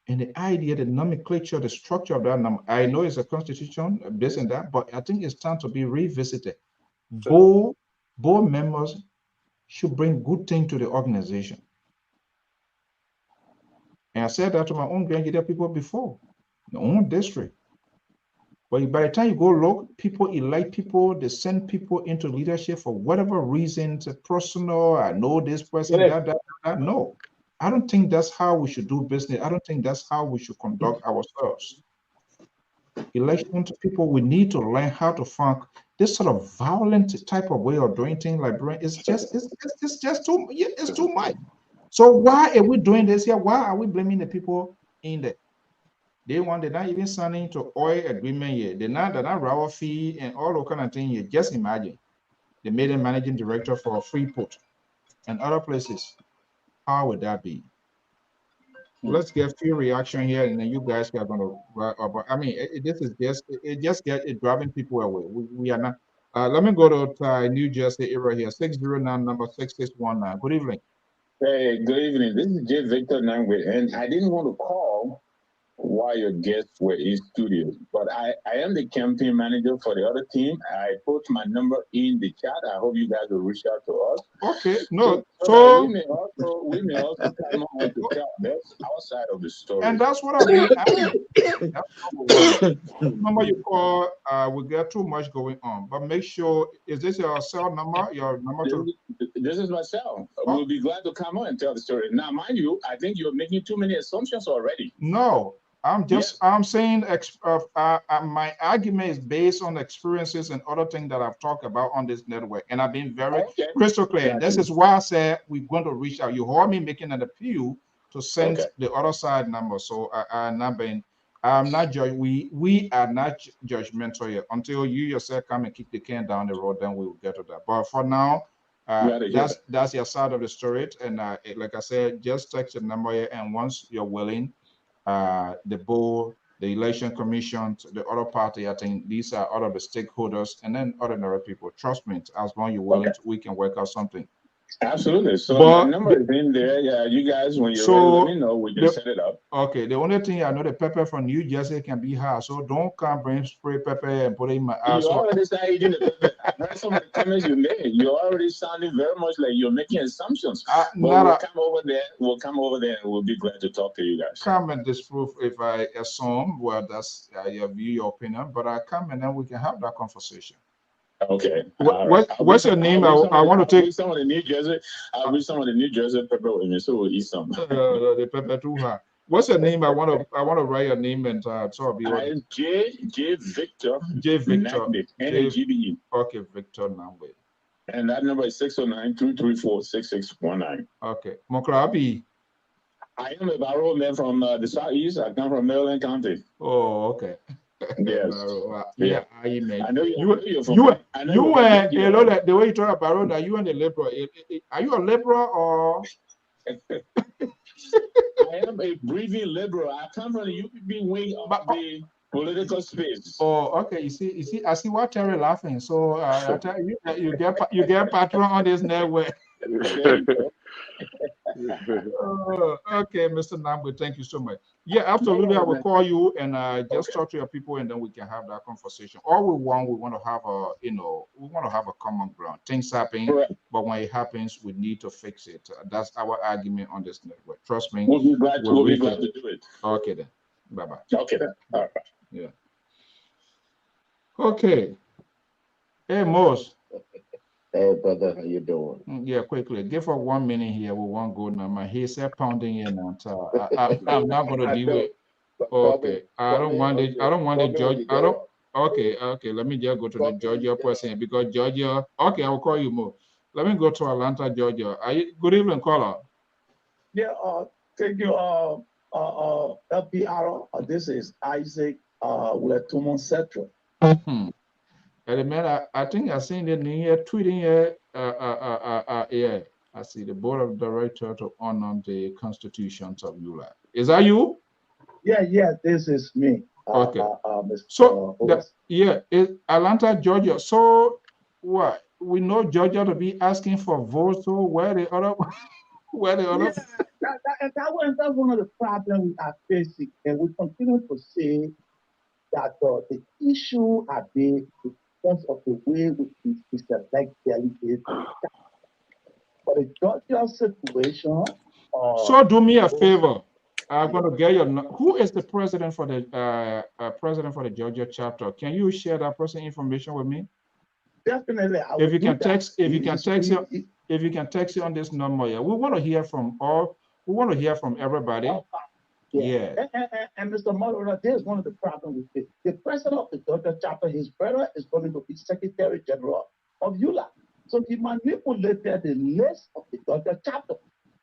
and the idea, the nomenclature, the structure of that number, I know it's a constitution, this and that, but I think it's time to be revisited. Board members should bring good thing to the organization. And I said that to my own Grangida people before, the own district. But by the time you go look, people elect people, they send people into leadership for whatever reasons, personal, I know this person, that. No, I don't think that's how we should do business. I don't think that's how we should conduct ourselves. Election to people, we need to learn how to funk this sort of violent type of way of doing things like it's just too much. So why are we doing this here? Why are we blaming the people in there? They're not even signing to oil agreement yet. They're not raw fee and all that kind of thing yet. Just imagine. They made a managing director for Freeport and other places. How would that be? Let's get a few reaction here, and then you guys are going to. I mean, this is just driving people away. We are not. Let me go to New Jersey area here. 609 number 6619. Good evening. Hey, good evening. This is J. Victor Nangwe, and I didn't want to call while your guests were in studio, but I am the campaign manager for the other team. I put my number in the chat. I hope you guys will reach out to us. Okay, so we may also come on to chat. That's outside of the story. And that's what I'm asking. Number you call, we get too much going on, but make sure, is this your cell number? Your number This is my cell. We'll be glad to come on and tell the story. Now, mind you, I think you're making too many assumptions already. No. I'm saying my argument is based on experiences and other things that I've talked about on this network. And I've been very crystal clear. This is why I said we're going to reach out. You heard me making an appeal to send the other side number. So I'm not we are not judgmental yet. Until you yourself come and kick the can down the road, then we will get to that. But for now, that's your side of the story. And like I said, just text the number here, and once you're willing, the board, the election commission, the other party, I think these are all of the stakeholders, and then ordinary people. Trust me, as long as you're willing, we can work out something. Absolutely. So my number is in there. Yeah, you guys, when you're ready, let me know. We can set it up. Okay. The only thing I know, the pepper from New Jersey can be hard, so don't come bring spray pepper and put it in my ass. You already started eating the pepper. I heard some of the comments you made. You're already sounding very much like you're making assumptions. We'll come over there. We'll come over there, and we'll be glad to talk to you guys. Come and disprove if I assume. Well, that's your view, your opinion. But I come and then we can have that conversation. Okay. What's your name? I want to take some of the New Jersey. I'll read some of the New Jersey pepper with me, so we'll eat some. The pepper too hard. What's your name? I want to write your name and so I'll be ready. J Victor. J Victor. N-A-G-B-E. Okay, Victor Nangwe. And that number is 609-234-6619. Okay. Mokrabi. I am a barrow man from the southeast. I come from Maryland County. Oh, okay. Yes. Yeah, I know you were the way you talk about that you and the liberal. Are you a liberal or I am a breathing liberal. I come from the UPB wing of the political space. Oh, okay. You see, I see what Terry laughing. So I tell you, you get patron on this network. Okay, Mr. Nambu, thank you so much. Yeah, absolutely. I will call you and just talk to your people, and then we can have that conversation. All we want to have we want to have a common ground. Things happen, but when it happens, we need to fix it. That's our argument on this network. Trust me. We'll be glad to do it. Okay then. Bye bye. Okay then. All right. Yeah. Okay. Hey, Mose. Hey, brother, how you doing? Yeah, quickly. Give her 1 minute here. We won't go now. My head said pounding in, and I'm not going to deal with. Okay, I don't want it. I don't want the judge. I don't. Okay. Let me just go to the Georgia person because Georgia. Okay, I will call you more. Let me go to Atlanta, Georgia. Are you good evening, caller? Yeah. Thank you. LPR. This is Isaac. With Tumon Central. And man, I think I seen it in here tweeting here. Yeah, I see the board of directors to honor the constitutions of ULAA. Is that you? Yeah, this is me. Okay. So it's Atlanta, Georgia. So what? We know Georgia to be asking for votes. So where the other? Where the other? Yeah, that's one of the problems we are facing, and we continue to say that the issue are big because of the way we select delegates. But the Georgia situation. So do me a favor. I'm going to get your. Who is the president for the Georgia chapter? Can you share that person information with me? Definitely. If you can text it on this number, yeah. We want to hear from all. We want to hear from everybody. Yeah. And Mr. Moderator, there's one of the problems with this. The president of the Georgia chapter, his brother is going to be Secretary General of ULAA. So he manipulated the list of the Georgia chapter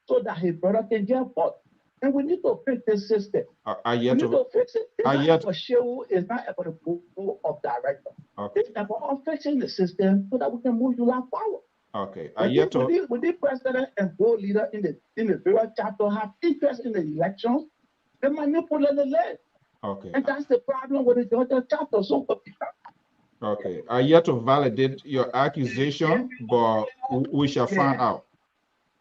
so that his brother can get vote. And we need to fix this system. We need to fix it. It's not about Shehu, it's not about the board of directors. Okay. It's about fixing the system so that we can move ULAA forward. Okay. When the president and board leader in the Liberia chapter have interest in the elections, they manipulate the list. Okay. And that's the problem with the Georgia chapter. So okay. I yet to validate your accusation, but we shall find out.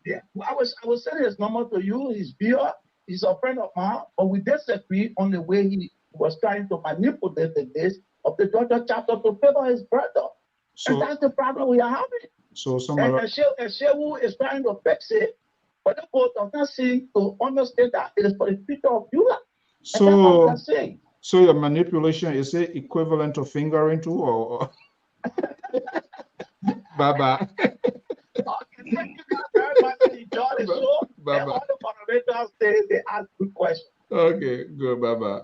Yeah. I was sending his number to you. He's here. He's a friend of mine, but we disagree on the way he was trying to manipulate the list of the Georgia chapter to favor his brother. So, and that's the problem we are having. So Shehu is trying to fix it, but the board does not seem to understand that it is for the future of ULAA. So your manipulation is it equivalent to fingering too, or? Bye-bye. Thank you very much. Enjoy the show. Bye-bye. And all the moderators, they ask good questions. Okay, good. Bye-bye.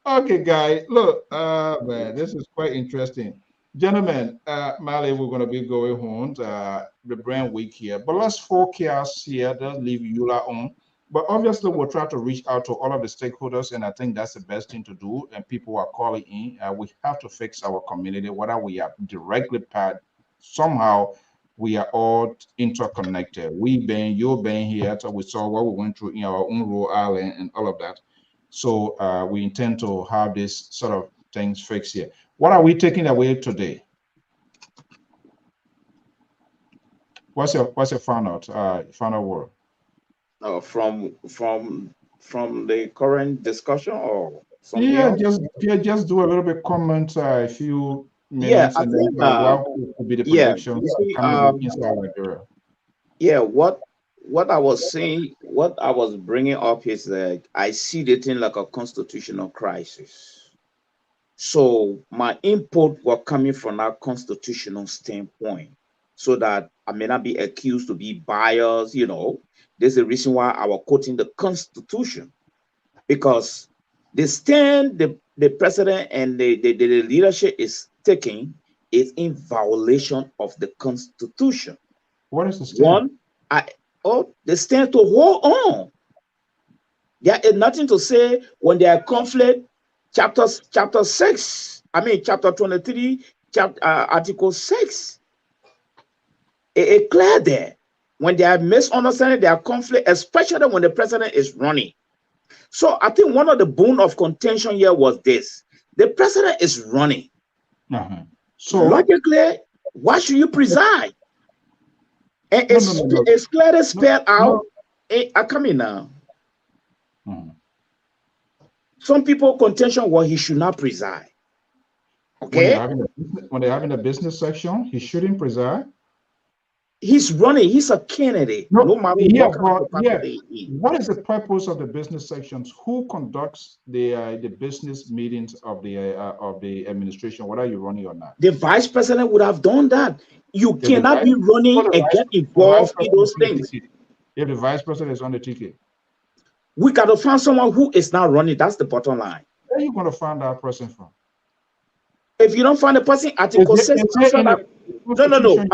Okay, guys. Look, man, this is quite interesting. Gentlemen, Mali, we're going to be going home the brand week here, but let's focus here. Let's leave ULAA on. But obviously, we'll try to reach out to all of the stakeholders, and I think that's the best thing to do. And people are calling in. We have to fix our community, whether we are directly part. Somehow, we are all interconnected. You've been here, so we saw what we went through in our own rural island and all of that. So we intend to have this sort of things fixed here. What are we taking away today? What's your final word? From the current discussion or something else? Just do a little bit comment, a few minutes, and then what would be the predictions coming inside Liberia? Yeah, what I was saying, what I was bringing up is that I see the thing like a constitutional crisis. So my input were coming from that constitutional standpoint, so that I may not be accused to be biased. There's a reason why I was quoting the Constitution, because the stand the president and the leadership is taking is in violation of the Constitution. What is the stand? The stand to hold on. There is nothing to say when there are conflict. Chapter 6, chapter 23, Article 6. It clear there. when there are misunderstanding, there are conflict, especially when the president is running. So I think one of the bone of contention here was this: the president is running. So logically, why should you preside? And it's clearly spelled out. I come in now. Some people contention was he should not preside. Okay. When they're having a business section, he shouldn't preside. He's running. He's a candidate. No matter what kind of what is the purpose of the business sections? Who conducts the business meetings of the administration? Whether you're running or not, the vice president would have done that. You cannot be running and get involved in those things. If the vice president is on the ticket, we got to find someone who is not running. That's the bottom line. Where are you going to find that person from? If you don't find the person, Article 6 answer that. No.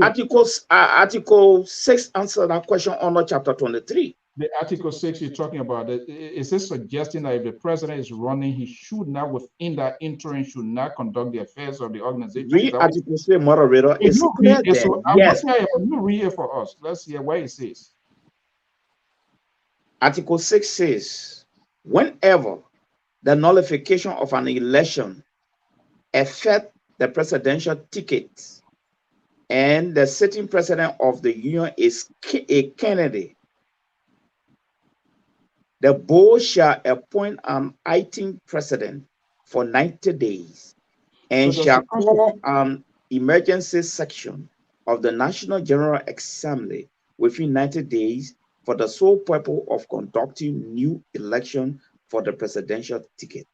Article 6 answer that question under chapter 23. The Article 6 you're talking about, is this suggesting that if the president is running, he should not, within that interim, should not conduct the affairs of the organization? Read Article 6, moderator. It's clear there. Yes. You read it for us. Let's hear what it says. Article 6 says, whenever the nullification of an election affect the presidential ticket and the sitting president of the union is a candidate, the board shall appoint an acting president for 90 days and shall call an emergency section of the National General Assembly within 90 days for the sole purpose of conducting new election for the presidential ticket.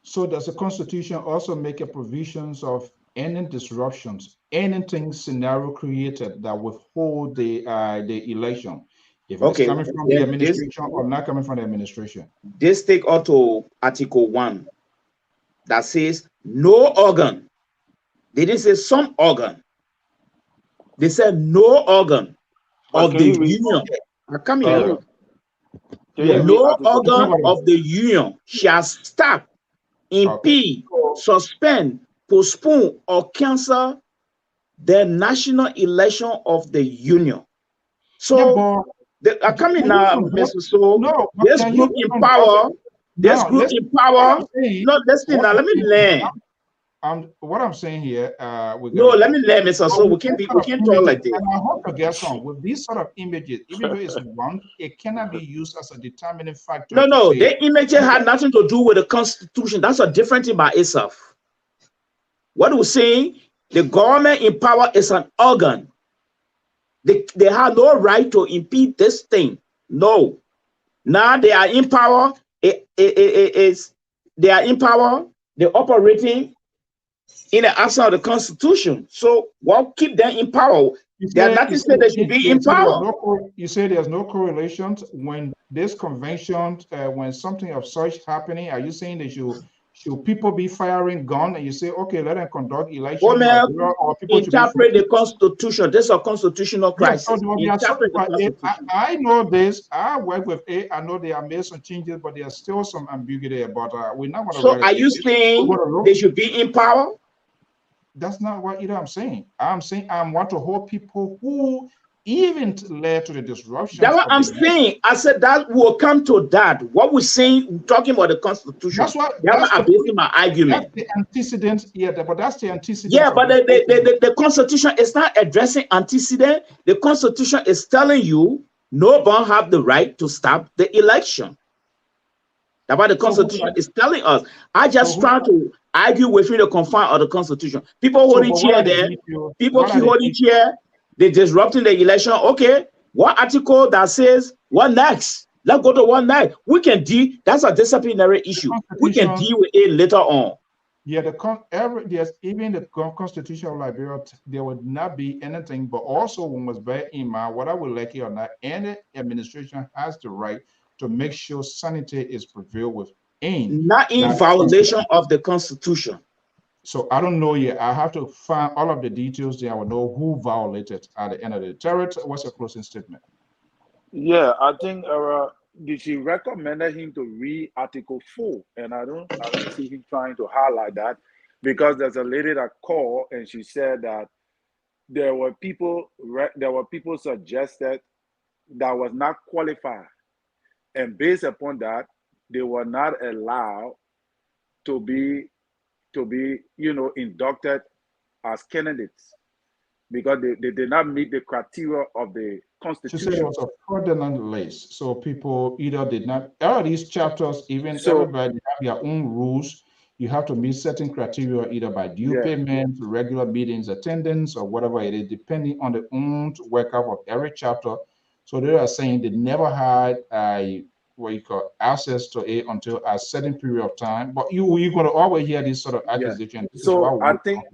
So does the Constitution also make a provisions of any disruptions, anything scenario created that withhold the election? If it's coming from the administration or not coming from the administration? This take out to Article 1 that says no organ. They didn't say some organ. They said no organ of the union. Come here. No organ of the union shall stop, impede, suspend, postpone, or cancel the national election of the union. So, coming now, Mr. So, this group in power, no, listen now, let me learn. What I'm saying here, let me learn, Mr. So we can't talk like this. And I hope to get some with these sort of images, even though it's wrong, it cannot be used as a determining factor. No, the images had nothing to do with the Constitution. That's a different thing by itself. What we're saying, the government in power is an organ. They have no right to impede this thing. No. Now they are in power. They are in power. They're operating in the absence of the Constitution. So what keep them in power? There's nothing said they should be in power. You say there's no correlation when this convention, when something of such happening, are you saying that should people be firing guns and you say, okay, let them conduct elections? Interpret the Constitution. This is a constitutional crisis. I know this. I work with A. I know they have made some changes, but there's still some ambiguity about we're not going to. So are you saying they should be in power? That's not what I'm saying. I'm saying I want to hold people who even led to the disruption. That's what I'm saying. I said that will come to that. What we're saying, talking about the Constitution. That's I'm basing my argument. That's the antecedent, but that's the antecedent. Yeah, but the Constitution is not addressing antecedent. The Constitution is telling you no one have the right to stop the election. That's what the Constitution is telling us. I just try to argue within the confines of the Constitution. People holding chair there, people keep holding chair, they're disrupting the election. Okay, what article that says what next? Let's go to what next. We can deal, that's a disciplinary issue. We can deal with it later on. Yeah, even the Constitution of Liberia, there would not be anything, but also we must bear in mind, whether we like it or not, any administration has the right to make sure sanity is prevailed within. Not in violation of the Constitution. So I don't know yet. I have to find all of the details there. I will know who violated at the end of the day. What's your closing statement? Yeah, I think she recommended him to read Article 4, and I don't see him trying to highlight that, because there's a lady that called and she said that there were people suggested that was not qualified, and based upon that, they were not allowed to be inducted as candidates because they did not meet the criteria of the Constitution. She said it was a fraudulent list. So people either did not, all these chapters, even everybody have their own rules. You have to meet certain criteria either by due payment, regular meetings attendance, or whatever it is, depending on the own workup of every chapter. So they are saying they never had what you call access to it until a certain period of time. But you're going to always hear this sort of accusation. This so is why I think.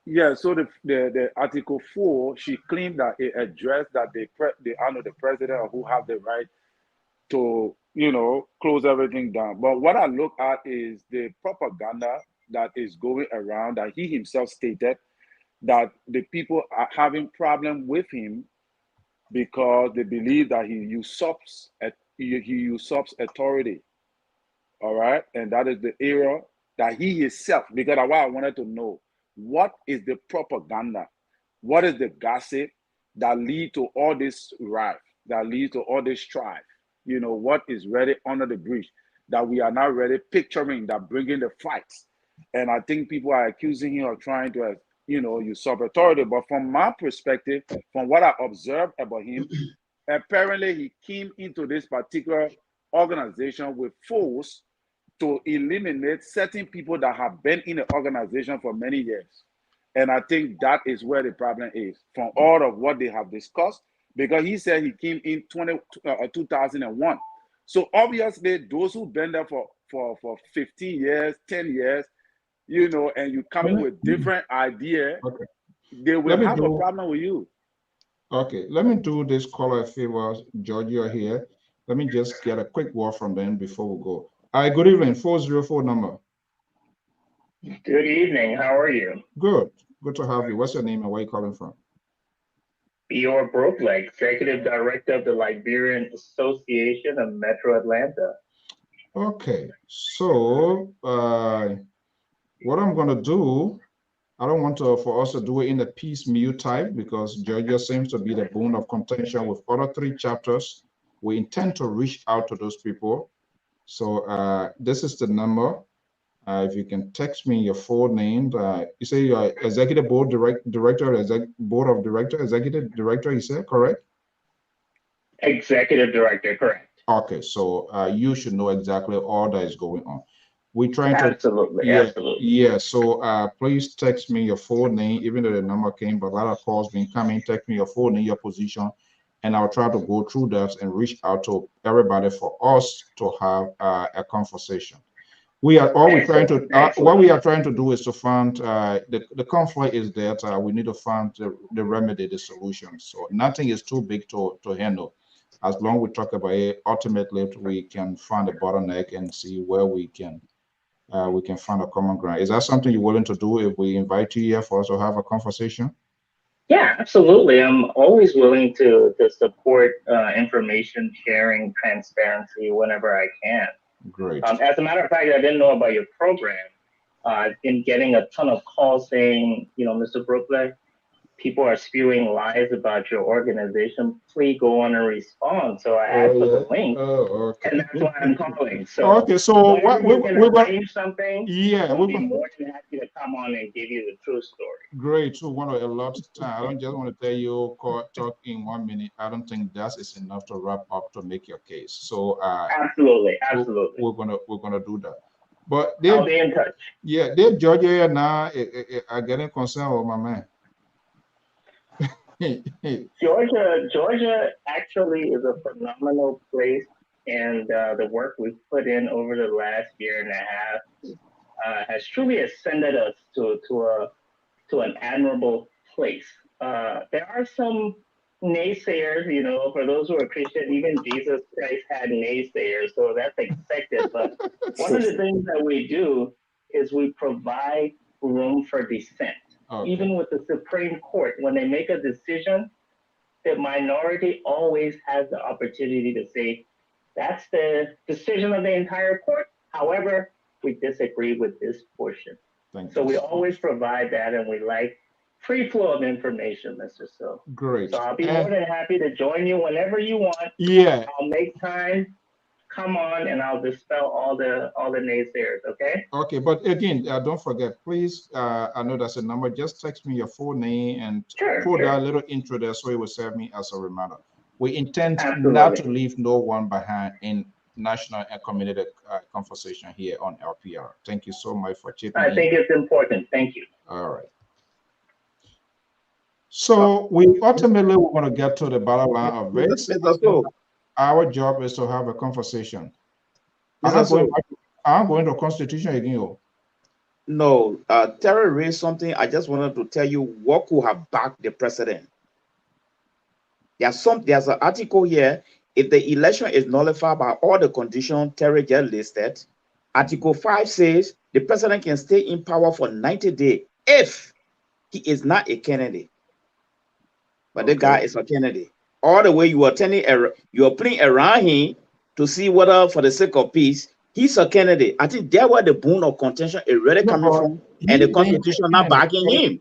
Yeah, so the Article 4, she claimed that it addressed that the president who have the right to, close everything down. But what I look at is the propaganda that is going around that he himself stated that the people are having problem with him because they believe that he usurps authority. All right, and that is the era that he himself, because that's why I wanted to know. What is the propaganda? What is the gossip that lead to all this rife, that leads to all this strife? What is really under the bridge that we are not really picturing that bringing the fights? And I think people are accusing him of trying to, usurp authority. But from my perspective, from what I observed about him, apparently he came into this particular organization with force to eliminate certain people that have been in the organization for many years. And I think that is where the problem is, from all of what they have discussed, because he said he came in 2001. So obviously, those who've been there for 15 years, 10 years, and you come in with different ideas, they will have a problem with you. Okay, let me do this caller a favor, Georgia here. Let me just get a quick word from them before we go. Hi, good evening, 404 number. Good evening, how are you? Good to have you. What's your name and where are you calling from? Eeyore Brooklyn, Executive Director of the Liberian Association of Metro Atlanta. Okay, so what I'm going to do, I don't want for us to do it in the piecemeal type because Georgia seems to be the bone of contention with other 3 chapters. We intend to reach out to those people. So this is the number. If you can text me your full name. You say you are executive board director, board of director, executive director, you said, correct? Executive director, correct. Okay, so you should know exactly all that is going on. We're trying to absolutely. Yeah. So please text me your full name, even though the number came, but a lot of calls been coming. Text me your full name, your position, and I'll try to go through that and reach out to everybody for us to have a conversation. What we are trying to do is to find the conflict is that we need to find the remedy, the solution. So nothing is too big to handle. As long as we talk about it, ultimately we can find a bottleneck and see where we can find a common ground. Is that something you're willing to do if we invite you here for us to have a conversation? Yeah, absolutely. I'm always willing to support information sharing, transparency whenever I can. Great. As a matter of fact, I didn't know about your program. I've been getting a ton of calls saying, Mr. Brooklyn, people are spewing lies about your organization. Please go on and respond. So I asked for the link, and that's why I'm calling. So okay, so we're going to arrange something. Yeah, we'll be more than happy to come on and give you the true story. Great. So want a lot of time. I don't just want to tell you talk in 1 minute. I don't think that is enough to wrap up to make your case. So absolutely. We're gonna do that. But I'll be in touch. Yeah, they Georgia now are getting concerned with my man. Georgia actually is a phenomenal place, and the work we've put in over the last year and a half has truly ascended us to an admirable place. There are some naysayers, for those who are Christian, even Jesus Christ had naysayers, so that's expected. But one of the things that we do is we provide room for dissent. Okay. Even with the Supreme Court, when they make a decision, the minority always has the opportunity to say, that's the decision of the entire court. However, we disagree with this portion. So we always provide that, and we like free flow of information, Mr. So. Great. So I'll be more than happy to join you whenever you want. Yeah. I'll make time. Come on, and I'll dispel all the naysayers. Okay. Okay, but again, don't forget, please. I know that's a number. Just text me your full name and put that little intro there, so it will serve me as a reminder. We intend not to leave no one behind in national and community conversation here on LPR. Thank you so much for chipping in. I think it's important. Thank you. All right. So we ultimately want to get to the bottom line of this. Our job is to have a conversation. I'm going to Constitution again. No, Terry raised something. I just wanted to tell you what could have backed the president. There's an article here. If the election is nullified by all the conditions Terry just listed, Article 5 says the president can stay in power for 90 days if he is not a candidate. But the guy is a candidate. All the way you are playing around him to see whether, for the sake of peace, he's a candidate. I think that's where the bone of contention is really coming from, and the Constitution not backing him.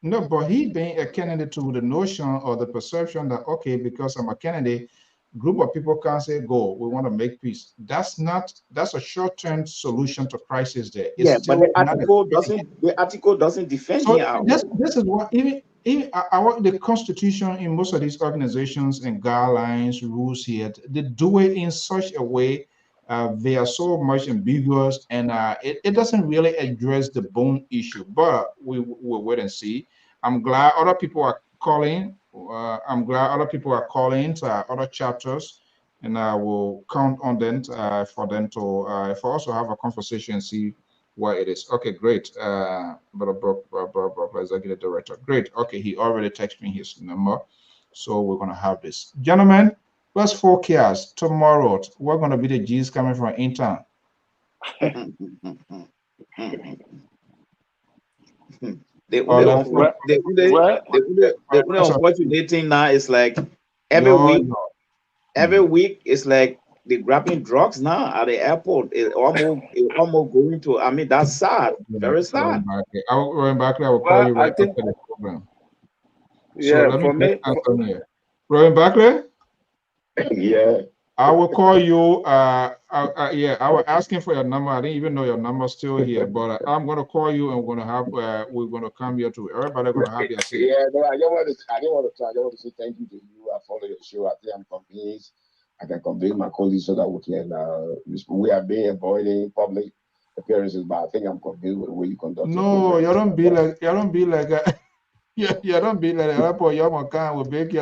No, but he being a candidate to the notion or the perception that, okay, because I'm a candidate, group of people can't say, go, we want to make peace. That's a short-term solution to crisis there. It's but the article doesn't defend him. This is what, even the Constitution in most of these organizations and guidelines, rules here, they do it in such a way they are so much ambiguous, and it doesn't really address the bone issue, but we'll wait and see. I'm glad other people are calling. I'm glad other people are calling to other chapters, and I will count on them for them to for us to have a conversation and see where it is. Okay, great. Executive Director. Great. Okay, he already texted me his number, so we're gonna have this, gentlemen. Let's focus. Tomorrow, we're going to be the G's coming from Intown. The unfortunate thing now is like every week it's like they're grabbing drugs now at the airport. It's almost going to. I mean, that's sad. Very sad. I will call you right after the program. Yeah, so let me answer here. Rowan Barkley. Yeah. I will call you. Yeah, I was asking for your number. I didn't even know your number still here, but I'm going to call you, and we're going to have. We're going to come here to everybody. Going to have their say. Yeah, no, I didn't want to say thank you to you. I follow your show. I think I'm convinced. I can convince my colleagues so that we can. We have been avoiding public appearances, but I think I'm convinced with the way you conduct. No, you don't be like. You don't be like. You don't be like. You're big.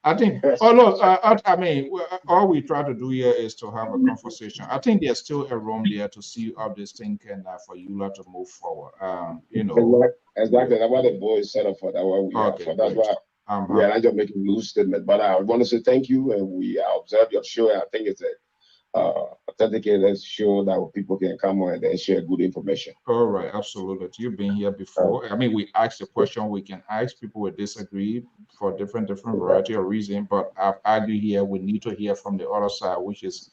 I think, I mean, all we try to do here is to have a conversation. I think there's still a room there to see how this thing can, for ULAA to move forward. You know. Exactly. That's why the board is set up for that. That's why we are not just making loose statements. But I want to say thank you, and we observed your show. And I think it's a authenticated show that people can come on and then share good information. All right, absolutely. You've been here before. I mean, we asked a question. We can ask, people will disagree for different variety of reasons, but I've argued here we need to hear from the other side, which is,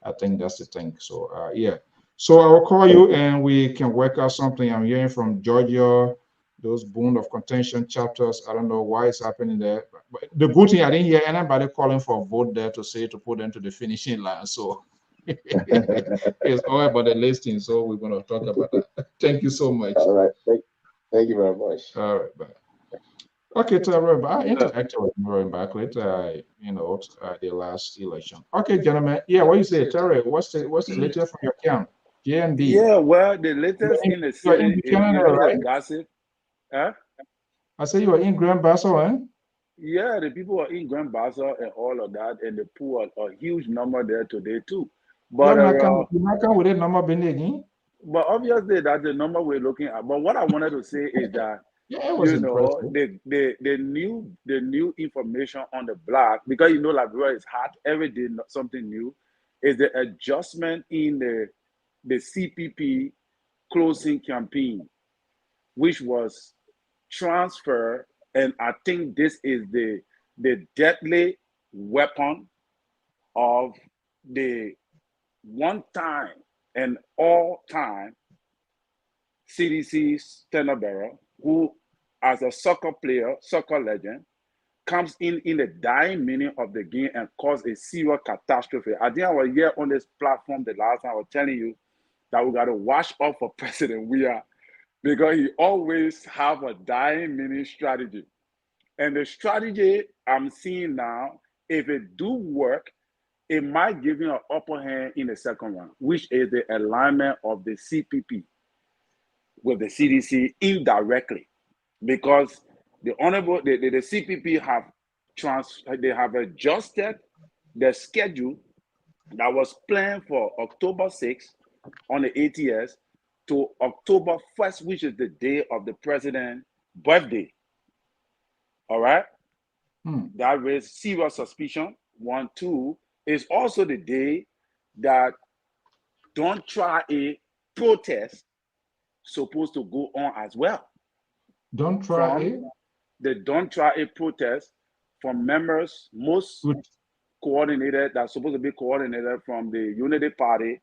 I think that's the thing. So yeah, so I will call you and we can work out something. I'm hearing from Georgia, those bone of contention chapters. I don't know why it's happening there, but the good thing, I didn't hear anybody calling for a vote there to say to put them to the finishing line. So it's all about the listing, so we're going to talk about that. Thank you so much. All right, thank you very much. All right, bye. Okay, I interacted with Roy Barkley, you know, the last election. Okay, gentlemen. Yeah, what you say, Terry? What's the latest from your camp? JNB. Yeah, well, the latest in the city is right? gossip. Huh? I say you are in Grand Basso, eh? Yeah, the people are in Grand Basso and all of that, and they put a huge number there today too. But with a number been again? But obviously that's the number we're looking at. But what I wanted to say is that you know the new information on the block, because you know Liberia is hot every day, something new, is the adjustment in the CPP closing campaign, which was transferred, and I think this is the deadly weapon of the one time and all time CDC standard bearer, who as a soccer player, soccer legend, comes in the dying minute of the game and cause a serious catastrophe. I think I was here on this platform the last time I was telling you that we got to watch out for President Weah because he always have a dying minute strategy. And the strategy I'm seeing now, if it do work, it might give you an upper hand in the second round, which is the alignment of the CPP with the CDC indirectly, because the CPP have adjusted the schedule that was planned for October 6th on the ATS to October 1st, which is the day of the president's birthday. All right? That raised serious suspicion. 1, 2, is also the day that Don't Try a protest supposed to go on as well. Don't Try the Don't Try a protest from members, most coordinated, that's supposed to be coordinated from the Unity Party.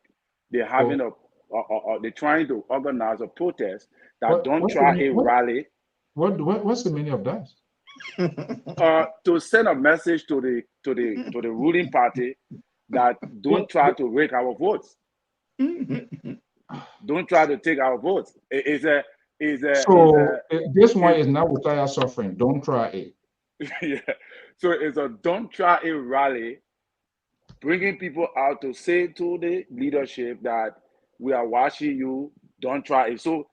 They're having they're trying to organize a protest that don't try a rally. What's the meaning of that? To send a message to the ruling party that don't try to rake our votes. Don't try to take our votes. This one is not without suffering. Don't try it. Yeah. So it's a don't try a rally, bringing people out to say to the leadership that we are watching you. Don't try it. So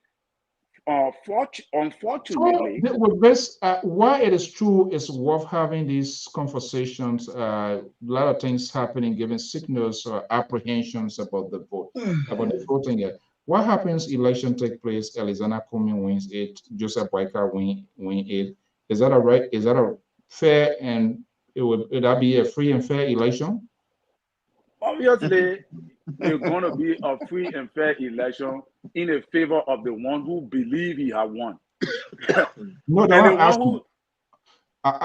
unfortunately, with this, why it is true, it's worth having these conversations. A lot of things happening, giving signals or apprehensions about the vote, about the voting. What happens? Election take place. Elizana Kumi wins it. Joseph Boyka win it. Is that a fair and would that be a free and fair election? Obviously, it's going to be a free and fair election in a favor of the one who believe he have won. No,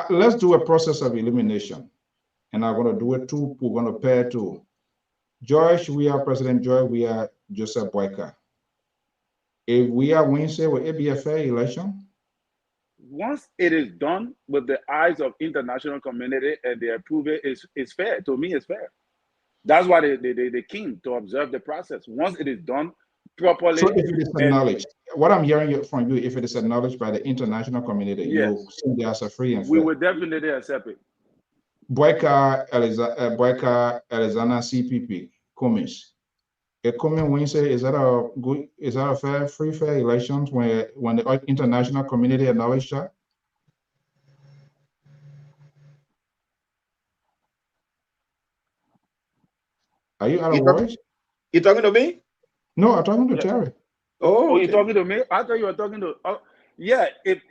let's do a process of elimination, and I'm going to do it too. We're going to pair two. George, we are President George. We are Joseph Boyka. If we are Wednesday, will it be a fair election? Once it is done with the eyes of international community and they approve it, it's fair. To me, it's fair. That's why they came to observe the process. Once it is done properly. So if it is acknowledged, what I'm hearing from you, if it is acknowledged by the international community, yes, you think there's a free and fair. We would definitely accept it. Boyka, Elizana, CPP, Cummins. A coming Wednesday, is that a fair, fair elections when the international community acknowledged that? Are you out of voice? You talking to me? No, I'm talking to Terry. Oh, okay. You're talking to me? I thought you were talking to. Yeah, if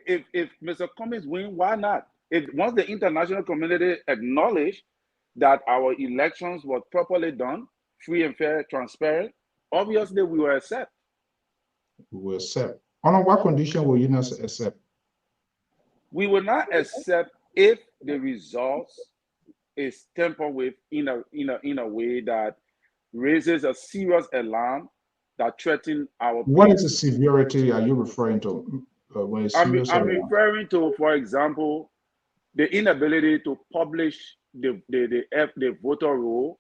Mr. Cummins win, why not? Once the international community acknowledge that our elections were properly done, free and fair, transparent, obviously we will accept. We will accept. On what condition will you not accept? We will not accept if the results is tampered with in a way that raises a serious alarm that threatens our people. What is the severity are you referring to? When it's I'm referring to, for example, the inability to publish the voter roll.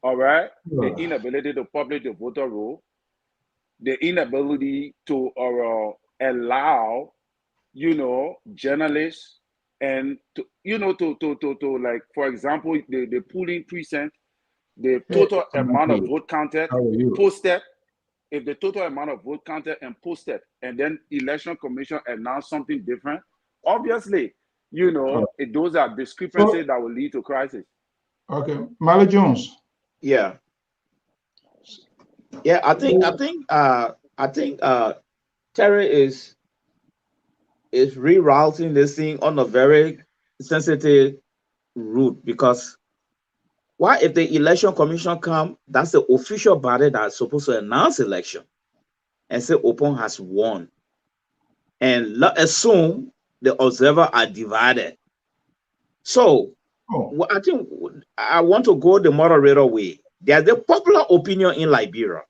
All right, the inability to publish the voter roll, the inability to allow, journalists and to like, for example, the polling precinct, the total amount of vote counted, posted. If the total amount of vote counted and posted, and then election commission announced something different, obviously, those are discrepancies that will lead to crisis. Okay, Marley Jones. Yeah. I think Terry is rerouting this thing on a very sensitive route, because why, if the election commission come, that's the official body that's supposed to announce election and say Open has won, and let's assume the observers are divided. So I think I want to go the moderator way. There's the popular opinion in Liberia.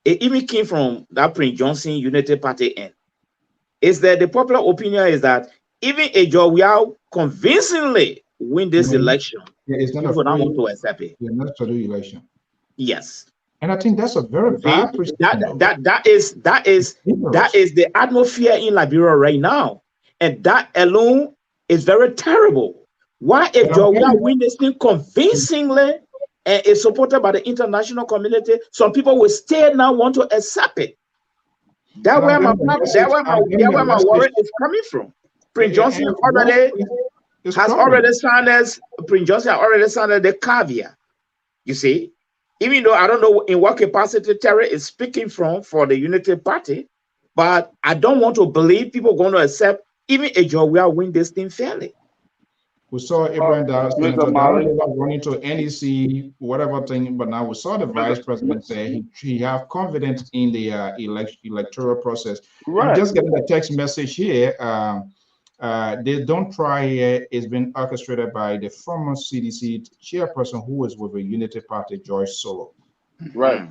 It even came from that Prince Johnson Unity Party end. is that the popular opinion is that even a Joe will convincingly win this election, people don't want to accept it. Not to do election. Yes. And I think that's a very bad precedent. That is the atmosphere in Liberia right now. And that alone is very terrible. Why if Joe will win this thing convincingly and is supported by the international community, some people will still now want to accept it. That's where my worry is coming from. Prince Johnson has already signed the caveat. You see, even though I don't know in what capacity Terry is speaking from for the Unity Party, but I don't want to believe people are going to accept even a Joe will win this thing fairly. We saw Abraham running to NEC, whatever thing, but now we saw the vice president say he have confidence in the electoral process. I'm just getting a text message here. They don't try it's been orchestrated by the former CDC chairperson who was with the Unity Party, George Solo. Right.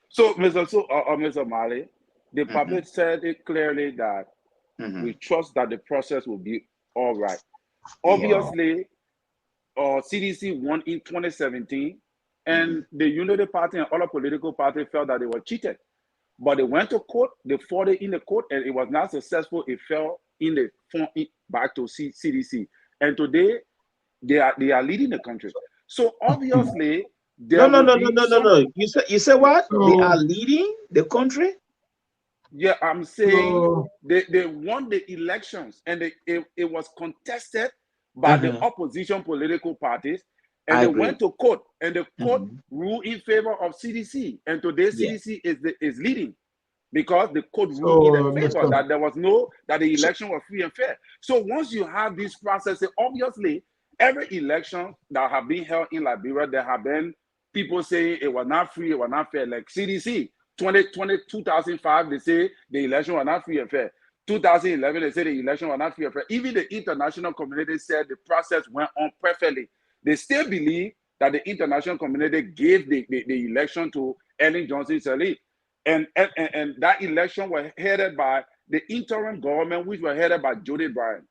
So, Mr. Mali, the public said it clearly that we trust that the process will be all right. Obviously, CDC won in 2017, and the Unity Party and other political parties felt that they were cheated. But they went to court, they fought it in the court, and it was not successful. It fell in the back to CDC. And today, they are leading the country. So obviously, no. You say what? They are leading the country? Yeah, I'm saying they won the elections, and it was contested by the opposition political parties, and they went to court, and the court ruled in favor of CDC, and today CDC is leading because the court ruled in their favor that that the election was free and fair. So once you have this process, obviously every election that have been held in Liberia, there have been people saying it was not free, it was not fair, like CDC. 2005, they say the election was not free and fair. 2011, they say the election was not free and fair. Even the international community said the process went on perfectly. They still believe that the international community gave the election to Ellen Johnson Sirleaf. And that election was headed by the interim government, which was headed by Jody Bryan,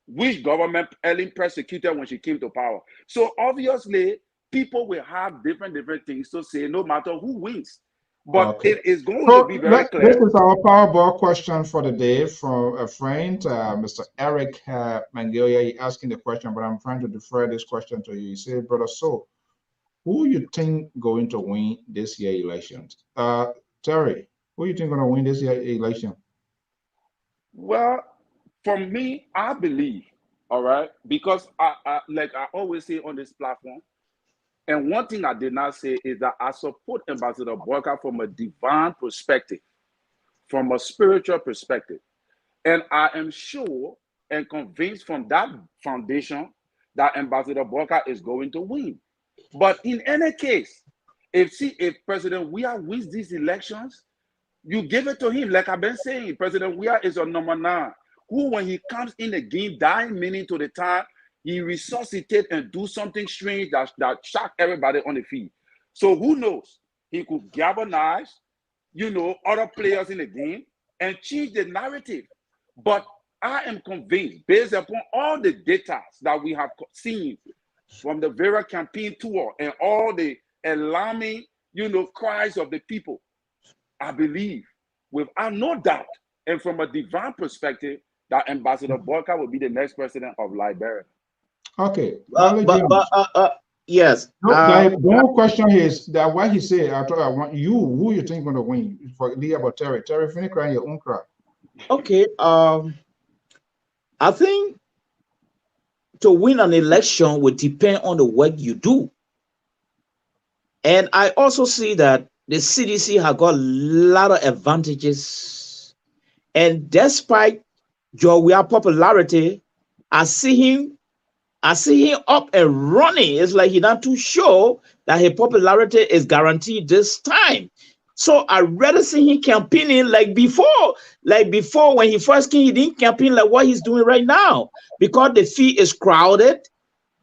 which government Ellen persecuted when she came to power. So obviously, people will have different things to say no matter who wins. But it is going to be very clear. This is our Powerball question for the day from a friend, Mr. Eric Mangoya. He asking the question, but I'm trying to defer this question to you. He said, brother, so who you think going to win this year elections? Terry, who you think going to win this year election? Well, for me, I believe, all right, because I always say on this platform, and one thing I did not say is that I support Ambassador Boyka from a divine perspective, from a spiritual perspective. And I am sure and convinced from that foundation that Ambassador Boyka is going to win. But in any case, if President Weah wins these elections, you give it to him. Like I've been saying, President Weah is a number 9, who when he comes in the game, dying minute to the time, he resuscitate and do something strange that shock everybody on the field. So who knows? He could galvanize, other players in the game and change the narrative. But I am convinced, based upon all the data that we have seen from the Vera campaign tour and all the alarming, cries of the people, I believe, without no doubt, and from a divine perspective, that Ambassador Boyka will be the next president of Liberia. Okay. Yes. One question is that what he said. I want you. Who you think going to win? For Leah, about Terry. Terry, finish crying your own cry. Okay. I think to win an election would depend on the work you do, and I also see that the CDC has got a lot of advantages, and despite Joe's popularity, I see him up and running. It's like he's not too sure that his popularity is guaranteed this time. So I rather see him campaigning like before. Like before, when he first came, he didn't campaign like what he's doing right now, because the field is crowded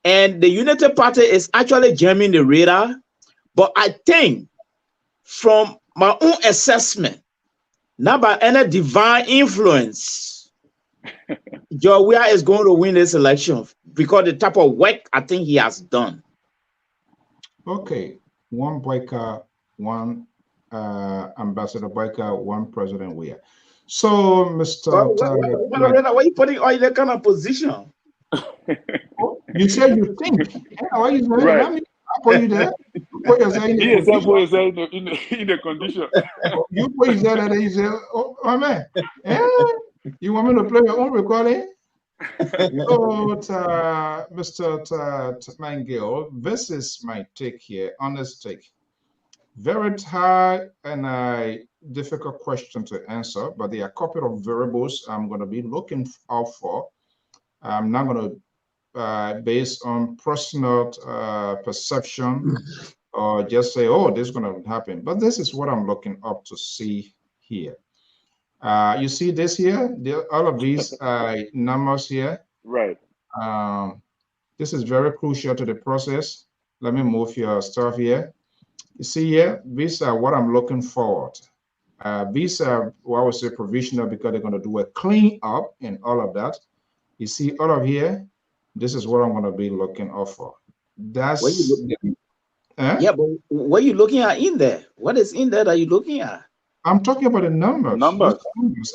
and the Unity Party is actually jamming the radar. But I think from my own assessment, Not by any divine influence, George Weah is going to win this election because the type of work I think he has done. Okay, one Boyka, one Ambassador Boyka, one President Weah. So, Mr. Why are you putting all in that kind of position? You said you think. Why are you saying right. that? I put you there. Put yourself in the in the condition. You put yourself there, you say, oh, my man, you want me to play your own recording? So, Mr. Mangil, this is my take here, honest take. Very hard and difficult question to answer, but there are a couple of variables I'm going to be looking out for. I'm not going to, based on personal perception, or just say, oh, this is going to happen. But this is what I'm looking up to see here. You see this here? All of these numbers here. Right. This is very crucial to the process. Let me move your stuff here. You see here, these are what I'm looking forward. These are what I would say provisional because they're going to do a clean up and all of that. You see all of here, this is what I'm going to be looking out for. That's yeah, but what are you looking at in there? What is in there that you're looking at? I'm talking about the numbers.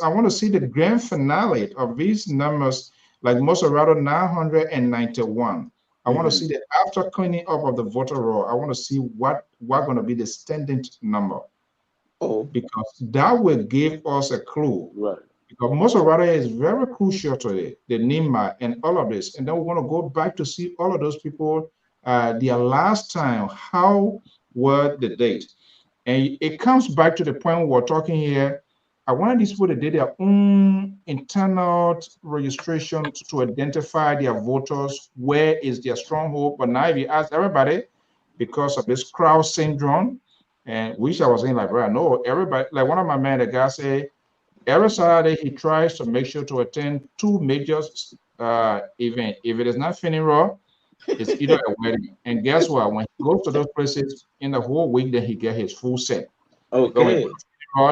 I want to see the grand finale of these numbers, like Moserado 991. I want to see the after cleaning up of the voter roll. I want to see what going to be the standing number. Oh, because that will give us a clue. Right. Because Moserado is very crucial to it, the NIMA and all of this. And then we want to go back to see all of those people, their last time, how were the date? And it comes back to the point we're talking here. I wanted these people to do their own internal registration to identify their voters, where is their stronghold. But now if you ask everybody, because of this crowd syndrome, and which I was saying like, right, no, everybody, like one of my men, the guy say, every Saturday he tries to make sure to attend 2 major events. If it is not funeral, it's either a wedding. And guess what? When he goes to those places in the whole week, then he get his full set. Okay.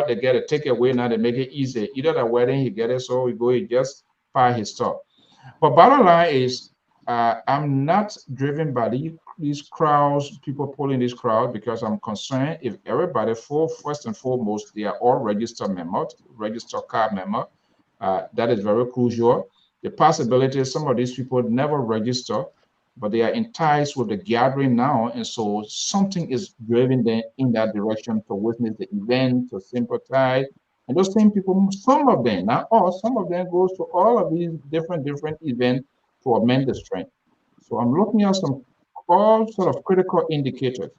They get a takeaway now, they make it easy. Either the wedding, he get it, so he just buy his stuff. But bottom line is, I'm not driven by these crowds, people pulling this crowd, because I'm concerned if everybody, first and foremost, they are all registered members, registered card member. That is very crucial. The possibility is some of these people never register, but they are in ties with the gathering now, and so something is driving them in that direction to witness the event, to sympathize. And those same people, some of them, not all, some of them goes to all of these different events to amend the strength. So I'm looking at all sort of critical indicators.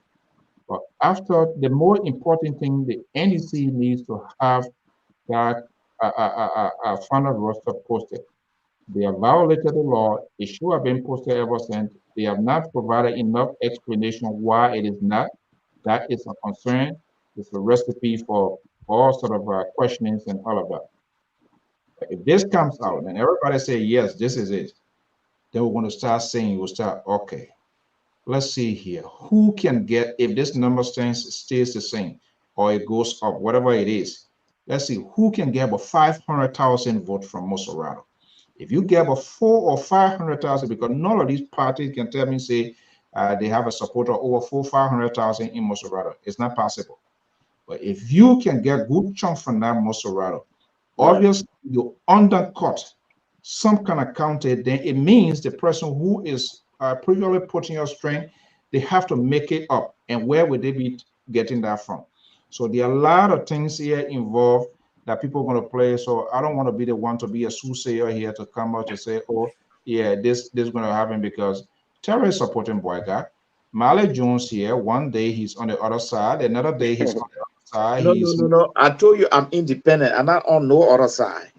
But after, the more important thing, the NEC needs to have that final roster posted. They have violated the law. It should have been posted ever since. They have not provided enough explanation why it is not. That is a concern. It's a recipe for all sort of questionings and all of that. But if this comes out and everybody say, yes, this is it, then we're going to start saying, okay, let's see here. Who can get, if this number stays the same or it goes up, whatever it is, let's see who can get about 500,000 votes from Moserado. If you get about 400,000 or 500,000, because none of these parties can tell me, say, they have a supporter over 400,000 or 500,000 in Moserado. It's not possible. But if you can get good chunk from that Moserado, obviously you undercut some kind of county, then it means the person who is previously putting your strength, they have to make it up. And where would they be getting that from? So there are a lot of things here involved that people are going to play. So I don't want to be the one to be a soothsayer here to come out to say, oh, yeah, this is going to happen because Terry is supporting Boyka. Marley Jones here, one day he's on the other side, another day he's on the other side. No. I told you I'm independent. I'm not on no other side.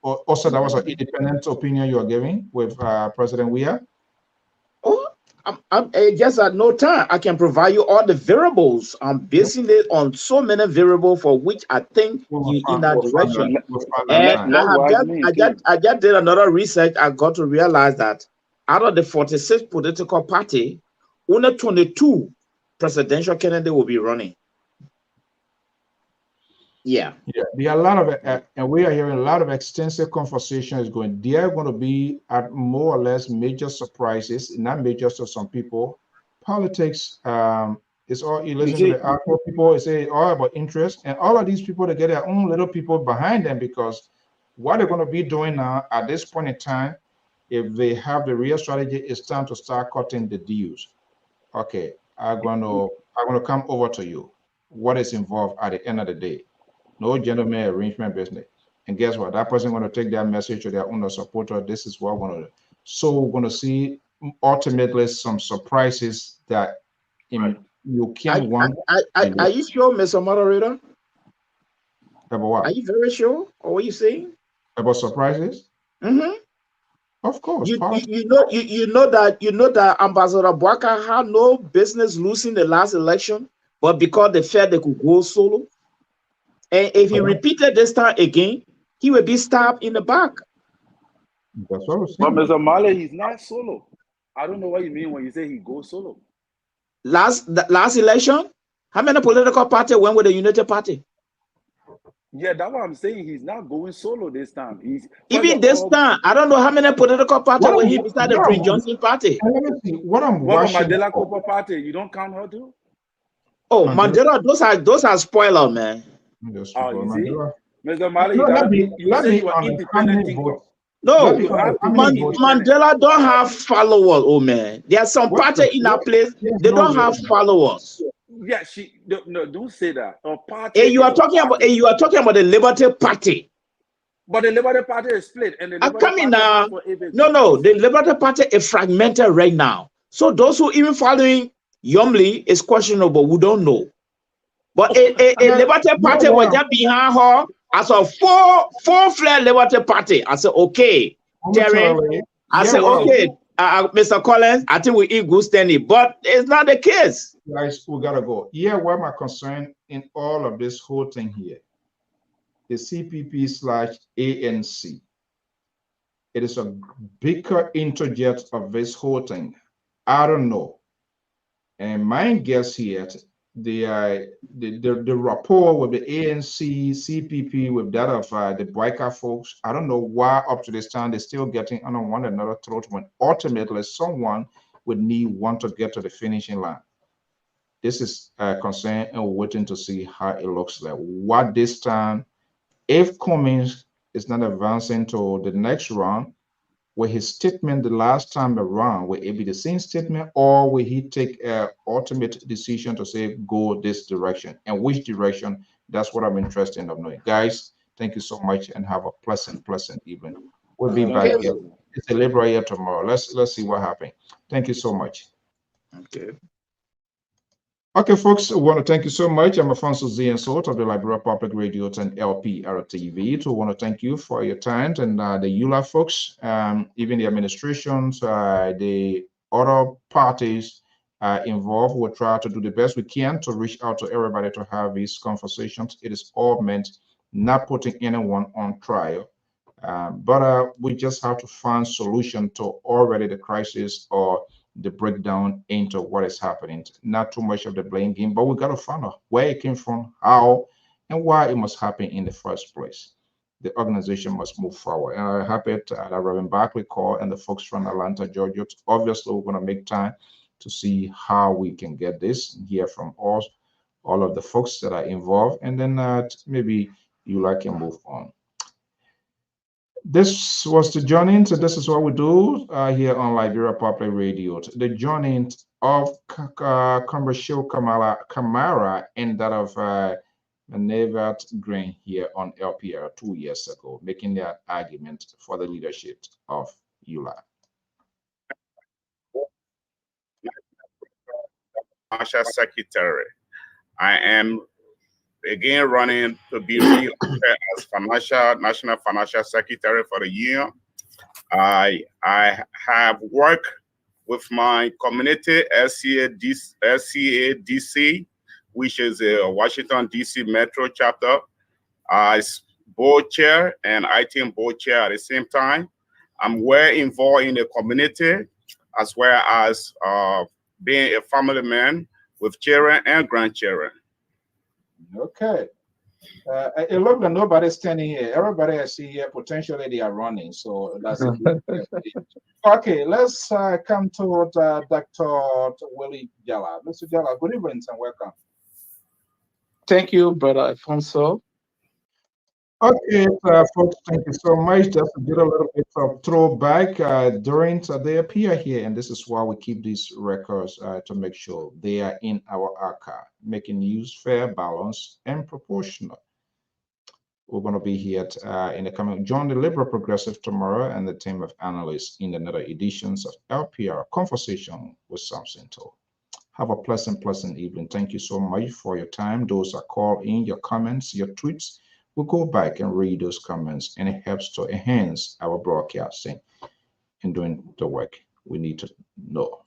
Also, that was an independent opinion you are giving with President Weah? Oh, I guess at no time I can provide you all the variables. I'm basing it on so many variables for which I think you in that direction. And I just did another research. I got to realize that out of the 46 political party, only 22 presidential candidates will be running. Yeah. There are a lot of, and we are hearing a lot of extensive conversations going. There are going to be more or less major surprises, not major to some people. Politics, it's all, you listen to the Afro people, it's all about interest, and all of these people, they get their own little people behind them, because what they're going to be doing now at this point in time, if they have the real strategy, it's time to start cutting the deals. Okay, I'm going to come over to you. What is involved at the end of the day? No gentleman arrangement business. And guess what? That person going to take that message to their owner supporter. This is what we're going to do. So we're going to see ultimately some surprises that you can't want. Are you sure, Mr. Moderator? About what? Are you very sure? Or what you saying? About surprises? Mm-hmm. Of course. You know that Ambassador Boaka had no business losing the last election, but because they felt they could go solo. And if he repeated this time again, he would be stabbed in the back. That's what I was saying. But saying. Mr. Malley, he's not solo. I don't know what you mean when you say he goes solo. Last election, how many political parties went with the United Party? Yeah, that's what I'm saying. He's not going solo this time. Even this time, I don't know how many political parties were he beside the Prince Johnson Party. Let me see. What Mandela Cooper Party, you don't count her too? Oh, Mandela, those are spoilers, man. Oh, you see? Mr. Malley, you say you are independent thinker. No, Mandela don't have followers, oh man. There are some parties in that place, they don't have followers. Yeah, don't say that. And you are talking about the Liberty Party. But the Liberty Party is split, and the Liberty Party now. No, the Liberty Party is fragmented right now. So those who even following Yomli is questionable. We don't know. But a Liberty Party was just behind her as a full-fledged Liberty Party. I said, okay, Terry. I said, okay, Mr. Collins, I think we eat good standing, but it's not the case. Guys, we gotta go. Yeah, where my concern in all of this whole thing here, the CPP/ANC. It is a bigger interjet of this whole thing. I don't know. And my guess here, the rapport with the ANC, CPP, with that of the Boyka folks, I don't know why up to this time they're still getting on one another throat when ultimately someone would want to get to the finishing line. This is a concern, and we're waiting to see how it looks like. What this time, if Cummings is not advancing to the next round, will his statement the last time around, will it be the same statement, or will he take an ultimate decision to say, go this direction? And which direction? That's what I'm interested in knowing. Guys, thank you so much and have a pleasant evening. We'll be back here. It's a Liberia here tomorrow. Let's see what happens. Thank you so much. Okay, folks, I want to thank you so much. I'm Alfonso Ziensot of the Liberia Public Radio and LPR-TV. So I want to thank you for your time, and the ULAA folks, even the administrations, the other parties involved. We'll try to do the best we can to reach out to everybody to have these conversations. It is all meant not putting anyone on trial, but we just have to find solution to already the crisis or the breakdown into what is happening. Not too much of the blame game, but we got to find out where it came from, how, and why it must happen in the first place. The organization must move forward. And I'm happy that Reverend Barkley called and the folks from Atlanta, Georgia. Obviously, we're going to make time to see how we can get this, hear from all of the folks that are involved, and then maybe ULAA can move on. This was the journey. So this is what we do here on Liberia Public Radio. The journey of Commercial Kamara and that of Nevat Green here on LPR 2 years ago, making their argument for the leadership of ULAA. Financial Secretary. I am again running to be re-elected as National Financial Secretary for the year. I have worked with my community, SCA-DC, which is a Washington, D.C. Metro chapter, as board chair and IT board chair at the same time. I'm well involved in the community, as well as being a family man with children and grandchildren. Okay. It looks like nobody's standing here. Everybody I see here, potentially they are running. So that's it. Okay, let's come to Dr. Willie Jala. Mr. Jala, good evening and welcome. Thank you, Brother Alfonso. Okay, folks, thank you so much. Just to get a little bit of throwback during they appear here, and this is why we keep these records to make sure they are in our archive, making use fair, balanced, and proportional. We're going to be here in the coming. Join the Liberal Progressive tomorrow and the team of analysts in another editions of LPR Conversation with Samson Toll. Have a pleasant evening. Thank you so much for your time. Those are called in, your comments, your tweets. We'll go back and read those comments, and it helps to enhance our broadcasting and doing the work we need to know.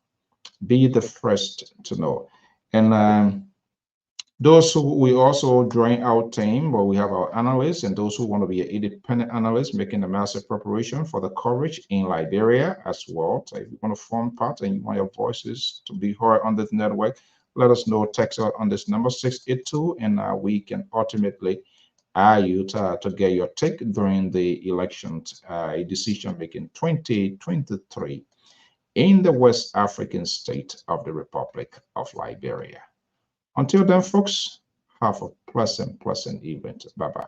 Be the first to know. And those who we also join our team, where we have our analysts and those who want to be an independent analyst, making a massive preparation for the coverage in Liberia as well. So if you want to form part and you want your voices to be heard on this network, let us know. Text out on this number 682, and we can ultimately you to get your take during the election decision making 2023 in the West African state of the Republic of Liberia. Until then, folks, have a pleasant evening. Bye-bye.